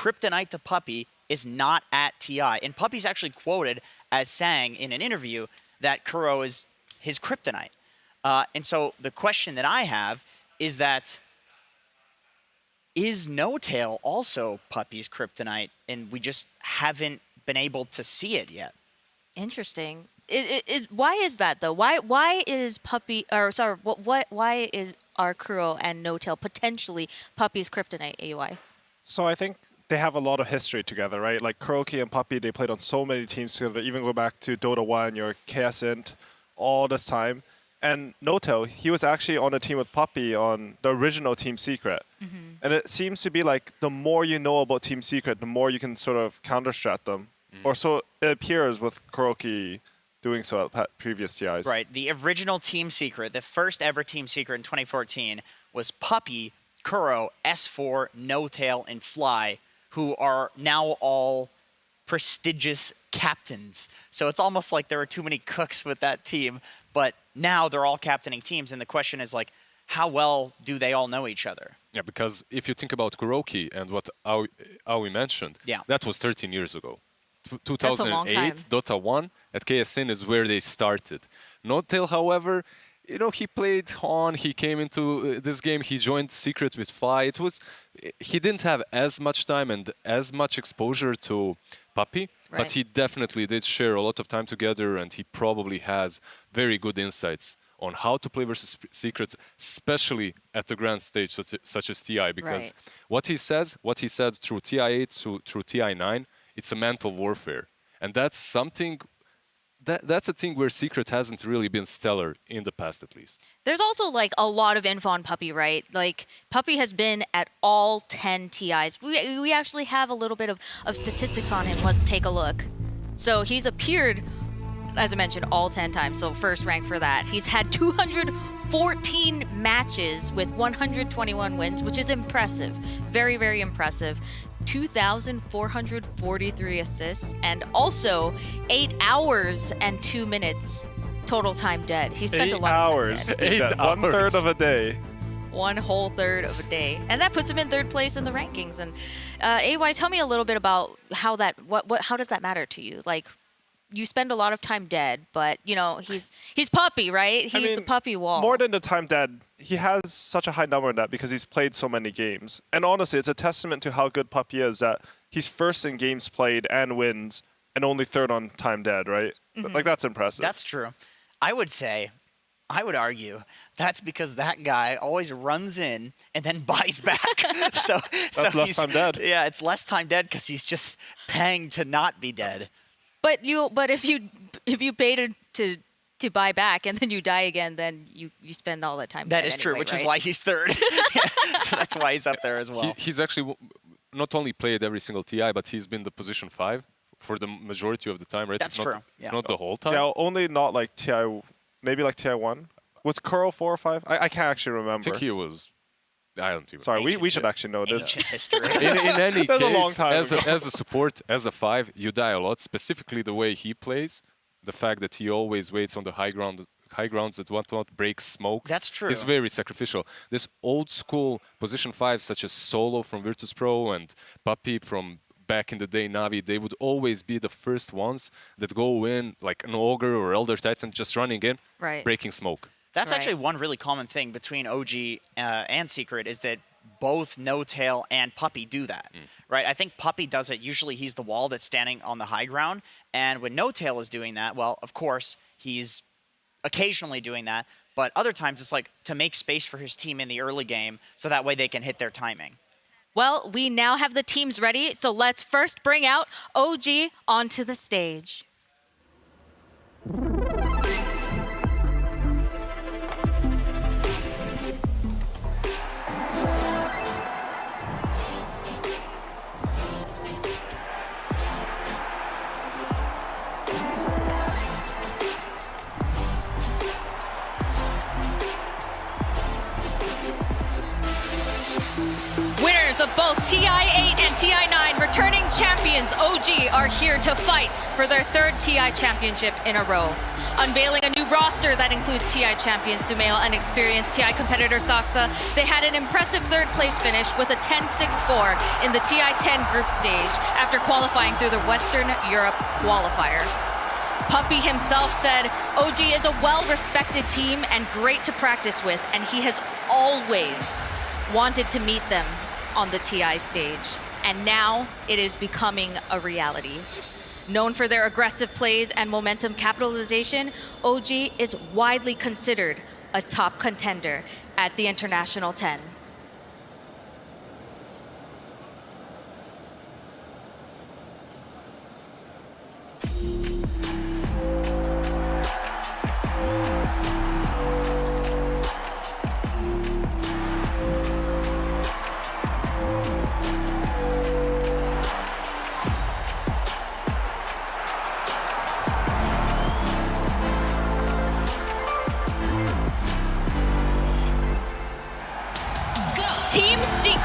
kryptonite to Puppy is not at TI. And Puppy's actually quoted as saying in an interview that Kuro is his kryptonite. And so the question that I have is that, is No Tail also Puppy's kryptonite, and we just haven't been able to see it yet? Interesting. Why is that though? Why is Puppy, or sorry, why are Kuro and No Tail potentially Puppy's kryptonite, AUI? So I think they have a lot of history together, right? Like Kuroki and Puppy, they played on so many teams together. Even go back to Dota 1, your KS Int, all this time. And No Tail, he was actually on a team with Puppy on the original Team Secret. And it seems to be like the more you know about Team Secret, the more you can sort of counter-strat them. Or so it appears with Kuroki doing so at previous TIs. Right. The original Team Secret, the first ever Team Secret in 2014, was Puppy, Kuro, S4, No Tail, and Fly, who are now all prestigious captains. So it's almost like there are too many cooks with that team, but now they're all captaining teams, and the question is like, how well do they all know each other? Yeah, because if you think about Kuroki and what Aoi mentioned, that was 13 years ago. 2008, Dota 1 at KSN is where they started. No Tail, however, you know, he played on, he came into this game, he joined Secret with Fly. He didn't have as much time and as much exposure to Puppy, but he definitely did share a lot of time together, and he probably has very good insights on how to play versus Secrets, especially at the grand stage such as TI, because what he said through TI8 through TI9, it's a mental warfare. And that's something, that's a thing where Secret hasn't really been stellar in the past, at least. There's also like a lot of info on Puppy, right? Like Puppy has been at all 10 TIs. We actually have a little bit of statistics on him. Let's take a look. So he's appeared, as I mentioned, all 10 times. So first rank for that. He's had 214 matches with 121 wins, which is impressive. Very, very impressive. 2,443 assists, and also 8 hours and 2 minutes total time dead. He spent 8 a lot hours. of time dead. 8 hours. 1/3 of a day. One whole third of a day, and that puts him in 3rd place in the rankings. And AY, tell me a little bit about how that how does that matter to you? Like, you spend a lot of time dead, but you know he's Puppy, right? He's the Puppy wall. More than the time dead, he has such a high number in that because he's played so many games. And honestly, it's a testament to how good Puppy is that he's first in games played and wins, and only 3rd on time dead, right? Like, that's impressive. That's true. I would argue that's because that guy always runs in and then buys back. so that's less time dead. Yeah, it's less time dead because he's just paying to not be dead. But if you paid to buy back and then you die again, then you spend all that time. That is anyway, true, which right? is why he's 3rd. So that's why he's up there as well. He's actually not only played every single TI, but he's been the position 5 for the majority of the time, right? That's true. Yeah. Not the whole time. Yeah, only not like TI, maybe like TI1. Was Kuro 4 or 5? I can't actually remember. I think he was. I don't even. Sorry, we should actually know this. Ancient history. In any case, a long time as a support, as a 5, you die a lot. Specifically, the way he plays, the fact that he always waits on the high grounds that want not break smokes. That's true. Is very sacrificial. This old school position 5, such as Solo from Virtus Pro and Puppy from back in the day, Navi, they would always be the first ones that go in like an Ogre or Elder Titan, just running in, breaking smoke. That's actually one really common thing between OG and Secret is that both No Tail and Puppy do that, right? I think Puppy does it. Usually he's the wall that's standing on the high ground. And when No Tail is doing that, well, of course, he's occasionally doing that. But other times it's like to make space for his team in the early game so that way they can hit their timing. Well, we now have the teams ready. So let's first bring out OG onto the stage. Winners of both TI8 and TI9, returning champions OG are here to fight for their 3rd TI championship in a row. Unveiling a new roster that includes TI champion Sumail and experienced TI competitor Saksa, they had an impressive third-place finish with a 10-6-4 in the TI-10 group stage after qualifying through the Western Europe qualifier. Puppy himself said, OG is a well-respected team and great to practice with, and he has always wanted to meet them on the TI stage. And now it is becoming a reality. Known for their aggressive plays and momentum capitalization, OG is widely considered a top contender at the International 10.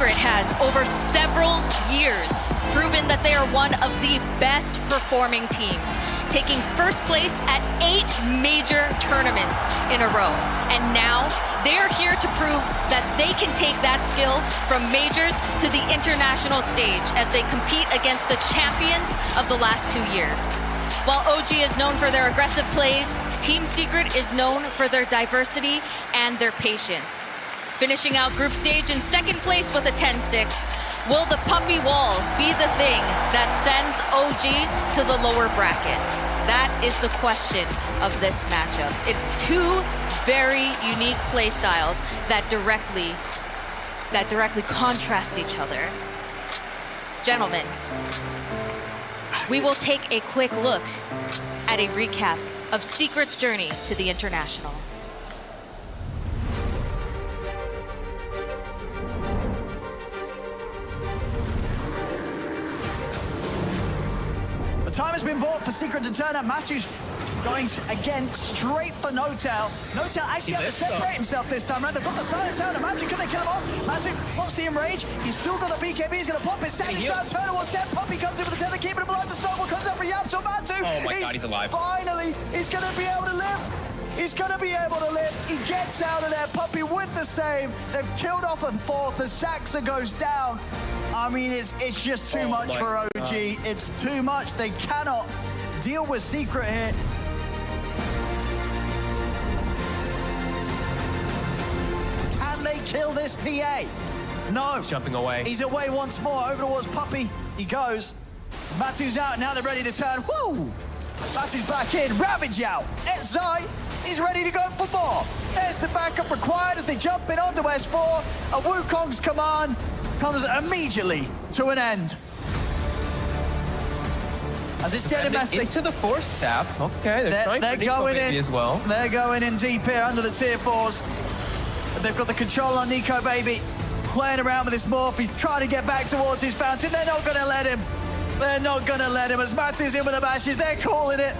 Has over several years proven that they are one of the best performing teams, taking first place at 8 major tournaments in a row. And now they are here to prove that they can take that skill from majors to the international stage as they compete against the champions of the last 2 years. While OG is known for their aggressive plays, Team Secret is known for their diversity and their patience. Finishing out group stage in second place with a 10-6, will the puppy wall be the thing that sends OG to the lower bracket? That is the question of this matchup. It's two very unique play styles that directly contrast each other. Gentlemen, we will take a quick look at a recap of Secret's journey to the International. Time has been bought for Secret to turn up. Matthew's going again straight for Notel. Notel actually has to separate himself this time around. They've got the silence out of Matthew. Can they kill him off? Matthew wants the enrage. He's still got the BKB. He's going to pop it. Standing down. Turner will set. Puppy comes in with the tether, keeping him alive. The snowball comes out for Yapso. Matthew. Oh my God, he's alive. Finally, he's going to be able to live. He's going to be able to live. He gets out of there. Puppy with the save. They've killed off a fourth. The Saxa goes down. I mean, it's just too much for OG. God. It's too much. They cannot deal with Secret here. Can they kill this PA? No. He's jumping away. He's away once more. Over towards Puppy. He goes. Matu's out. Now they're ready to turn. Woo! Matu's back in. Ravage out. Edzai is ready to go for more. There's the backup required as they jump in onto S4. A Wukong's command comes immediately to an end. As it's getting messy. Into the fourth staff. Okay, they're going in as well. They're going in deep here under the tier 4s. But they've got the control on Nico Baby. Playing around with this morph. He's trying to get back towards his fountain. They're not going to let him. They're not going to let him. As Matu's in with the bashes, they're calling it.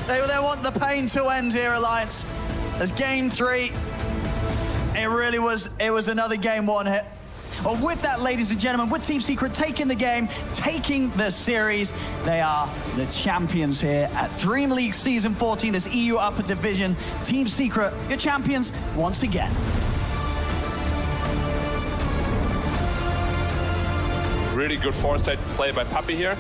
They want the pain to end here, Alliance. As game 3, it was another game 1 hit. Well, with that, ladies and gentlemen, with Team Secret taking the game, taking the series, they are the champions here at Dream League Season 14, this EU Upper Division. Team Secret, your champions once again. Really good foresight play by Puppy here.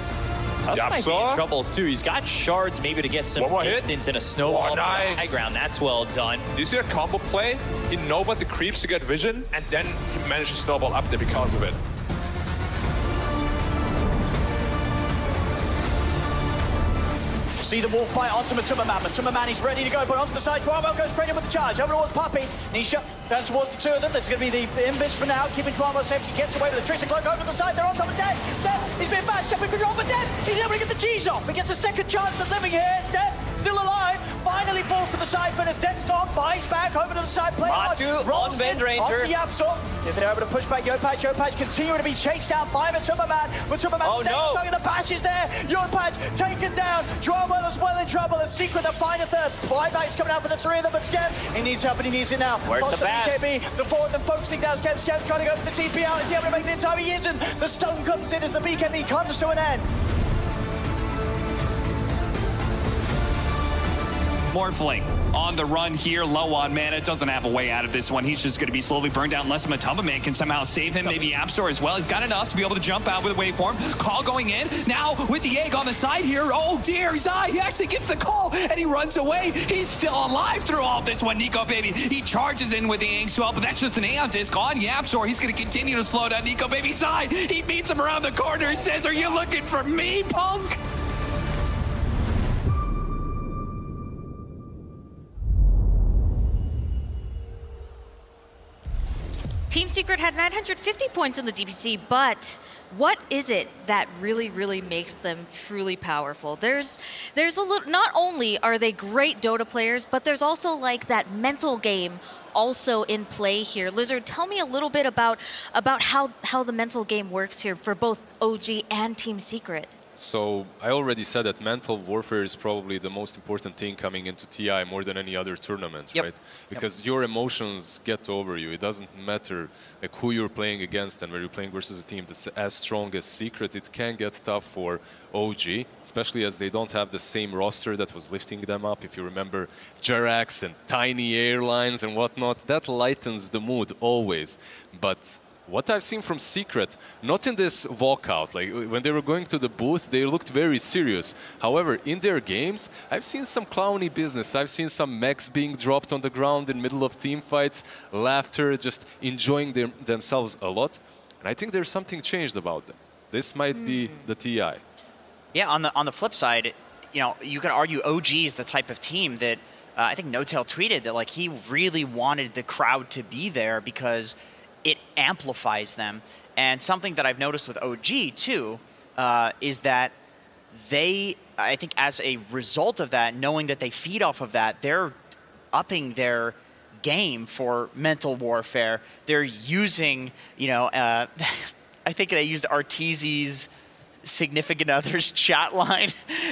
Tusk might be in trouble too. He's got shards maybe to get some distance and a snowball on the high ground. That's well done. Do you see a combo play? He know about the creeps to get vision, and then he managed to snowball up there because of it. See the wolf bite onto Matuma-Man. Matuma-Man is ready to go, but onto the side. Dwarmo goes straight in with the charge. Over towards Puppy. Nisha down towards the two of them. This is going to be the invis for now. Keeping Dwarmo safe. He gets away with the Trickster Cloak over to the side. They're on top of Dead. Dead. He's been bashed up in control for Dead. He's able to get the cheese off. He gets a second chance at living here. Dead. Still alive. Finally falls to the side, but as Dead's gone, buys back over to the side. Play Matu on Vendranger. Onto Yapso. If they're able to push back Yopatch. Yopatch continuing to be chased down by Matuma-Man. Matuma-Man staying the bash is there. Yopatch taken down. Dwarmo is well in trouble. The Secret, the final third. Flyback's coming out for the three of them, but Skev, he needs help and he needs it now. Where's the bat? BKB, the four of them focusing down Skev. Skev's trying to go for the TP out. Is he able to make it in time? He isn't. The stun comes in as the BKB comes to an end. Morphling on the run here, low on mana, doesn't have a way out of this one. He's just going to be slowly burned down unless Matuma can somehow save him. Maybe App Store as well. He's got enough to be able to jump out with a waveform. Call going in. Now with the egg on the side here. Oh dear, Zai, he actually gets the call and he runs away. He's still alive through all of this one, Nico Baby. He charges in with the Ink Swell, but that's just an Aeon Disc on Yapstor. He's going to continue to slow down Nico Baby. Zai, he meets him around the corner and says, "Are you looking for me, punk?" Team Secret had 950 points in the DPC, but what is it that really makes them truly powerful? There's a little, not only are they great Dota players, but there's also like that mental game also in play here. Lizard, tell me a little bit about how the mental game works here for both OG and Team Secret. So I already said that mental warfare is probably the most important thing coming into TI more than any other tournament, right? Because your emotions get over you. It doesn't matter like who you're playing against and where you're playing versus a team that's as strong as Secret. It can get tough for OG, especially as they don't have the same roster that was lifting them up. If you remember Jerax and Tiny Airlines and whatnot, that lightens the mood always. But what I've seen from Secret, not in this walkout, like when they were going to the booth, they looked very serious. However, in their games, I've seen some clowny business. I've seen some mechs being dropped on the ground in middle of team fights, laughter, just enjoying themselves a lot. And I think there's something changed about them. This might be the TI. Yeah, on the flip side, you know, you could argue OG is the type of team that I think NoTail tweeted that like he really wanted the crowd to be there because it amplifies them. And something that I've noticed with OG too is that they, I think as a result of that, knowing that they feed off of that, they're upping their game for mental warfare. They're using, you know, I think they used Arteezy's significant other's chat line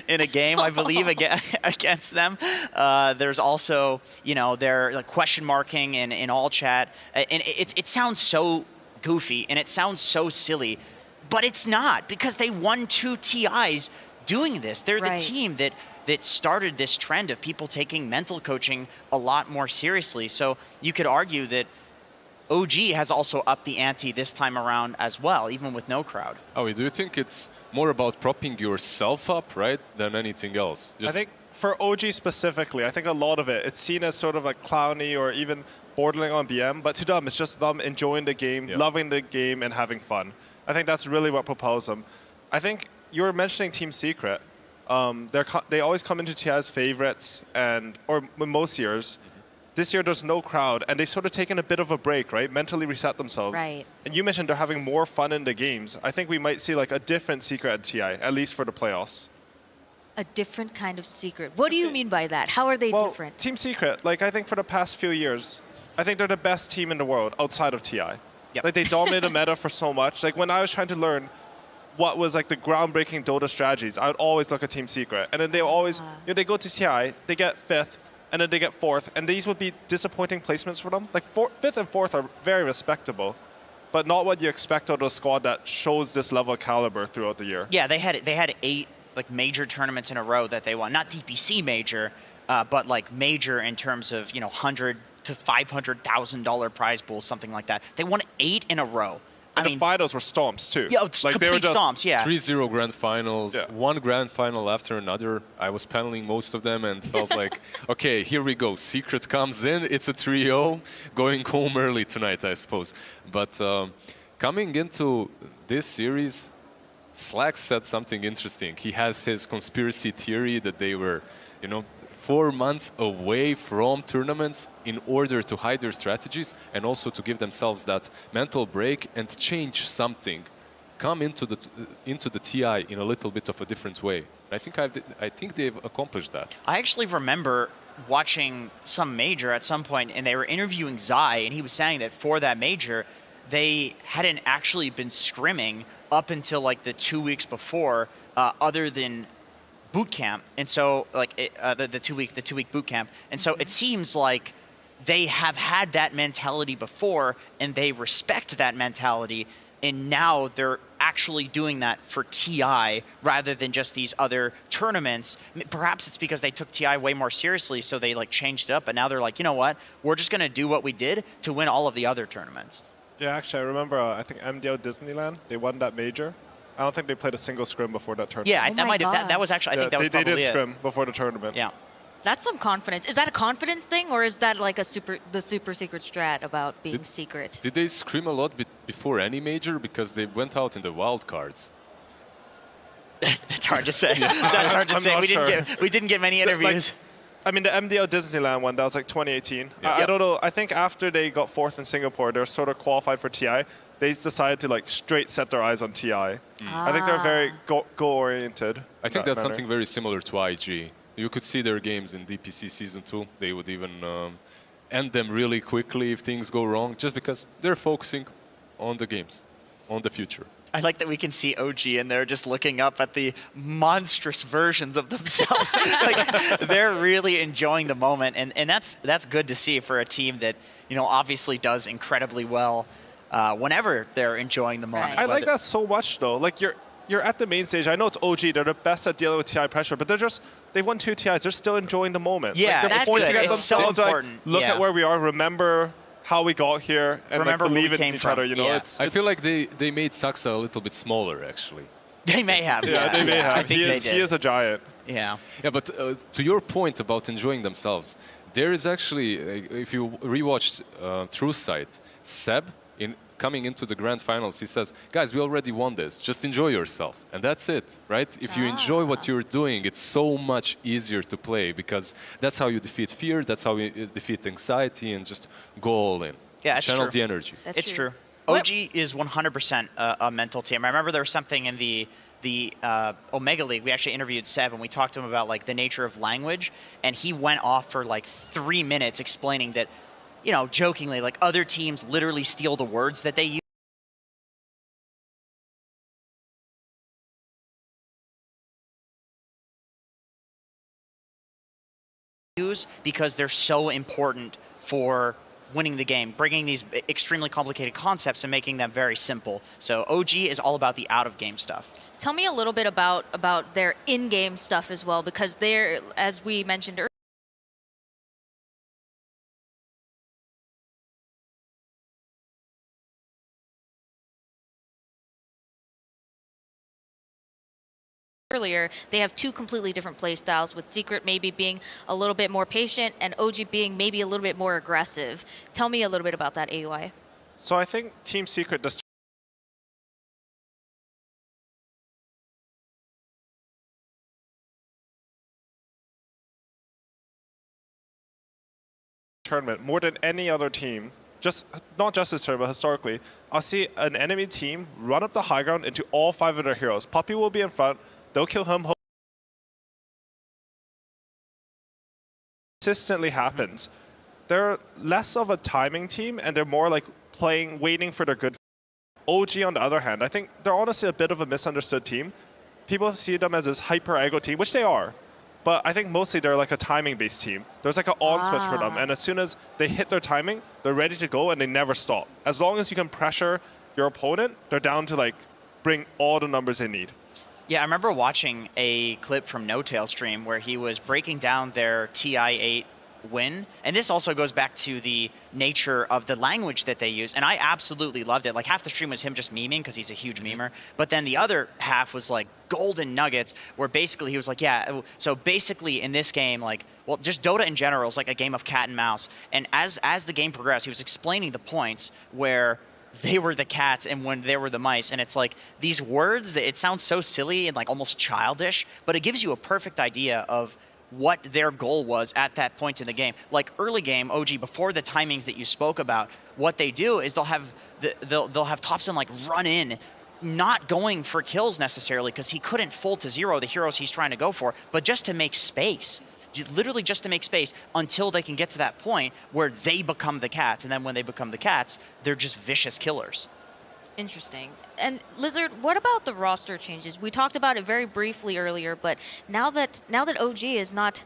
in a game, I believe, against them. There's also, you know, they're like question marking in all chat, and it sounds so goofy and it sounds so silly, but it's not, because they won 2 TIs doing this. They're the team that started this trend of people taking mental coaching a lot more seriously. So you could argue that OG has also upped the ante this time around as well, even with no crowd. Oh, do you think it's more about propping yourself up, right, than anything else? I think for OG specifically, I think a lot of it's seen as sort of like clowny or even bordering on BM, but to them, it's just them enjoying the game, loving the game, and having fun. I think that's really what propels them. I think you were mentioning Team Secret. They always come into TI as favorites, or most years. This year, there's no crowd, and they've sort of taken a bit of a break, right? Mentally reset themselves. Right. And you mentioned they're having more fun in the games. I think we might see like a different Secret at TI, at least for the playoffs. A different kind of Secret. What do you mean by that? How are they different? Team Secret, like I think for the past few years, I think they're the best team in the world outside of TI. Like they dominated the meta for so much. Like when I was trying to learn what was like the groundbreaking Dota strategies, I would always look at Team Secret. And then they always, you know, they go to TI, they get 5th, and then they get 4th, and these would be disappointing placements for them. Like 5th and 4th are very respectable, but not what you expect out of a squad that shows this level of caliber throughout the year. Yeah, they had 8 like major tournaments in a row that they won. Not DPC major, but like major in terms of, you know, $100,000 to $500,000 prize pools, something like that. They won 8 in a row. And the finals were stomps too. Yeah, it's like complete stomps, yeah. 3-0 grand finals, one grand final after another. I was paneling most of them and felt like, okay, here we go. Secret comes in, it's a 3-0, going home early tonight, I suppose. But coming into this series, Slack said something interesting. He has his conspiracy theory that they were, you know, 4 months away from tournaments in order to hide their strategies and also to give themselves that mental break and change something, come into the TI in a little bit of a different way. I think they've accomplished that. I actually remember watching some major at some point, and they were interviewing Zai, and he was saying that for that major, they hadn't actually been scrimming up until like the 2 weeks before, other than boot camp. And so like the 2 week boot camp. And so it seems like they have had that mentality before, and they respect that mentality, and now they're actually doing that for TI rather than just these other tournaments. Perhaps it's because they took TI way more seriously, so they like changed it up, but now they're like, you know what? We're just going to do what we did to win all of the other tournaments. Yeah, actually, I remember, I think MDO Disneyland, they won that major. I don't think they played a single scrim before that tournament. Yeah, that was actually, I think that was probably they did scrim before the tournament. Yeah. That's some confidence. Is that a confidence thing, or is that like the super secret strat about being secret? Did they scrim a lot before any major? Because they went out in the wild cards. It's hard to say. That's hard to say. We didn't get many interviews. I mean, the MDL Disneyland one, that was like 2018. Yeah. I don't know. I think after they got fourth in Singapore, they're sort of qualified for TI. They decided to like straight set their eyes on TI. I think they're very goal-oriented. I think that's something very similar to IG. You could see their games in DPC Season 2. They would even end them really quickly if things go wrong, just because they're focusing on the games, on the future. I like that we can see OG in there just looking up at the monstrous versions of themselves. Like, they're really enjoying the moment, and that's good to see for a team that, you know, obviously does incredibly well whenever they're enjoying the moment. I like that so much, though. Like, you're at the main stage. I know it's OG. They're the best at dealing with TI pressure, but they've won 2 TIs. They're still enjoying the moment. Yeah, like, that's good. It's so important. Like, look at where we are. Remember how we got here, and remember like, believe in each from. other. You know, yeah. I feel like they made Saxa a little bit smaller, actually. They may have. Yeah, they may have. He is a giant. Yeah. Yeah, but to your point about enjoying themselves, there is actually, if you rewatch True Sight, Seb, coming into the grand finals, he says, guys, we already won this. Just enjoy yourself. And that's it, right? If you enjoy what you're doing, it's so much easier to play, because that's how you defeat fear, that's how you defeat anxiety, and just go all in. Yeah, it's Channel true. the energy. It's true. OG is 100% a mental team. I remember there was something in the Omega League. We actually interviewed Seb, and we talked to him about like the nature of language, and he went off for like 3 minutes explaining that, you know, jokingly, like other teams literally steal the words that they use because they're so important for winning the game, bringing these extremely complicated concepts and making them very simple. So OG is all about the out-of-game stuff. Tell me a little bit about their in-game stuff as well, because they're, as we mentioned earlier, they have 2 completely different play styles, with Secret maybe being a little bit more patient and OG being maybe a little bit more aggressive. Tell me a little bit about that, AUI. So I think Team Secret does tournament more than any other team. Not just this tournament, historically, I'll see an enemy team run up the high ground into all 5 of their heroes. Puppy will be in front. They'll kill him. Consistently happens. They're less of a timing team, and they're more like playing, waiting for their good. OG, on the other hand, I think they're honestly a bit of a misunderstood team. People see them as this hyper-aggro team, which they are. But I think mostly they're like a timing-based team. There's like an on switch for them, and as soon as they hit their timing, they're ready to go, and they never stop. As long as you can pressure your opponent, they're down to like bring all the numbers they need. Yeah, I remember watching a clip from No Tail stream where he was breaking down their TI-8 win. And this also goes back to the nature of the language that they use. And I absolutely loved it. Like, half the stream was him just memeing because he's a huge memer. But then the other half was like golden nuggets where basically he was like, yeah, so basically in this game, like, well, just Dota in general is like a game of cat and mouse. And as the game progressed, he was explaining the points where they were the cats and when they were the mice. And it's like these words that it sounds so silly and like almost childish, but it gives you a perfect idea of what their goal was at that point in the game. Like early game, OG, before the timings that you spoke about, what they do is they'll have Thompson like run in, not going for kills necessarily because he couldn't full to zero the heroes he's trying to go for, but just to make space. Literally just to make space until they can get to that point where they become the cats. And then when they become the cats, they're just vicious killers. Interesting. And Lizard, what about the roster changes? We talked about it very briefly earlier, but now that OG is not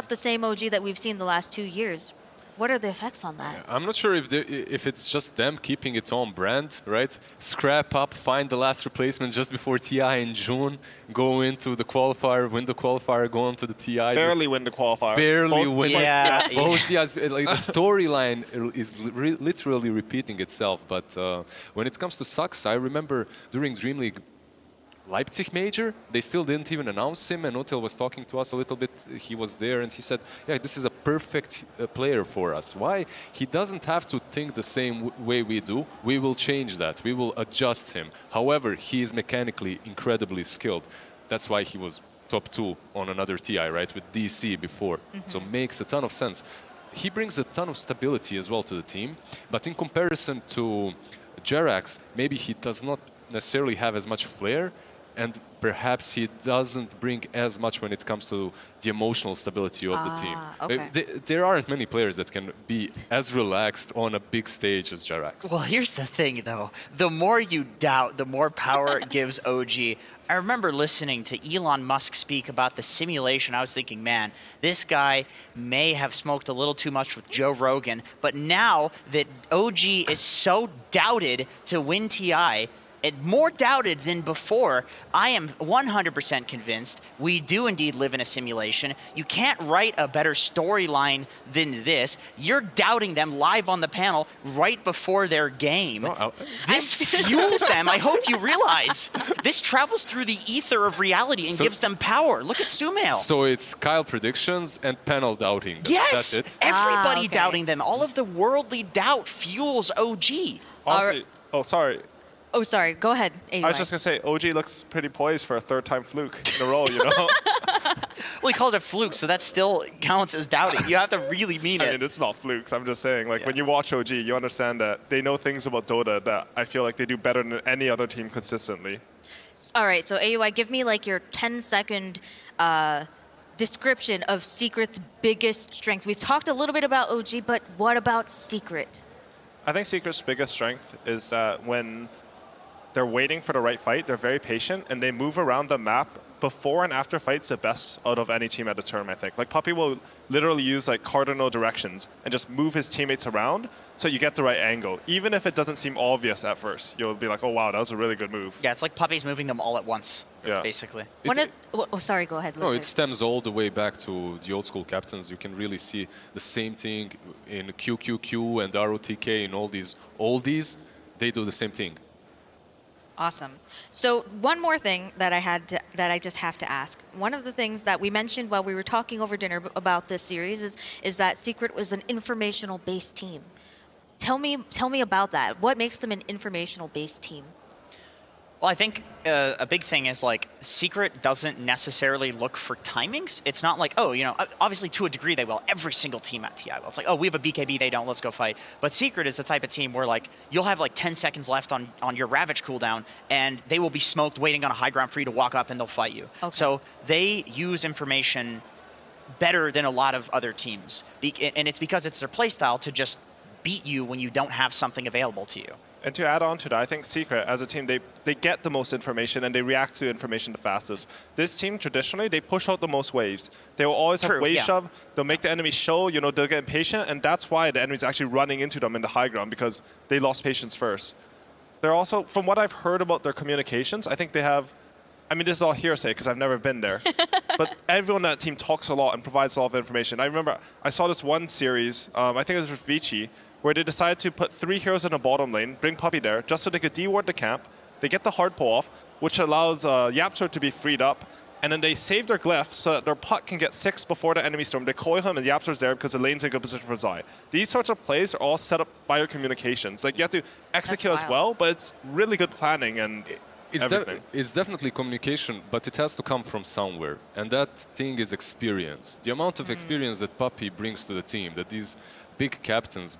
the same OG that we've seen the last 2 years, what are the effects on that? I'm not sure if it's just them keeping it on brand, right? Scrap up, find the last replacement just before TI in June, go into the qualifier, win the qualifier, go on to the TI. Barely win the qualifier. Barely both, win. Yeah. Both TIs. Like the storyline is literally repeating itself. But when it comes to Sux, I remember during Dream League Leipzig major, they still didn't even announce him, and Otel was talking to us a little bit. He was there, and he said, yeah, this is a perfect player for us. Why? He doesn't have to think the same way we do. We will change that. We will adjust him. However, he is mechanically incredibly skilled. That's why he was top 2 on another TI, right, with DC before. So makes a ton of sense. He brings a ton of stability as well to the team, but in comparison to Jerax, maybe he does not necessarily have as much flair, and perhaps he doesn't bring as much when it comes to the emotional stability of the team. Okay. There aren't many players that can be as relaxed on a big stage as Jerax. Well, here's the thing, though. The more you doubt, the more power it gives OG. I remember listening to Elon Musk speak about the simulation. I was thinking, man, this guy may have smoked a little too much with Joe Rogan, but now that OG is so doubted to win TI, and more doubted than before, I am 100% convinced we do indeed live in a simulation. You can't write a better storyline than this. You're doubting them live on the panel right before their game. This fuels them. I hope you realize. This travels through the ether of reality and gives them power. Look at Sumail. So it's Kyle predictions and panel doubting. Yes! That's it? Everybody doubting them. All of the worldly doubt fuels OG. Honestly, oh, sorry. Oh, sorry. Go ahead. AUI. I was just going to say, OG looks pretty poised for a third-time fluke in a row, you know? Well, he called it fluke, so that still counts as doubting. You have to really mean it. I mean, it's not flukes. I'm just saying, like, when you watch OG, you understand that they know things about Dota that I feel like they do better than any other team consistently. All right, so AUI, give me like your 10-second description of Secret's biggest strength. We've talked a little bit about OG, but what about Secret? I think Secret's biggest strength is that when they're waiting for the right fight, they're very patient, and they move around the map before and after fights the best out of any team at a turn, I think. Like, Puppy will literally use like cardinal directions and just move his teammates around so you get the right angle. Even if it doesn't seem obvious at first, you'll be like, oh wow, that was a really good move. Yeah, it's like Puppy's moving them all at once, basically. Sorry, go ahead. No, it stems all the way back to the old school captains. You can really see the same thing in QQQ and ROTK and all these oldies. They do the same thing. Awesome. So one more thing that I just have to ask. One of the things that we mentioned while we were talking over dinner about this series is that Secret was an informational-based team. Tell me about that. What makes them an informational-based team? Well, I think a big thing is, like, Secret doesn't necessarily look for timings. It's not like, oh, you know, obviously to a degree they will. Every single team at TI will. It's like, oh, we have a BKB, they don't, let's go fight. But Secret is the type of team where, like, you'll have like 10 seconds left on your Ravage cooldown, and they will be smoked waiting on a high ground for you to walk up, and they'll fight you. Okay. So they use information better than a lot of other teams. And it's because it's their playstyle to just beat you when you don't have something available to you. And to add on to that, I think Secret, as a team, they get the most information and they react to information the fastest. This team, traditionally, they push out the most waves. They will always have wave shove. They'll make the enemy show, you know, they'll get impatient, and that's why the enemy's actually running into them in the high ground, because they lost patience first. They're also, from what I've heard about their communications, I think they have, I mean, this is all hearsay because I've never been there, but everyone on that team talks a lot and provides a lot of information. I remember I saw this one series, I think it was with Vici, where they decided to put 3 heroes in the bottom lane, bring Puppy there, just so they could deward the camp. They get the hard pull off, which allows Yapster to be freed up, and then they save their glyph so that their puck can get 6 before the enemy storm. They coil him, and Yapster's there because the lane's in good position for Zai. These sorts of plays are all set up by your communications. Like, you have to execute as well, but it's really good planning and everything. It's definitely communication, but it has to come from somewhere, and that thing is experience. The amount of experience that Puppy brings to the team, that these big captains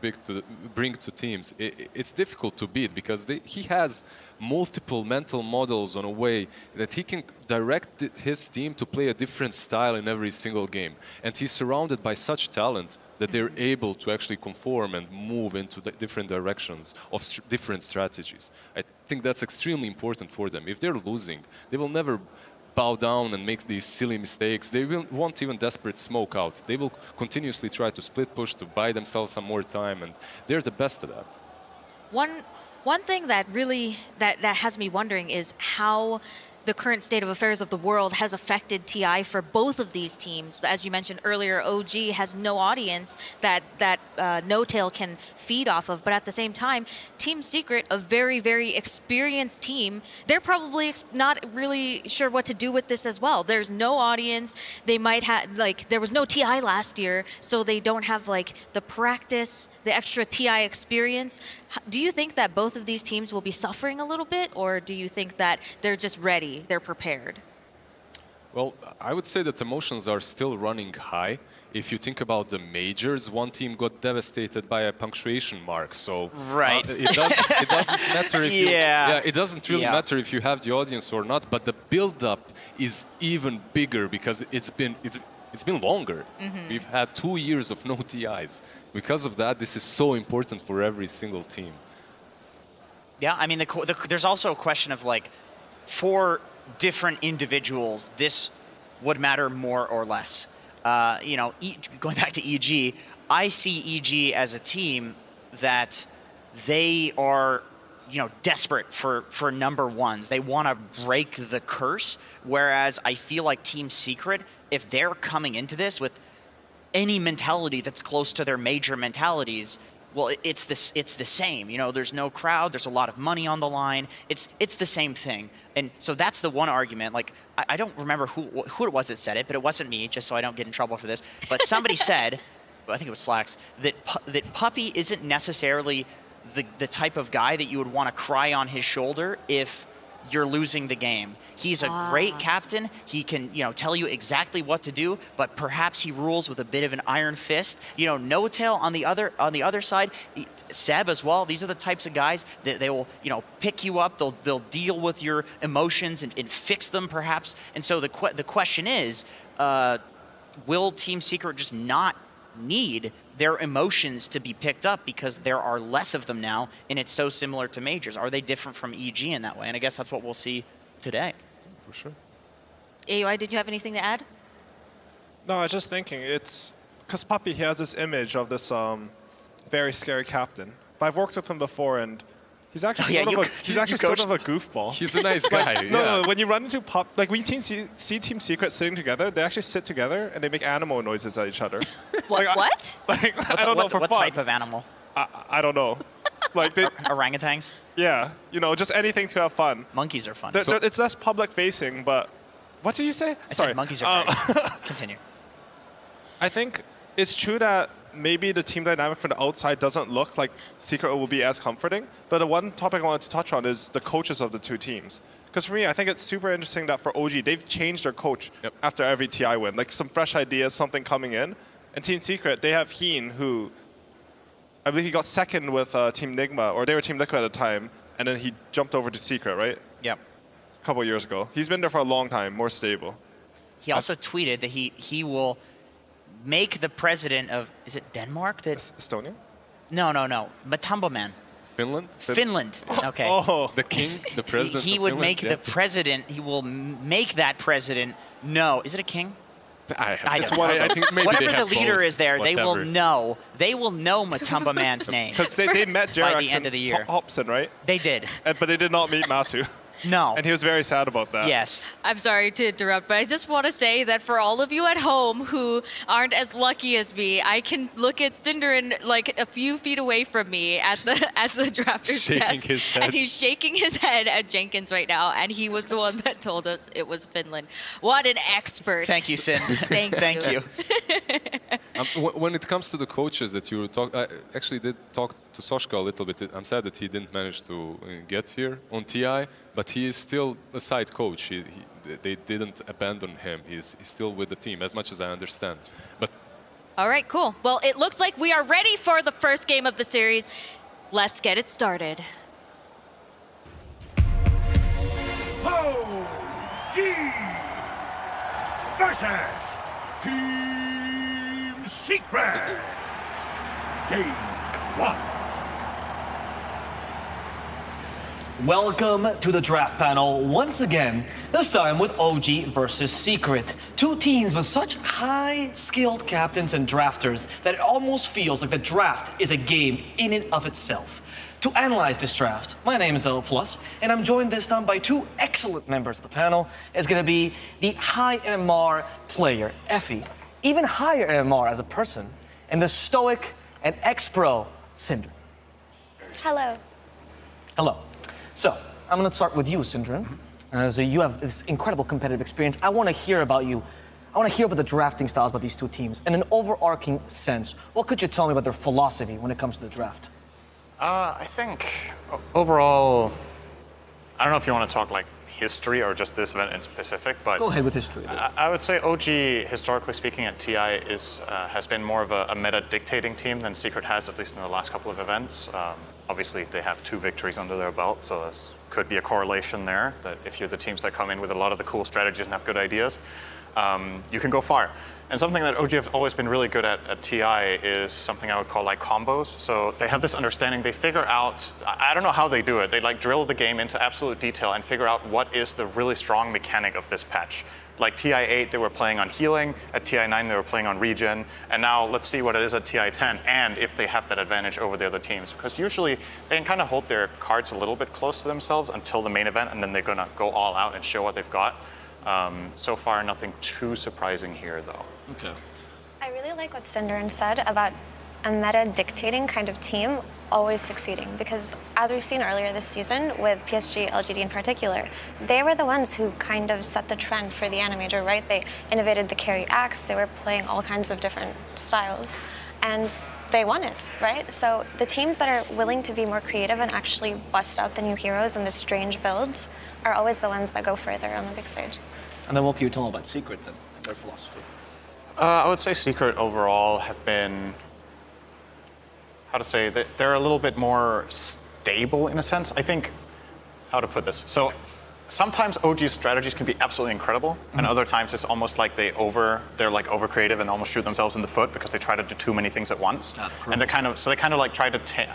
bring to teams, it's difficult to beat because he has multiple mental models on a way that he can direct his team to play a different style in every single game. And he's surrounded by such talent that they're able to actually conform and move into the different directions of different strategies. I think that's extremely important for them. If they're losing, they will never bow down and make these silly mistakes. They won't even desperate smoke out. They will continuously try to split push to buy themselves some more time, and they're the best at that. One thing that really that has me wondering is how the current state of affairs of the world has affected TI for both of these teams. As you mentioned earlier, OG has no audience that No-Tail can feed off of, but at the same time, Team Secret, a very, very experienced team, they're probably not really sure what to do with this as well. There's no audience. They might have, like, there was no TI last year, so they don't have, like, the practice, the extra TI experience. Do you think that both of these teams will be suffering a little bit, or do you think that they're just ready, they're prepared? Well, I would say that emotions are still running high. If you think about the majors, one team got devastated by a punctuation mark, so right. It doesn't matter if it doesn't really matter if you have the audience or not, but the build-up is even bigger because it's been longer. We've had 2 years of no TIs. Because of that, this is so important for every single team. Yeah, I mean, there's also a question of, like, for different individuals, this would matter more or less. You know, going back to EG, I see EG as a team that they are, you know, desperate for number ones. They want to break the curse, whereas I feel like Team Secret, if they're coming into this with any mentality that's close to their major mentalities, well, it's the same. You know, there's no crowd. There's a lot of money on the line. It's the same thing. And so that's the one argument. Like, I don't remember who it was that said it, but it wasn't me, just so I don't get in trouble for this. But somebody said, I think it was Slacks, that Puppy isn't necessarily the type of guy that you would want to cry on his shoulder if you're losing the game. He's a great captain. He can, you know, tell you exactly what to do, but perhaps he rules with a bit of an iron fist. You know, No-Tail on the other side, Seb as well. These are the types of guys that they will, you know, pick you up. They'll deal with your emotions and fix them perhaps. And so the question is, will Team Secret just not need their emotions to be picked up because there are less of them now, and it's so similar to majors? Are they different from EG in that way? And I guess that's what we'll see today. For sure. AUI, did you have anything to add? No, I was just thinking, it's because Puppy, he has this image of this very scary captain. But I've worked with him before, and he's actually sort of a goofball. He's a nice guy. No, when you run into like when you see Team Secret sitting together, they actually sit together and they make animal noises at each other. What? I don't know, for what fun. type of animal? I don't know. Like orangutans? Yeah, you know, just anything to have fun. Monkeys are fun. It's less public facing, but what did you say? I said monkeys are great. Continue. I think it's true that maybe the team dynamic from the outside doesn't look like Secret will be as comforting, but the one topic I wanted to touch on is the coaches of the two teams. Because for me, I think it's super interesting that for OG, they've changed their coach after every TI win. Like some fresh ideas, something coming in. And Team Secret, they have Heen, who I believe he got second with Team Nigma, or they were Team Liquid at the time, and then he jumped over to Secret, right? Yep. A couple years ago. He's been there for a long time, more stable. He also tweeted that he will make the president of, is it Denmark? Estonia? No. Matumba Man. Finland? Finland. Okay. Oh. The king, the president. He would make the president. He will make that president know. Is it a king? I think maybe whatever the leader both, is there, whatever. they will know. They will know Matumba Man's name. Because they met Jerax by the end of the year. Hobson, right? They did. But they did not meet Matu. No. And he was very sad about that. Yes. I'm sorry to interrupt, but I just want to say that for all of you at home who aren't as lucky as me, I can look at Cinderin like a few feet away from me at the drafter's shaking desk, his head. and he's shaking his head at Jenkins right now, and he was the one that told us it was Finland. What an expert! Thank you, Sin. Thank you. When it comes to the coaches that you talk, I actually did talk to Soshka a little bit. I'm sad that he didn't manage to get here on TI, but he is still a side coach. They didn't abandon him. He's still with the team, as much as I understand. But all right, cool. Well, it looks like we are ready for the first game of the series. Let's get it started. OG versus Team Secret. Game 1. Welcome to the draft panel once again, this time with OG versus Secret. Two teams with such high-skilled captains and drafters that it almost feels like the draft is a game in and of itself. To analyze this draft, my name is L+, and I'm joined this time by two excellent members of the panel. It's going to be the high MMR player, Effie, even higher MMR as a person, and the stoic and ex-pro, Syndrome. Hello. Hello. So, I'm going to start with you, Syndrome. So you have this incredible competitive experience. I want to hear about you. I want to hear about the drafting styles about these two teams. In an overarching sense, what could you tell me about their philosophy when it comes to the draft? I think overall, I don't know if you want to talk like history or just this event in specific, but go ahead with history. I would say OG, historically speaking, at TI has been more of a meta dictating team than Secret has, at least in the last couple of events. Obviously, they have 2 victories under their belt, so this could be a correlation there, that if you're the teams that come in with a lot of the cool strategies and have good ideas, you can go far. And something that OG have always been really good at TI is something I would call like combos. So they have this understanding, they figure out, I don't know how they do it, they like drill the game into absolute detail and figure out what is the really strong mechanic of this patch. Like TI8, they were playing on healing, at TI9 they were playing on regen, and now let's see what it is at TI10, and if they have that advantage over the other teams. Because usually they can kind of hold their cards a little bit close to themselves until the main event, and then they're gonna go all out and show what they've got. So far, nothing too surprising here, though. Okay. I really like what Syndrome said about a meta dictating kind of team always succeeding, because as we've seen earlier this season with PSG.LGD in particular, they were the ones who kind of set the trend for the Animator, right? They innovated the carry axe, they were playing all kinds of different styles, and they won it, right? So the teams that are willing to be more creative and actually bust out the new heroes and the strange builds are always the ones that go further on the big stage. And then what can you tell about Secret then, and their philosophy? I would say Secret overall have been, how to say, that they're a little bit more stable in a sense. I think, how to put this? So sometimes OG's strategies can be absolutely incredible, and other times it's almost like they're like over creative and almost shoot themselves in the foot because they try to do too many things at once. And they kind of like try to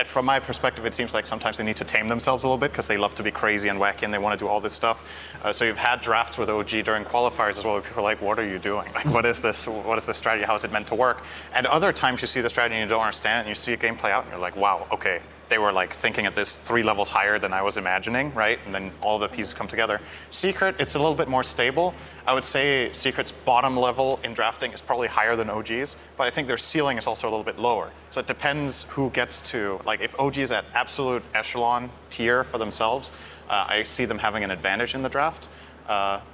from my perspective, it seems like sometimes they need to tame themselves a little bit because they love to be crazy and wacky and they want to do all this stuff. So you've had drafts with OG during qualifiers as well where people are like, what are you doing? Like, what is this? What is this strategy? How is it meant to work? And other times you see the strategy and you don't understand it and you see a game play out and you're like, wow, okay. They were like thinking at this 3 levels higher than I was imagining, right? And then all the pieces come together. Secret, it's a little bit more stable. I would say Secret's bottom level in drafting is probably higher than OG's, but I think their ceiling is also a little bit lower. So it depends who gets to, like if OG is at absolute echelon tier for themselves, I see them having an advantage in the draft.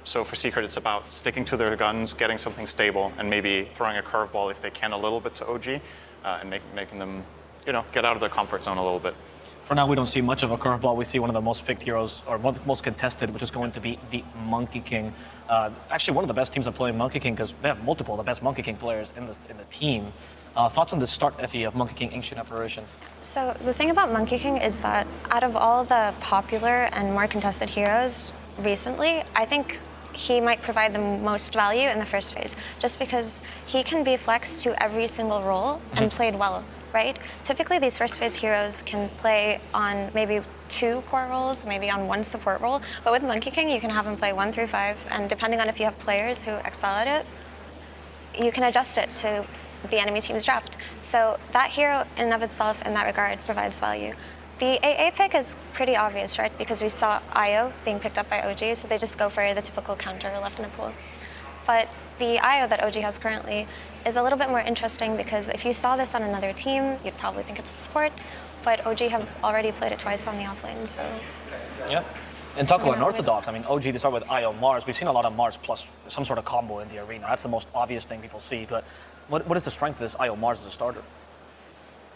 So for Secret, it's about sticking to their guns, getting something stable, and maybe throwing a curveball if they can a little bit to OG, and making them, you know, get out of their comfort zone a little bit. For now, we don't see much of a curveball. We see one of the most picked heroes, or most contested, which is going to be the Monkey King. Actually, one of the best teams that play Monkey King, because they have multiple of the best Monkey King players in the team. Thoughts on the start, Effie, of Monkey King Ancient Apparition? So the thing about Monkey King is that out of all the popular and more contested heroes recently, I think he might provide the most value in the first phase, just because he can be flexed to every single role and played well. Right? Typically, these first phase heroes can play on maybe 2 core roles, maybe on 1 support role. But with Monkey King, you can have him play 1 through 5, and depending on if you have players who excel at it, you can adjust it to the enemy team's draft. So that hero, in and of itself, in that regard, provides value. The AA pick is pretty obvious, right? Because we saw Io being picked up by OG, so they just go for the typical counter left in the pool. But the Io that OG has currently is a little bit more interesting because if you saw this on another team, you'd probably think it's a support, but OG have already played it twice on the offlane, so. Yep. And talk about Unorthodox. I mean, OG, they start with Io Mars. We've seen a lot of Mars plus some sort of combo in the arena. That's the most obvious thing people see, but what is the strength of this Io Mars as a starter?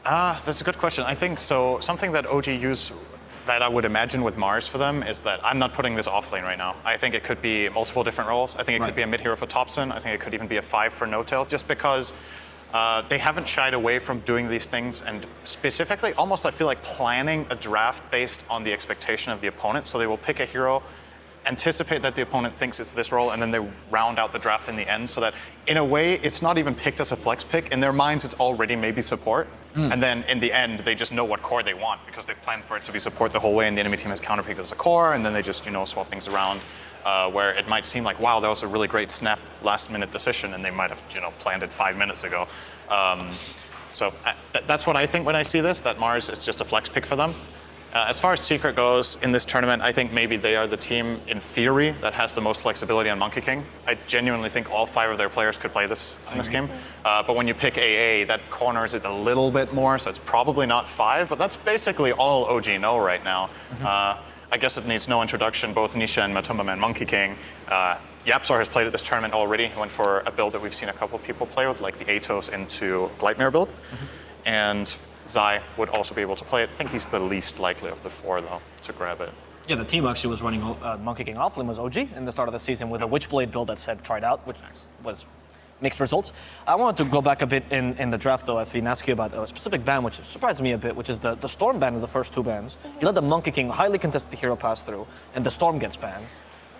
That's a good question. I think so. Something that OG use that I would imagine with Mars for them is that I'm not putting this off lane right now. I think it could be multiple different roles. I think it could be a mid hero for Thompson. I think it could even be a 5 for No-Tail, just because they haven't shied away from doing these things, and specifically almost I feel like planning a draft based on the expectation of the opponent. So they will pick a hero anticipate that the opponent thinks it's this role, and then they round out the draft in the end, so that in a way it's not even picked as a flex pick. In their minds, it's already maybe support. And then in the end, they just know what core they want because they've planned for it to be support the whole way, and the enemy team has counterpicked as a core, and then they just swap things around. Where it might seem like, wow, that was a really great snap last-minute decision, and they might have planned it 5 minutes ago. So that's what I think when I see this, that Mars is just a flex pick for them. As far as Secret goes in this tournament, I think maybe they are the team, in theory, that has the most flexibility on Monkey King. I genuinely think all 5 of their players could play this in this game. But when you pick AA, that corners it a little bit more, so it's probably not 5, but that's basically all OG know right now. I guess it needs no introduction. Both Nisha and Matumba and Monkey King. Yapzor has played at this tournament already. He went for a build that we've seen a couple people play with, like the Atos into Blightmare build. And Zai would also be able to play it. I think he's the least likely of the 4, though, to grab it. Yeah, the team actually was running Monkey King offlane was OG in the start of the season with a Witchblade build that Seb tried out, which was mixed results. I wanted to go back a bit in the draft, though, Effie, and ask you about a specific ban, which surprised me a bit, which is the Storm ban of the first 2 bans. You let the Monkey King highly contested hero pass through, and the Storm gets banned.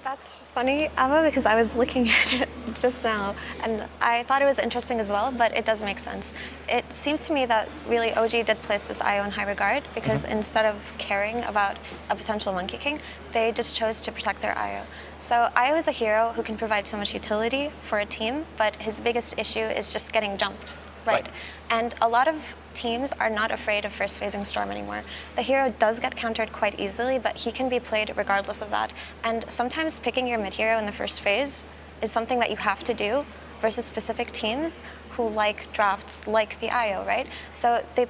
That's funny, Emma, because I was looking at it just now, and I thought it was interesting as well, but it does make sense. It seems to me that really OG did place this IO in high regard, because instead of caring about a potential Monkey King, they just chose to protect their IO. So IO is a hero who can provide so much utility for a team, but his biggest issue is just getting jumped. Right. And a lot of teams are not afraid of first phasing Storm anymore. The hero does get countered quite easily, but he can be played regardless of that. And sometimes picking your mid hero in the first phase is something that you have to do versus specific teams who like drafts like the IO, right? So they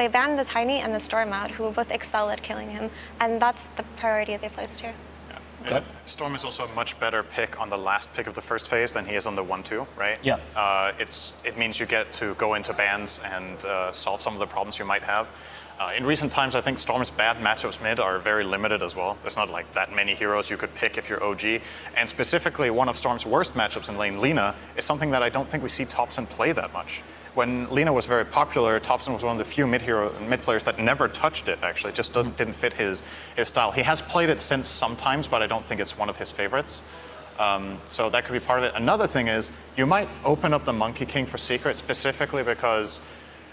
ban the Tiny and the Storm out, who both excel at killing him, and that's the priority they placed here. Okay. Storm is also a much better pick on the last pick of the first phase than he is on the 1-2, right? Yeah. It means you get to go into bans and solve some of the problems you might have. In recent times, I think Storm's bad matchups mid are very limited as well. There's not like that many heroes you could pick if you're OG. And specifically, one of Storm's worst matchups in lane, Lina, is something that I don't think we see Topson play that much. When Lina was very popular, Topson was one of the few mid players that never touched it, actually. It just didn't fit his style. He has played it since sometimes, but I don't think it's one of his favorites. So that could be part of it. Another thing is, you might open up the Monkey King for Secret specifically because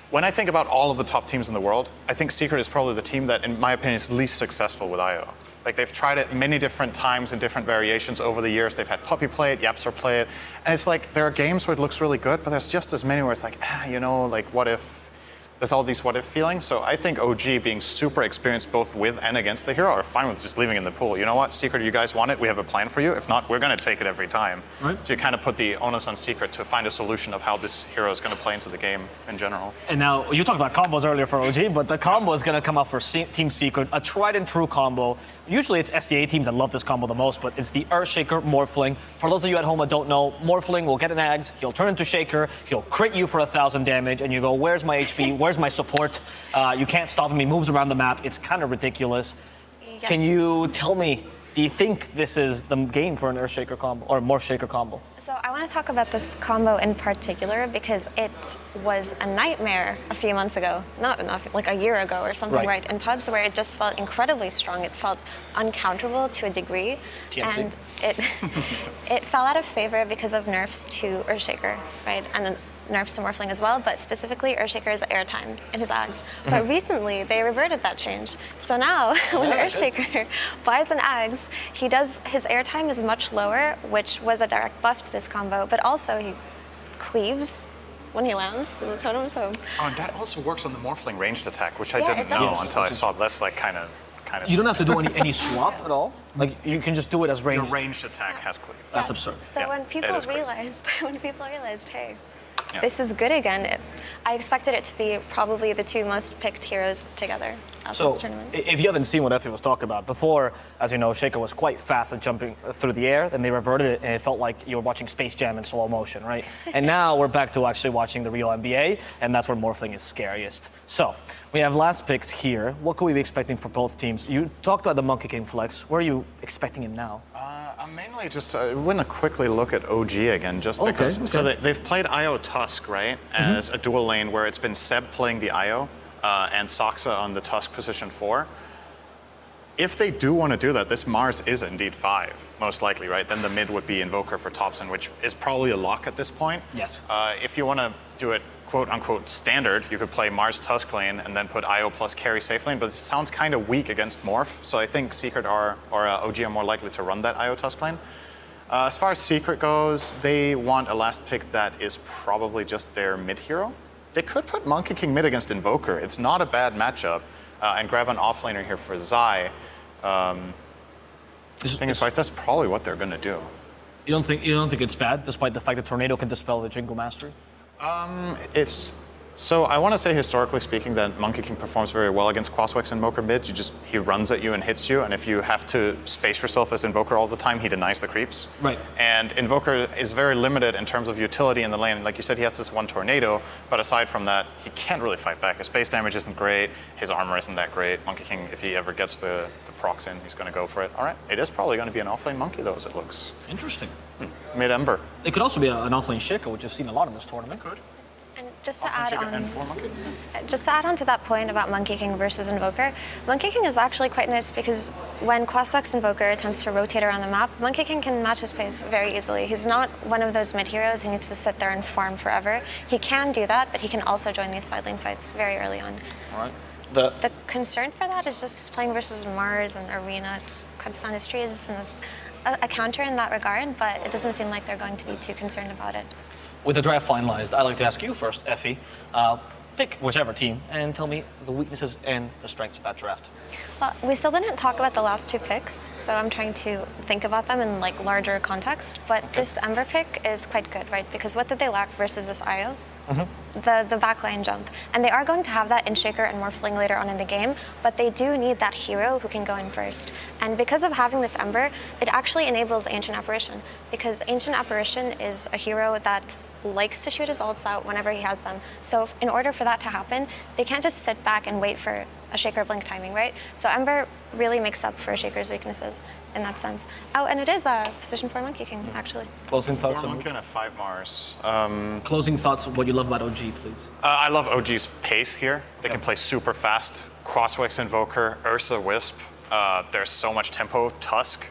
when I think about all of the top teams in the world, I think Secret is probably the team that, in my opinion, is least successful with IO. Like, they've tried it many different times in different variations over the years. They've had Puppy play it, Yapzor play it. And it's like, there are games where it looks really good, but there's just as many where it's like, like, what if? There's all these what if feelings. So I think OG, being super experienced both with and against the hero, are fine with just leaving it in the pool. You know what, Secret, you guys want it? We have a plan for you. If not, we're going to take it every time. Right. So you kind of put the onus on Secret to find a solution of how this hero is going to play into the game in general. And now, you talked about combos earlier for OG, but the combo is going to come out for Team Secret, a tried and true combo. Usually it's SCA teams that love this combo the most, but it's the Earthshaker Morphling. For those of you at home that don't know, Morphling will get an Ags, he'll turn into Shaker, he'll crit you for 1,000 damage, and you go, where's my HP, where's my support? You can't stop him, he moves around the map. It's kind of ridiculous. Yeah. Can you tell me, do you think this is the game for an Earthshaker combo, or Morphshaker combo? So I want to talk about this combo in particular because it was a nightmare a few months ago, not enough, like a year ago or something, right? In pubs where it just felt incredibly strong. It felt uncounterable to a degree. TNC. And it fell out of favor because of nerfs to Earthshaker, right? And nerfs to Morphling as well, but specifically Earthshaker's airtime in his Ags. But recently, they reverted that change. So now, when Earthshaker buys an Ags, his airtime is much lower, which was a direct buff to this combo, but also he cleaves when he lands to the totem, so... Oh, and that also works on the Morphling ranged attack, which I didn't know until I saw this, like, kind of... You don't have to do any swap at all? Like, you can just do it as ranged? Your ranged attack has cleave. That's absurd. So when people realized, hey, this is good again, I expected it to be probably the 2 most picked heroes together at this tournament. If you haven't seen what Effie was talking about, before, as you know, Shaker was quite fast at jumping through the air, then they reverted it, and it felt like you were watching Space Jam in slow motion, right? And now we're back to actually watching the real NBA, and that's where Morphling is scariest. So, we have last picks here. What could we be expecting for both teams? You talked about the Monkey King flex. Where are you expecting him now? I'm mainly just want to quickly look at OG again, just because. Okay. So they've played IO Tusk, right, as a dual lane where it's been Seb playing the IO and Soxa on the Tusk position 4. if they do want to do that, this Mars is indeed 5, most likely, right? Then the mid would be Invoker for Thompson, which is probably a lock at this point. Yes. If you want to do it quote-unquote standard, you could play Mars Tusk lane and then put IO plus carry safe lane, but it sounds kind of weak against Morph, so I think Secret or OG are more likely to run that IO Tusk lane. As far as Secret goes, they want a last pick that is probably just their mid hero. They could put Monkey King mid against Invoker. It's not a bad matchup. And grab an offlaner here for Zai. The thing is, that's probably what they're going to do. You don't think it's bad, despite the fact that Tornado can dispel the Jingle Mastery? So I want to say, historically speaking, that Monkey King performs very well against Quaswex Invoker mid. He runs at you and hits you, and if you have to space yourself as Invoker all the time, he denies the creeps. Right. And Invoker is very limited in terms of utility in the lane. Like you said, he has this one Tornado, but aside from that, he can't really fight back. His base damage isn't great, his armor isn't that great. Monkey King, if he ever gets the procs in, he's going to go for it. All right, it is probably going to be an offlane Monkey, though, as it looks. Interesting. Mid-Ember. It could also be an offlane Shaco, which we've seen a lot in this tournament. It could. And just to add on to that point about Monkey King versus Invoker, Monkey King is actually quite nice because when Quaswex Invoker attempts to rotate around the map, Monkey King can match his pace very easily. He's not one of those mid heroes who needs to sit there and farm forever. He can do that, but he can also join these side lane fights very early on. All right. The concern for that is just he's playing versus Mars and Arena. It cuts down his trees, and it's a counter in that regard, but it doesn't seem like they're going to be too concerned about it. With the draft finalized, I'd like to ask you first, Effie. Pick whichever team and tell me the weaknesses and the strengths of that draft. Well, we still didn't talk about the last 2 picks, so I'm trying to think about them in like larger context. But this Ember pick is quite good, right? Because what did they lack versus this IO? The backline jump. And they are going to have that in Shaker and Morphling later on in the game, but they do need that hero who can go in first. And because of having this Ember, it actually enables Ancient Apparition, because Ancient Apparition is a hero that likes to shoot his ults out whenever he has them. So in order for that to happen, they can't just sit back and wait for a Shaker blink timing, right? So Ember really makes up for Shaker's weaknesses in that sense. Oh, and it is a position for Monkey King, actually. Closing thoughts? 4 Monkey and a 5 Mars. Closing thoughts of what you love about OG, please. I love OG's pace here. They can play super fast. Crosswex Invoker, Ursa Wisp. There's so much tempo. Tusk.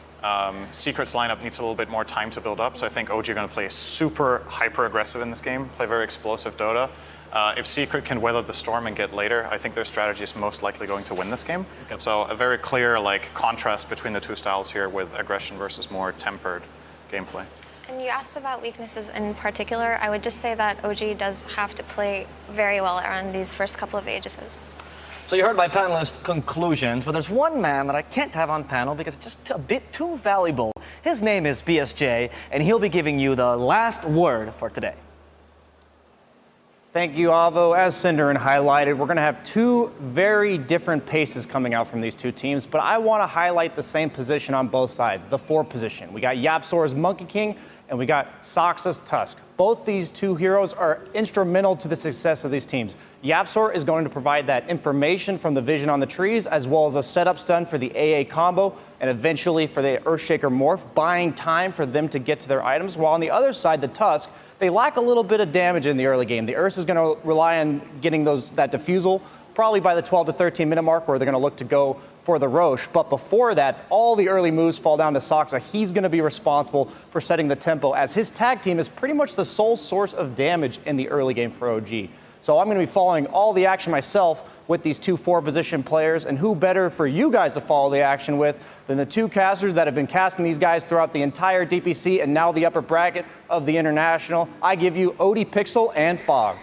Secret's lineup needs a little bit more time to build up, so I think OG are going to play super hyper-aggressive in this game, play very explosive Dota. If Secret can weather the storm and get later, I think their strategy is most likely going to win this game. Okay. So a very clear contrast between the 2 styles here with aggression versus more tempered gameplay. And you asked about weaknesses in particular. I would just say that OG does have to play very well around these first couple of Aegises. So you heard my panelist conclusions, but there's one man that I can't have on panel because it's just a bit too valuable. His name is BSJ, and he'll be giving you the last word for today. Thank you, Avo. As Cinderin highlighted, we're going to have 2 very different paces coming out from these 2 teams, but I want to highlight the same position on both sides, the 4 position. We got YapzOr's Monkey King, and we got Soxa's Tusk. Both these 2 heroes are instrumental to the success of these teams. YapzOr is going to provide that information from the vision on the trees, as well as a setup stun for the AA combo, and eventually for the Earthshaker morph, buying time for them to get to their items. While on the other side, the Tusk, they lack a little bit of damage in the early game. The Ursa is going to rely on getting that defusal, probably by the 12 to 13 minute mark, where they're going to look to go for the Roche. But before that, all the early moves fall down to Soxa. He's going to be responsible for setting the tempo, as his tag team is pretty much the sole source of damage in the early game for OG. So I'm going to be following all the action myself with these 2 4-position players, and who better for you guys to follow the action with than the 2 casters that have been casting these guys throughout the entire DPC and now the upper bracket of the International. I give you Odie Pixel and Fog.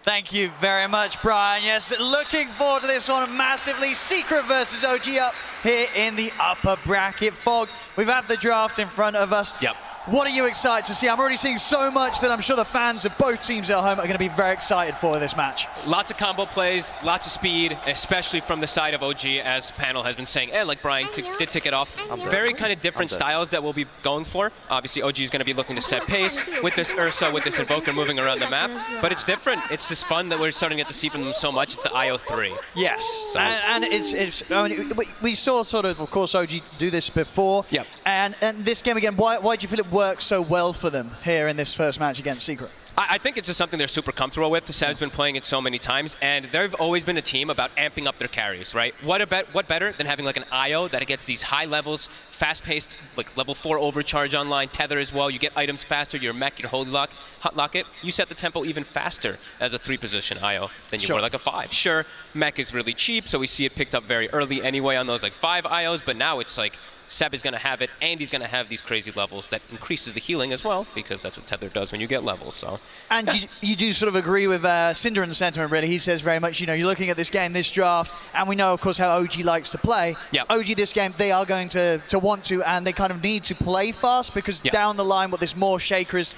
Thank you very much, Brian. Yes, looking forward to this one massively. Secret versus OG up here in the upper bracket. Fog, we've had the draft in front of us. Yep. What are you excited to see? I'm already seeing so much that I'm sure the fans of both teams at home are going to be very excited for this match. Lots of combo plays, lots of speed, especially from the side of OG, as panel has been saying, and like Brian did tick it off. Very kind of different styles that we'll be going for. Obviously, OG is going to be looking to set pace with this Ursa, with this Invoker moving around the map, but it's different. It's this fun that we're starting to get to see from them so much. It's the IO3. Yes, so. and it's I mean, we saw sort of course, OG do this before. Yep. And this game again, why do you feel it work so well for them here in this first match against Secret? I think it's just something they're super comfortable with. Seb's been playing it so many times, and they've always been a team about amping up their carries, right? What better than having like an IO that gets these high levels, fast-paced, like level 4 overcharge online, tether as well. You get items faster, your mech, your holy lock, hot lock it. You set the tempo even faster as a 3-position IO than you were like a 5. Sure, mech is really cheap, so we see it picked up very early anyway on those like 5 IOs, but now it's like Seb is going to have it, and he's going to have these crazy levels that increases the healing as well, because that's what Tether does when you get levels. So, and you do sort of agree with Cinder in the sentiment, really. He says very much, you're looking at this game, this draft, and we know, of course, how OG likes to play. Yeah. OG this game, they are going to want to, and they kind of need to play fast, because down the line, what this more shaker is,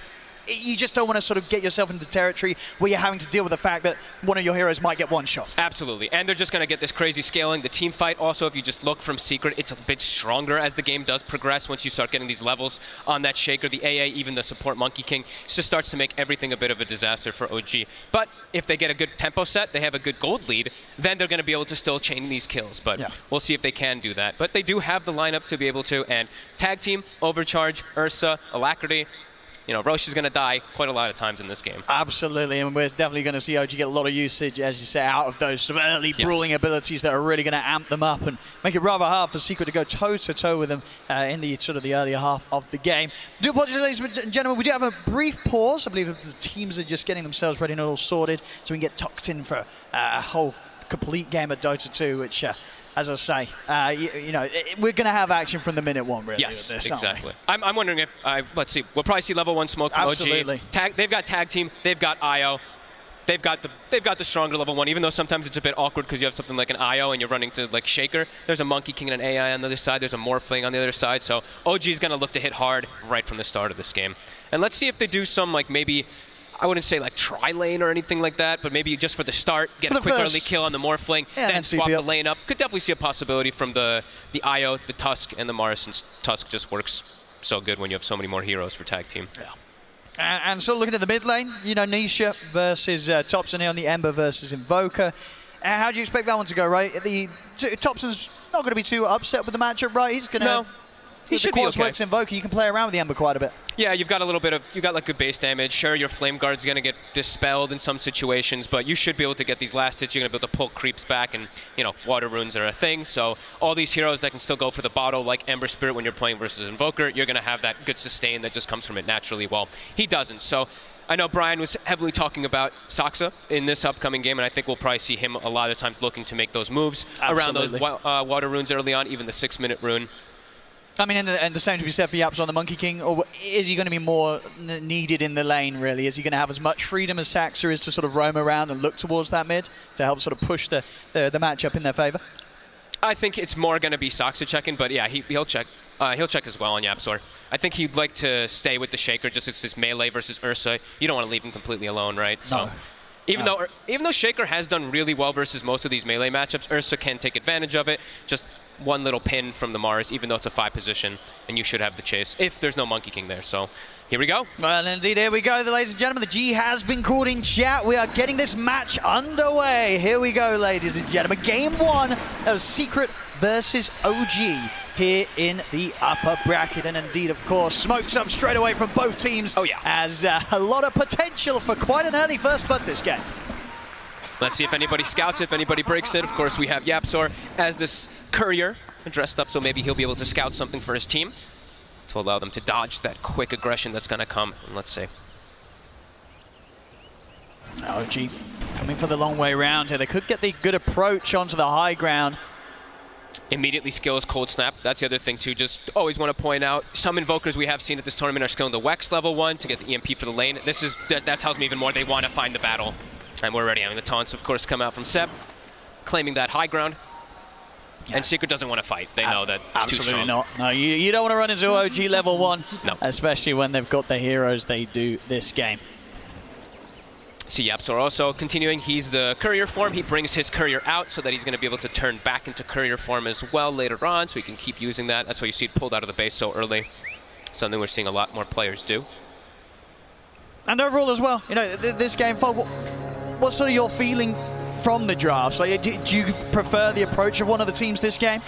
you just don't want to sort of get yourself into territory where you're having to deal with the fact that one of your heroes might get one shot. Absolutely, and they're just going to get this crazy scaling. The team fight also, if you just look from Secret, it's a bit stronger as the game does progress. Once you start getting these levels on that shaker, the AA, even the support Monkey King, it just starts to make everything a bit of a disaster for OG. But if they get a good tempo set, they have a good gold lead, then they're going to be able to still chain these kills. But we'll see if they can do that. But they do have the lineup to be able to, and tag team, Overcharge, Ursa, Alacrity, Roche is going to die quite a lot of times in this game. Absolutely, and we're definitely going to see OG get a lot of usage, as you say, out of those sort of early brawling abilities that are really going to amp them up and make it rather hard for Secret to go toe-to-toe with them in the sort of the earlier half of the game. Do apologize, ladies and gentlemen, we do have a brief pause. I believe the teams are just getting themselves ready and all sorted so we can get tucked in for a whole complete game of Dota 2, which... as I say, we're going to have action from the minute one, really. Yes, this, exactly. I'm wondering if, let's see, we'll probably see level 1 smoke from Absolutely. OG. They've got tag team, they've got IO, they've got the stronger level 1, even though sometimes it's a bit awkward because you have something like an IO and you're running to like Shaker. There's a Monkey King and an AI on the other side. There's a Morphling on the other side. So OG is going to look to hit hard right from the start of this game. And let's see if they do some like maybe... I wouldn't say like tri-lane or anything like that, but maybe just for the start, get a quick early kill on the Morphling, then swap the lane up. Could definitely see a possibility from the IO, the Tusk, and the Mars, since Tusk just works so good when you have so many more heroes for tag team. Yeah. And so looking at the mid lane, Nisha versus Topson here on the Ember versus Invoker. How do you expect that one to go, right? Topson's not going to be too upset with the matchup, right? He's going to... No. He should be okay. Works Invoker, you can play around with the Ember quite a bit. Yeah, you've got a little bit of, you got like good base damage. Sure, your Flame Guard's going to get dispelled in some situations, but you should be able to get these last hits. You're going to be able to pull creeps back, and, Water Runes are a thing. So all these heroes that can still go for the bottle, like Ember Spirit when you're playing versus Invoker, you're going to have that good sustain that just comes from it naturally. Well, he doesn't. So I know Brian was heavily talking about Saksa in this upcoming game, and I think we'll probably see him a lot of times looking to make those moves around those Water Runes early on, even the 6-minute rune. I mean, and the same to be said for Yaps on the Monkey King, or is he going to be more needed in the lane, really? Is he going to have as much freedom as Saxa is to sort of roam around and look towards that mid to help sort of push the matchup in their favor? I think it's more going to be Saksa checking, but yeah, he'll check. He'll check as well on Yapsor. I think he'd like to stay with the Shaker just as his melee versus Ursa. You don't want to leave him completely alone, right? So. No. Even though Shaker has done really well versus most of these melee matchups, Ursa can take advantage of it. Just one little pin from the Mars, even though it's a 5 position, and you should have the chase if there's no Monkey King there. So here we go. Well, indeed, here we go, ladies and gentlemen. The G has been called in chat. We are getting this match underway. Here we go, ladies and gentlemen. Game 1 of Secret versus OG here in the upper bracket. And indeed, of course, smokes up straight away from both teams. Oh, yeah. As a lot of potential for quite an early first blood this game. Let's see if anybody scouts, if anybody breaks it. Of course, we have Yapsor as this courier dressed up, so maybe he'll be able to scout something for his team to allow them to dodge that quick aggression that's going to come. And let's see. OG coming for the long way around here. They could get the good approach onto the high ground. Immediately skills Cold Snap. That's the other thing, too. Just always want to point out, some Invokers we have seen at this tournament are skilling the Wex level 1 to get the EMP for the lane. That tells me even more they want to find the battle. And we're ready. I mean, the taunts, of course, come out from Seb, claiming that high ground. Yeah. And Secret doesn't want to fight. They know that it's too strong. Absolutely not. No, you don't want to run into OG level 1. No. Especially when they've got the heroes they do this game. See, Yapsor also continuing. He's the courier form. He brings his courier out so that he's going to be able to turn back into courier form as well later on, so he can keep using that. That's why you see it pulled out of the base so early. Something we're seeing a lot more players do. And overall as well, this game, what's sort of your feeling from the drafts? Like, do you prefer the approach of one of the teams this game?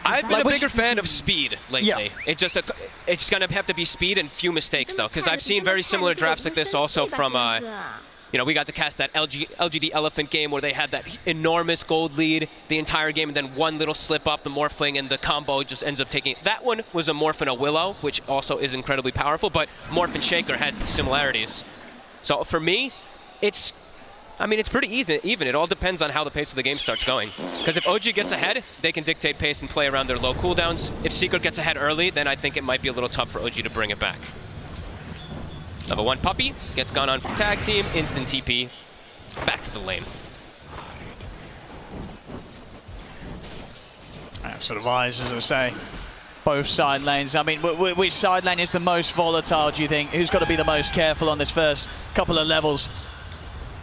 I've been a bigger fan of speed lately. Yeah. It's just gonna have to be speed and few mistakes though, because I've seen very similar drafts like this also from you know, we got to cast that LGD Elephant game where they had that enormous gold lead the entire game, and then one little slip up, the Morphling, and the combo just ends up taking it. That one was a Morph and a Willow, which also is incredibly powerful, but Morph and Shaker has similarities. So for me, it's pretty even. It all depends on how the pace of the game starts going. Because if OG gets ahead, they can dictate pace and play around their low cooldowns. If Secret gets ahead early, then I think it might be a little tough for OG to bring it back. Level 1 Puppey gets gone on from tag team, instant TP, back to the lane. Sort of eyes, as I say, both side lanes. I mean, which side lane is the most volatile, do you think? Who's got to be the most careful on this first couple of levels?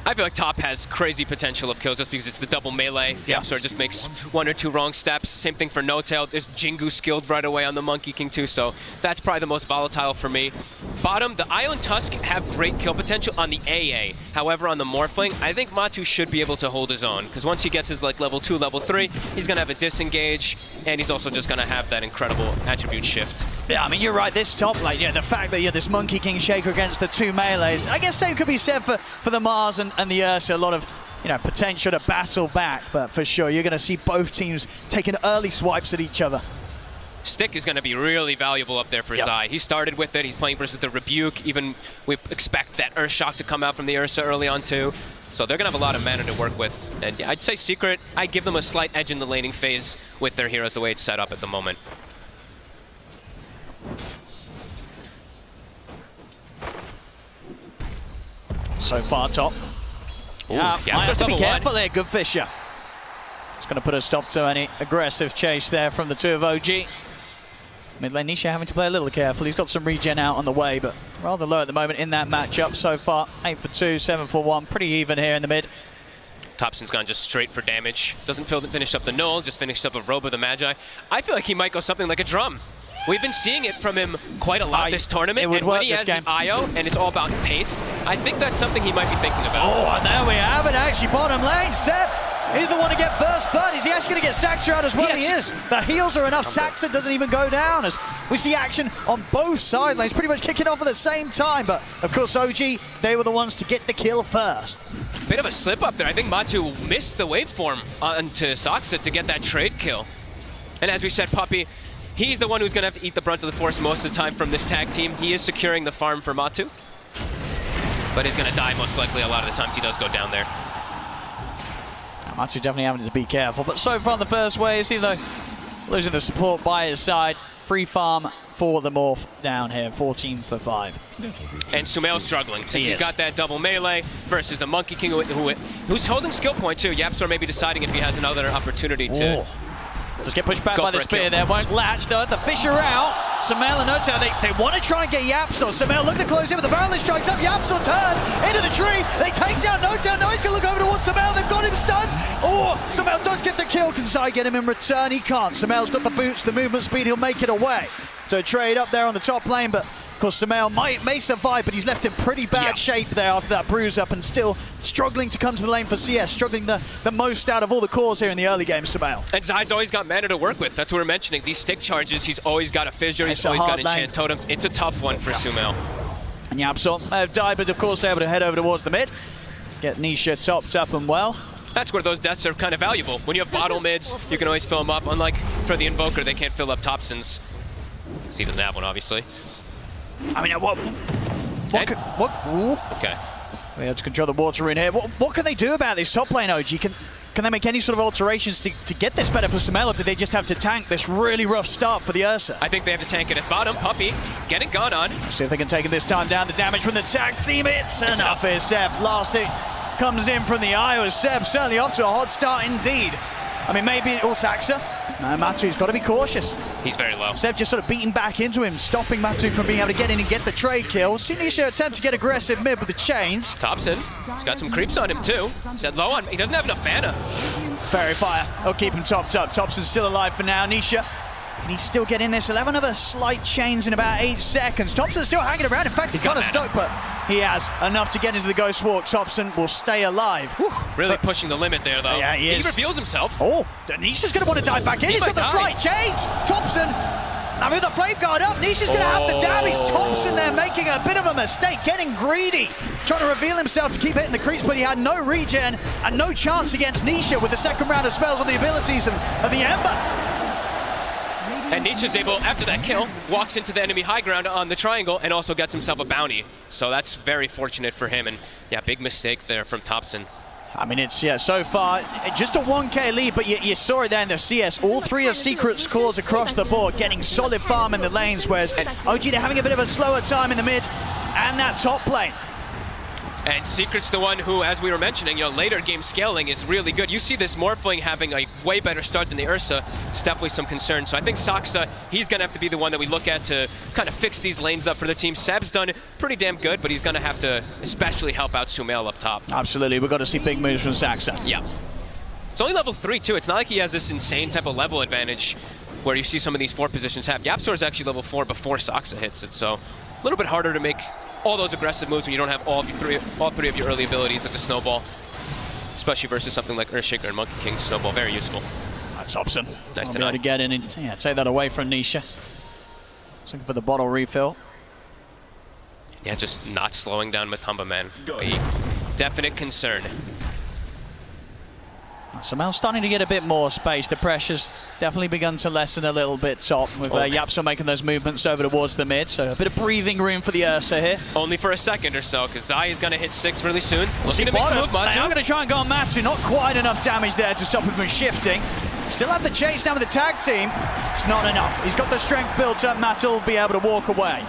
I feel like top has crazy potential of kills just because it's the double melee. Yeah, so it just makes 1 or 2 wrong steps. Same thing for No-Tail. There's Jingu skilled right away on the Monkey King too, so that's probably the most volatile for me. Bottom, the Io and Tusk have great kill potential on the AA. However, on the Morphling, I think Matu should be able to hold his own, because once he gets his like level 2, level 3, he's going to have a disengage, and he's also just going to have that incredible attribute shift. Yeah, I mean, you're right, this top lane, the fact that you have this Monkey King Shaker against the 2 melees, I guess same could be said for the Mars and the Ursa. A lot of potential to battle back, but for sure you're going to see both teams taking early swipes at each other. Stick is going to be really valuable up there for Zai. He started with it, he's playing versus the Rebuke, even we expect that Earthshock to come out from the Ursa early on too. So they're going to have a lot of mana to work with. And yeah, I'd say Secret, I give them a slight edge in the laning phase with their heroes the way it's set up at the moment. So far top. Ooh, might have to be careful there, Good Fisher. It's going to put a stop to any aggressive chase there from the 2 of OG. Mid lane Nisha having to play a little careful. He's got some regen out on the way, but rather low at the moment in that matchup so far. 8 for 2, 7 for 1. Pretty even here in the mid. Thompson's gone just straight for damage. Doesn't finish up the Null, just finished up a Robe of the Magi. I feel like he might go something like a Drum. We've been seeing it from him quite a lot this tournament, and when he has the IO and it's all about pace, I think that's something he might be thinking about. Oh, and there we have it, actually, bottom lane. Seb is the one to get first blood. Is he actually going to get Saxa out as well? He is. The heals are enough. Saxa doesn't even go down, as we see action on both side lanes pretty much kicking off at the same time. But, of course, OG, they were the ones to get the kill first. Bit of a slip up there. I think Matu missed the waveform onto Saxa to get that trade kill. And as we said, Puppey, he's the one who's going to have to eat the brunt of the force most of the time from this tag team. He is securing the farm for Matu, but he's going to die most likely a lot of the times he does go down there. Matu definitely having to be careful, but so far in the first wave, even though losing the support by his side, free farm for the Morph down here, 14 for 5. And Sumail struggling, since he's got that double melee versus the Monkey King who's holding skill point too. Yapsor may be deciding if he has another opportunity to... Ooh. Just get pushed back by the spear there, won't latch though. The Fisher out. Sumail and No-Tail, they want to try and get Yapsor. Sumail looking to close in, but the barrel strikes up. Yapsor turns into the tree. They take down No-Tail. Now he's going to look over towards Sumail. They've got him stunned. Oh, Sumail does get the kill. Can Zai get him in return? He can't. Sumail's got the boots, the movement speed. He'll make it away. So trade up there on the top lane, but of course Sumail may survive, but he's left in pretty bad shape there after that bruise up, and still struggling to come to the lane for CS, struggling the most out of all the cores here in the early game, Sumail. And Zai's always got mana to work with. That's what we're mentioning. These stick charges, he's always got a Fissure, he's always got enchant totems. It's a tough one for Sumail. And Yapsor may have died, but of course able to head over towards the mid. Get Nisha topped up and well. That's where those deaths are kind of valuable. When you have bottle mids, you can always fill them up. Unlike for the Invoker, they can't fill up Thompsons. He doesn't have one, obviously. I mean, what? Ooh. Okay. We have to control the water in here. What can they do about this top lane, OG? Can they make any sort of alterations to get this better for Sumail, or do they just have to tank this really rough start for the Ursa? I think they have to tank it as bottom. Puppey, get it gone on. See if they can take it this time down. The damage from the tag team, it's enough here, Seb. Last hit comes in from the Io as Seb certainly off to a hot start indeed. I mean, maybe it will Saxa. No, Matu's got to be cautious. He's very low. Seb just sort of beating back into him, stopping Matu from being able to get in and get the trade kill. Sinisha attempt to get aggressive mid with the chains. Thompson, he's got some creeps on him too. Said low on, he doesn't have enough mana. Fairy Fire, will keep him topped up. Thompson's still alive for now. Nisha Can he still get in this? 11 of a slight chains in about 8 seconds. Thompson's still hanging around. In fact, he's kind of stuck, but he has enough to get into the Ghost Walk. Thompson will stay alive. Really pushing the limit there, though. Yeah, he is. He reveals himself. Oh, Nisha's going to want to dive back in. He's got the slight chains. Thompson, now with the flame guard up, Nisha's going to have the damage. Thompson there making a bit of a mistake, getting greedy, trying to reveal himself to keep hitting the creeps, but he had no regen and no chance against Nisha with the second round of spells on the abilities of the Ember. And Nisha's able, after that kill, walks into the enemy high ground on the triangle and also gets himself a bounty. So that's very fortunate for him. And yeah, big mistake there from Thompson. I mean, it's, so far, just a 1k lead, but you saw it there in the CS. All 3 of Secret's cores across the board, getting solid farm in the lanes, whereas OG, they're having a bit of a slower time in the mid and that top lane. And Secret's the one who, as we were mentioning, later game scaling is really good. You see this Morphling having a way better start than the Ursa. It's definitely some concern. So I think Saksa, he's going to have to be the one that we look at to kind of fix these lanes up for the team. Seb's done pretty damn good, but he's going to have to especially help out Sumail up top. Absolutely. We've got to see big moves from Saksa. Yeah. It's only level 3, too. It's not like he has this insane type of level advantage where you see some of these 4 positions have. Yapzor is actually level 4 before Saksa hits it, so a little bit harder to make all those aggressive moves when you don't have all 3 of your early abilities, like the Snowball, especially versus something like Earthshaker and Monkey King. Snowball, very useful. That's Thompson. Nice to know. To get in and take that away from Nisha. Looking for the bottle refill. Yeah, just not slowing down Matumba, man. A definite concern. Sumail's starting to get a bit more space. The pressure's definitely begun to lessen a little bit top with Yapzor making those movements over towards the mid. So a bit of breathing room for the Ursa here. Only for a second or so, because Zai is going to hit 6 really soon. Looking to make the move, Matu. They are going to try and go on Matu. Not quite enough damage there to stop him from shifting. Still have the chase now with the tag team. It's not enough. He's got the strength built up. Matu will be able to walk away.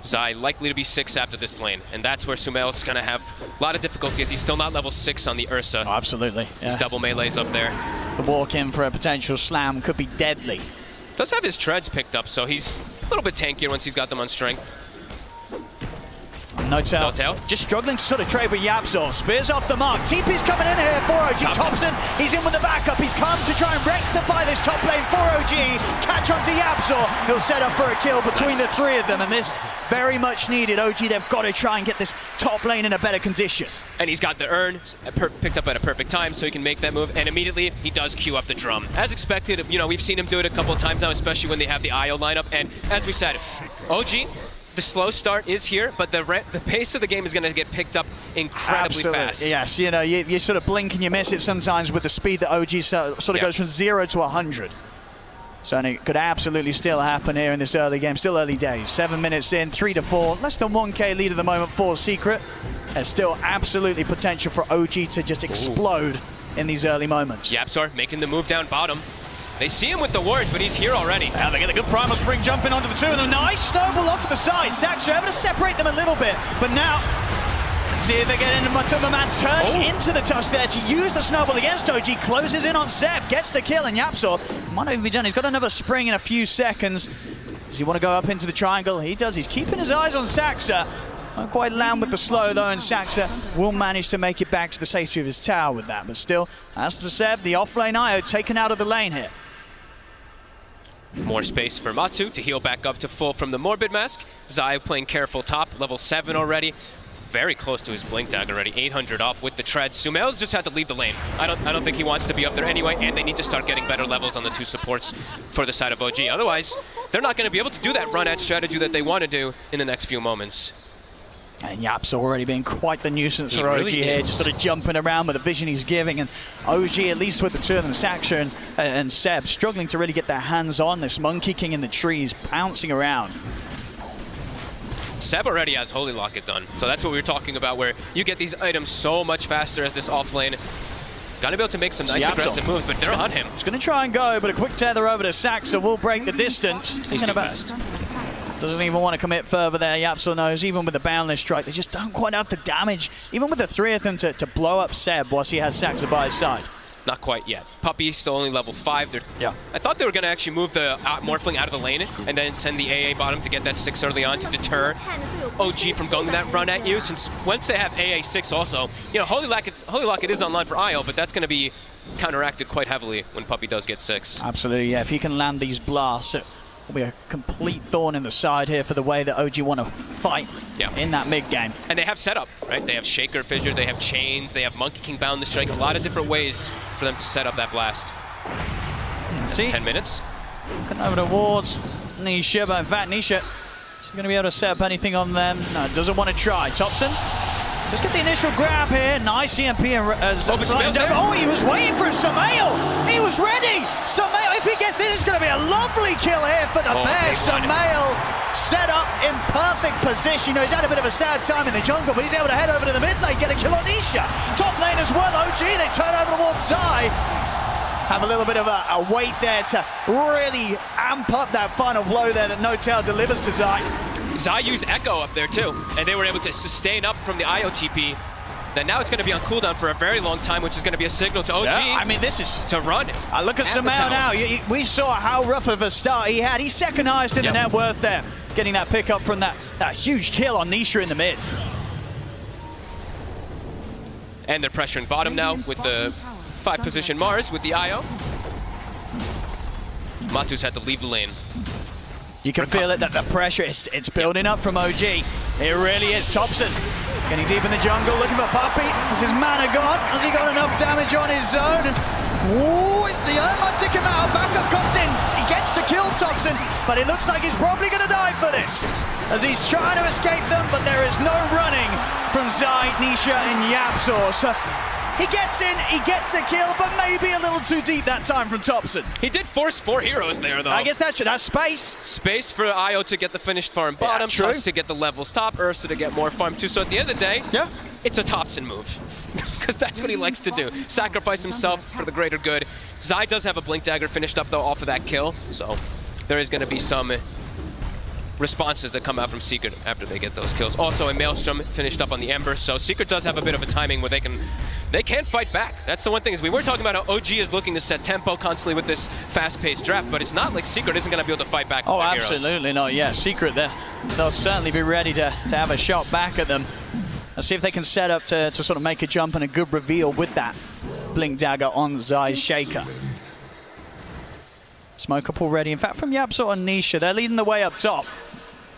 Zai likely to be 6 after this lane, and that's where Sumail's going to have a lot of difficulty as he's still not level 6 on the Ursa. Oh, absolutely. He's double melees up there. The walk in for a potential slam could be deadly. Does have his treads picked up, so he's a little bit tankier once he's got them on strength. No tail. Just struggling to sort of trade with Yapzor. Spears off the mark. TP's coming in here for OG. Thompson, he's in with the backup. He's come to try and rectify this top lane for OG. Catch onto Yapzor. He'll set up for a kill between the 3 of them, and this very much needed. OG, they've got to try and get this top lane in a better condition. And he's got the urn picked up at a perfect time, so he can make that move, and immediately he does queue up the drum. As expected, we've seen him do it a couple of times now, especially when they have the IO lineup, and as we said, OG, the slow start is here, but the pace of the game is going to get picked up incredibly fast. Yes, you sort of blink and you miss it sometimes with the speed that OG sort of goes from 0 to 100. So and it could absolutely still happen here in this early game. Still early days. 7 minutes in, 3 to 4. Less than 1k lead at the moment for Secret. There's still absolutely potential for OG to just explode in these early moments. Yapzor making the move down bottom. They see him with the wards, but he's here already. Now they get the good Primal Spring jumping onto the 2 of them. Nice snowball onto the side. Saksa able to separate them a little bit, but now see if they get into Matumba Man turning into the touch there to use the snowball against OG. Closes in on Seb, gets the kill, and Yapzor might not even be done. He's got another spring in a few seconds. Does he want to go up into the triangle? He does. He's keeping his eyes on Saksa. Not quite land with the slow though, and Saksa will manage to make it back to the safety of his tower with that. But still, as to Seb, the off-lane IO taken out of the lane here. More space for Matu to heal back up to full from the Morbid Mask. Zai playing careful top, level 7 already. Very close to his blink tag already, 800 off with the treads. Sumail's just had to leave the lane. I don't think he wants to be up there anyway, and they need to start getting better levels on the 2 supports for the side of OG. Otherwise, they're not going to be able to do that run-at strategy that they want to do in the next few moments. And Yap's already been quite the nuisance for OG really here, just sort of jumping around with the vision he's giving. And OG, at least with the 2 of them, Saksa and Seb, struggling to really get their hands on this Monkey King in the trees, bouncing around. Seb already has Holy Locket done, so that's what we were talking about, where you get these items so much faster as this offlane. Got to be able to make some nice aggressive moves, but they're on him. He's going to try and go, but a quick tether over to Saksa will break the distance. He's too fast. Doesn't even want to commit further there. Yapzor knows, even with the boundless strike, they just don't quite have the damage, even with the 3 of them, to blow up Seb whilst he has Saksa by his side. Not quite yet. Puppy still only level 5. Yeah. I thought they were going to actually move the Morphling out of the lane and then send the AA bottom to get that 6 early on to deter OG from going that run at you. Since once they have AA 6 also, you know, Holy Locket is online for IO, but that's going to be counteracted quite heavily when Puppy does get 6. Absolutely, yeah. If he can land these blasts, it will be a complete thorn in the side here for the way that OG want to fight in that mid game. And they have setup, right? They have Shaker Fissure, they have Chains, they have Monkey King bound to strike. A lot of different ways for them to set up that blast. See? 10 minutes. Coming over towards Nisha, but in fact, Nisha is going to be able to set up anything on them. No, doesn't want to try. Thompson, just get the initial grab here. Nice EMP. Oh, he was waiting for it. Samael, he was ready. Samael, if he gets this, it's going to be a lovely kill here for the Bears. Samael set up in perfect position. You know, he's had a bit of a sad time in the jungle, but he's able to head over to the mid lane, get a kill on Nisha. Top lane as well, OG, they turn over towards Zai. Have a little bit of a weight there to really amp up that final blow there that NoTail delivers to Zai. Zai used Echo up there too, and they were able to sustain up from the IO TP. Then now it's going to be on cooldown for a very long time, which is going to be a signal to OG. Yeah, I mean, this is to run. Look at Samael now. We saw how rough of a start he had. He's second highest in the net worth there, getting that pick up from that huge kill on Nisha in the mid. And they're pressuring bottom now with the 5 position Mars with the IO. Matu's had to leave the lane. You can feel it, that the pressure, it's building up from OG. It really is. Thompson getting deep in the jungle, looking for Puppy. Is his mana gone? Has he got enough damage on his zone? And, it's the might take him out. Backup comes in. He gets the kill, Thompson, but it looks like he's probably going to die for this, as he's trying to escape them, but there is no running from Zai, Nisha, and Yapzor. So he gets in, he gets a kill, but maybe a little too deep that time from Thompson. He did force 4 heroes there, though. I guess that's space. Space for IO to get the finished farm bottom, Tusk to get the levels top, Ursa to get more farm too. So at the end of the day, it's a Thompson move. Because that's what he likes to do. Sacrifice himself for the greater good. Zai does have a Blink Dagger finished up, though, off of that kill. So there is going to be some responses that come out from Secret after they get those kills. Also, a Maelstrom finished up on the Ember, so Secret does have a bit of a timing where they can fight back. That's the one thing, is we were talking about how OG is looking to set tempo constantly with this fast-paced draft, but it's not like Secret isn't going to be able to fight back with their heroes. Absolutely not. Yeah, Secret there. They'll certainly be ready to have a shot back at them. Let's see if they can set up to sort of make a jump and a good reveal with that Blink Dagger on Zai's Shaker. Smoke up already. In fact, from Yapzor and Nisha, they're leading the way up top.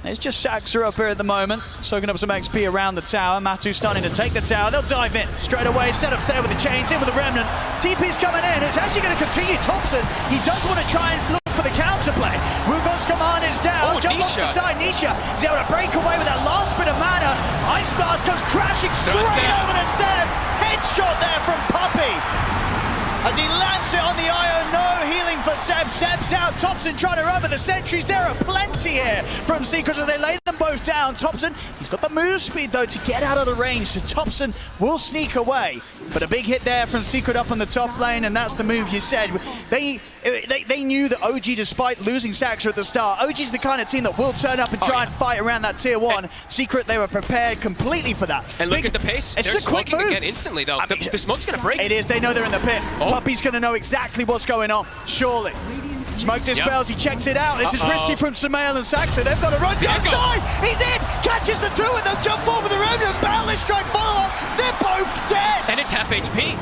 It's just Saxer up here at the moment, soaking up some XP around the tower. Matu starting to take the tower. They'll dive in straight away. Set up there with the chains, in with the Remnant. TP's coming in. It's actually going to continue. Thompson, he does want to try and look for the counterplay. Rugon's command is down. Jump off the side. Nisha is able to break away with that last bit of mana. Ice Blast comes crashing straight over to Seb. Headshot there from Puppy. As he lands it on the IO, no healing for Seb. Seb's out. Thompson trying to run, but the sentries, there are plenty here from Secret as they lay them both down. Thompson, he's got the move speed, though, to get out of the range, so Thompson will sneak away. But a big hit there from Secret up on the top lane, and that's the move you said. They knew that OG, despite losing Saxer at the start, OG's the kind of team that will turn up and try and fight around that tier 1. Secret, they were prepared completely for that. And look at the pace. It's they're just a quick smoking move. again instantly, though. The smoke's going to break. It is. They know they're in the pit. Puppy's going to know exactly what's going on, surely. Smoke dispels, he checks it out. This is risky from Samael and Saxer. They've got to run down side. He's in, catches the 2, and they'll jump forward with the Remnant. Balance strike follow-up. They're both dead. And it's half HP.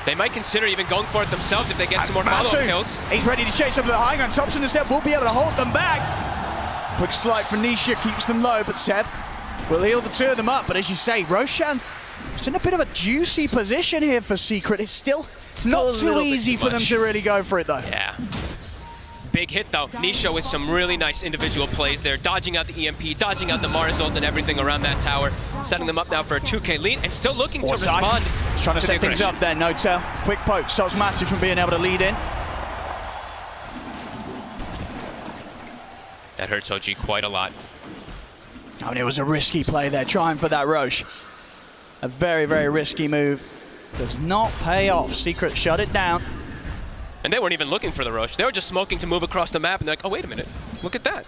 They might consider even going for it themselves if they get some more follow-up kills. He's ready to chase up to the high ground. Thompson and Seb will be able to hold them back. Quick slide from Nisha keeps them low, but Seb will heal the 2 of them up. But as you say, Roshan is in a bit of a juicy position here for Secret. It's not too easy for them to really go for it, though. Yeah. Big hit, though. Nisha with some really nice individual plays there, dodging out the EMP, dodging out the Mars ult and everything around that tower, setting them up now for a 2K lead, and still looking to respond. He's trying to set things up there, NoTail. Quick poke, stops Matu from being able to lead in. That hurts OG quite a lot. Oh, and it was a risky play there, trying for that Roche. A very, very risky move. Does not pay off. Secret shut it down. And they weren't even looking for the Roche. They were just smoking to move across the map, and they're like, oh, wait a minute. Look at that.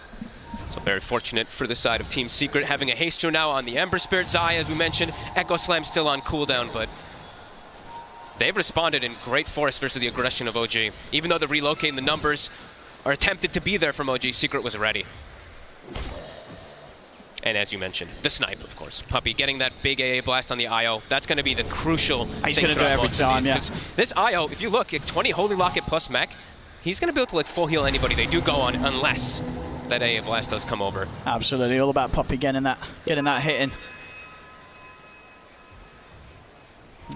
So very fortunate for the side of Team Secret, having a Haste now on the Ember Spirit. Zai, as we mentioned, Echo Slam still on cooldown, but they've responded in great force versus the aggression of OG. Even though the relocate and the numbers are attempted to be there from OG, Secret was ready. And as you mentioned, the snipe, of course. Puppey getting that big AA blast on the IO. That's going to be the crucial He's thing going to do it every time, yeah. This IO, if you look at 20 Holy Locket plus mech, he's going to be able to like full heal anybody they do go on unless that AA blast does come over. Absolutely, all about Puppey getting that hit in.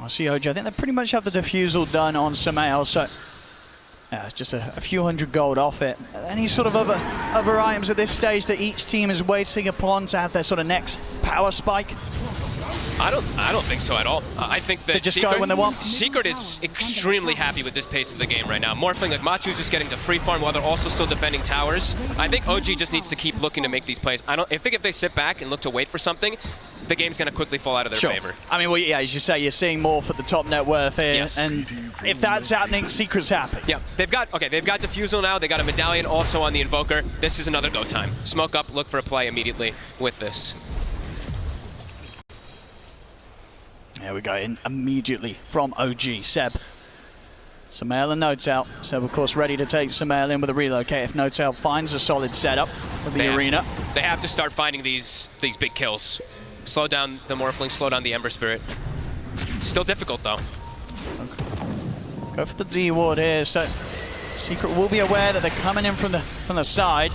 I see OG. I think they pretty much have the defusal done on Sumail, so yeah, it's just a few hundred gold off it. Any sort of other items at this stage that each team is waiting upon to have their sort of next power spike? I don't think so at all. I think that they just Secret, go when they want. Secret is extremely happy with this pace of the game right now. Morphling, like Machu's just getting to free farm while they're also still defending towers. I think OG just needs to keep looking to make these plays. I think if they sit back and look to wait for something, the game's going to quickly fall out of their favor. I mean, well, yeah, as you say, you're seeing Morph at the top net worth here, yes. And if that's happening, Secret's happy. Yeah, they've got defusal now. They got a medallion also on the Invoker. This is another go time. Smoke up, look for a play immediately with this. There we go, in immediately from OG. Seb. Sumail and Notel. Seb, of course, ready to take Sumail in with a relocate if Notel finds a solid setup with the arena. They have to start finding these big kills. Slow down the Morphling, slow down the Ember Spirit. Still difficult, though. Go for the D ward here, so Secret will be aware that they're coming in from the side.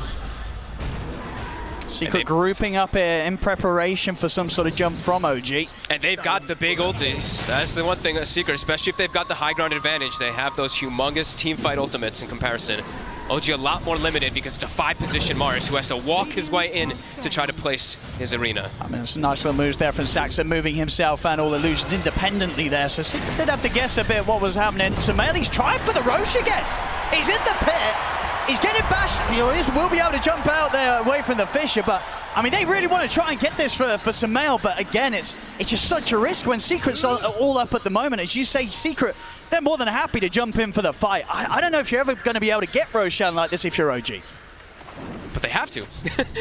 Secret grouping up here in preparation for some sort of jump from OG. And they've got the big ultis. That's the one thing that Secret, especially if they've got the high ground advantage, they have those humongous team fight ultimates in comparison. OG a lot more limited because it's a 5-position Mars who has to walk his way in to try to place his arena. I mean, some nice little moves there from Saxon, moving himself and all illusions independently there. So Secret did have to guess a bit what was happening. Sumail, he's trying for the Roche again. He's in the pit. He's getting bashed. He will be able to jump out there away from the Fisher, but I mean, they really want to try and get this for Sumail, but again, it's just such a risk when Secret's all up at the moment. As you say, Secret, they're more than happy to jump in for the fight. I don't know if you're ever going to be able to get Roshan like this if you're OG. But they have to.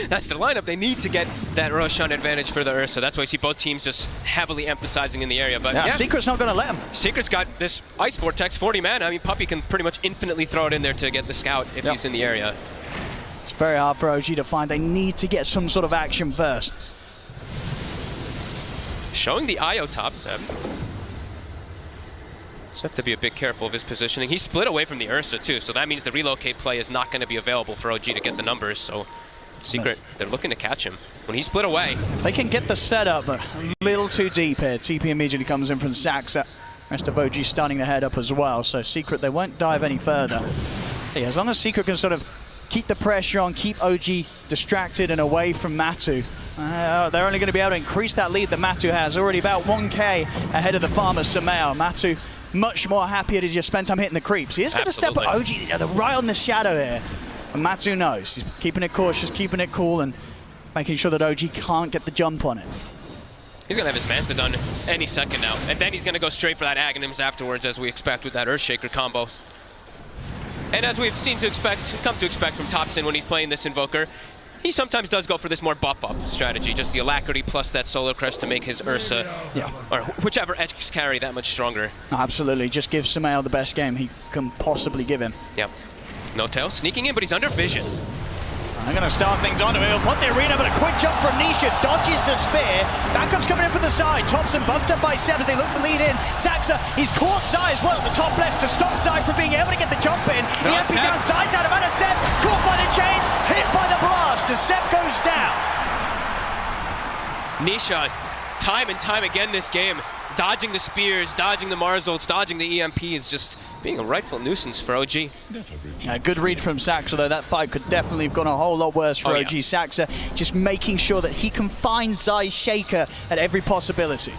That's their lineup. They need to get that Roshan advantage for the Ursa. That's why you see both teams just heavily emphasizing in the area. But yeah, Secret's not going to let him. Secret's got this Ice Vortex, 40 mana. I mean, Puppey can pretty much infinitely throw it in there to get the scout if he's in the area. It's very hard for OG to find. They need to get some sort of action first. Showing the IO top set. So have to be a bit careful of his positioning. He split away from the Ursa too, so that means the relocate play is not going to be available for OG to get the numbers. So Secret, they're looking to catch him. When he split away. If they can get the setup, but a little too deep here. TP immediately comes in from Saxa. Rest of OG starting to head up as well. So Secret, they won't dive any further. Yeah, as long as Secret can sort of keep the pressure on, keep OG distracted and away from Matu. They're only going to be able to increase that lead that Matu has. Already about 1k ahead of the farmer Sumail. Matu much more happier to just spend time hitting the creeps. He is going to step up OG right on the shadow here. And Matu knows. He's keeping it cautious, keeping it cool, and making sure that OG can't get the jump on it. He's going to have his Manta done any second now. And then he's going to go straight for that Aghanims afterwards, as we expect with that Earthshaker combos. And as we've come to expect from Topson when he's playing this Invoker, he sometimes does go for this more buff-up strategy, just the Alacrity plus that Solar Crest to make his Ursa, or whichever X carry, that much stronger. Absolutely, just give Sumail the best game he can possibly give him. Yep. Notel sneaking in, but he's under vision. I'm going to start things on him. He'll put the arena, but a quick jump from Nisha. Dodges the spear. Backup's coming in from the side. Thompson buffed up by Seb as they look to lead in. Saxa, he's caught Sai as well at the top left to stop Sai from being able to get the jump in. The MP down sides out of Anna Seb. Caught by the chains. Hit by the blast as Seb goes down. Nisha, time and time again this game, dodging the spears, dodging the Marzolts, dodging the EMP is just being a rightful nuisance for OG. Good read from Saxa, though. That fight could definitely have gone a whole lot worse for OG. Saxa just making sure that he can find Zai's Shaker at every possibility.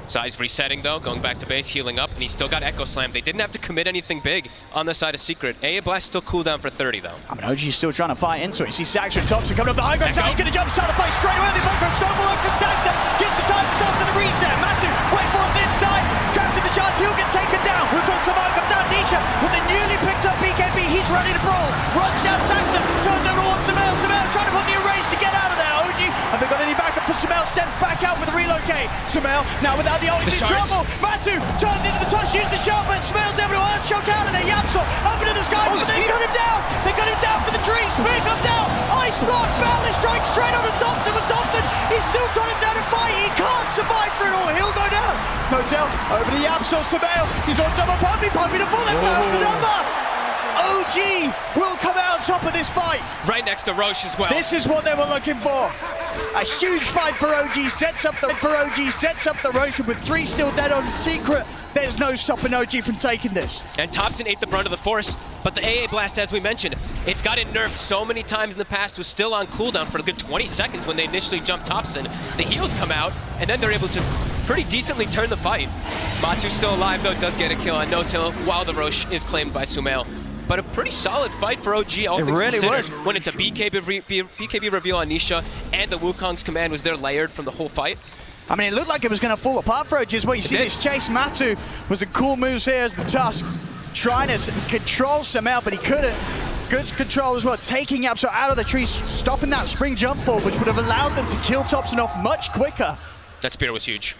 Zai's resetting, though, going back to base, healing up, and he's still got Echo Slam. They didn't have to commit anything big on the side of Secret. AA Blast still cooldown for 30, though. I mean, OG's still trying to fight into it. You see Saxa and Thompson coming up the high ground. He's going to jump, start the fight straight away. This low ground snowball over from Saxa. Gives the time for Thompson to reset. Matu, wait for it's inside. Trapped in the shards, he'll get taken down. We've got Tamark up now. Nisha with the newly picked up BKB. He's ready to brawl. Runs down Saxa, turns over towards Sumail. Sumail trying to put the erase to get out of there. OG, have they got any backup for Sumail? Sends back out with a relocate. Sumail now without the ult in trouble. Matu turns into the touch, uses the shot, but Sumail's everywhere else. Shock out of there. Yapsor up into the sky, but they got him down. They got him down for the tree. Spear comes down. Ice block. Valley strike straight onto Thompson, but Thompson, he's still trying to down a fight. He can't survive for it all. He'll go down. Notel over to Yapsor. Sumail. He's on top of Puppy. Puppy to full. They found the number. OG will come out on top of this fight. Right next to Roche as well. This is what they were looking for. A huge fight for OG sets up the Roche with 3 still dead on Secret. There's no stopping OG from taking this. And Thompson ate the brunt of the force, but the AA blast, as we mentioned, it's gotten nerfed so many times in the past, was still on cooldown for a good 20 seconds when they initially jumped Thompson. The heals come out, and then they're able to pretty decently turn the fight. Matu's still alive, though, does get a kill on No-Till, while the Roche is claimed by Sumail. But a pretty solid fight for OG, all things really considered. was. When it's a BKB reveal on Nisha, and the Wukong's command was there layered from the whole fight. I mean, it looked like it was going to fall apart for OG as well. You see this chase. Matu was a cool moves here as the Tusk, trying to control Sumail, but he couldn't. Good control as well, taking Yapsor out of the trees, stopping that spring jump forward, which would have allowed them to kill Thompson off much quicker. That spear was huge.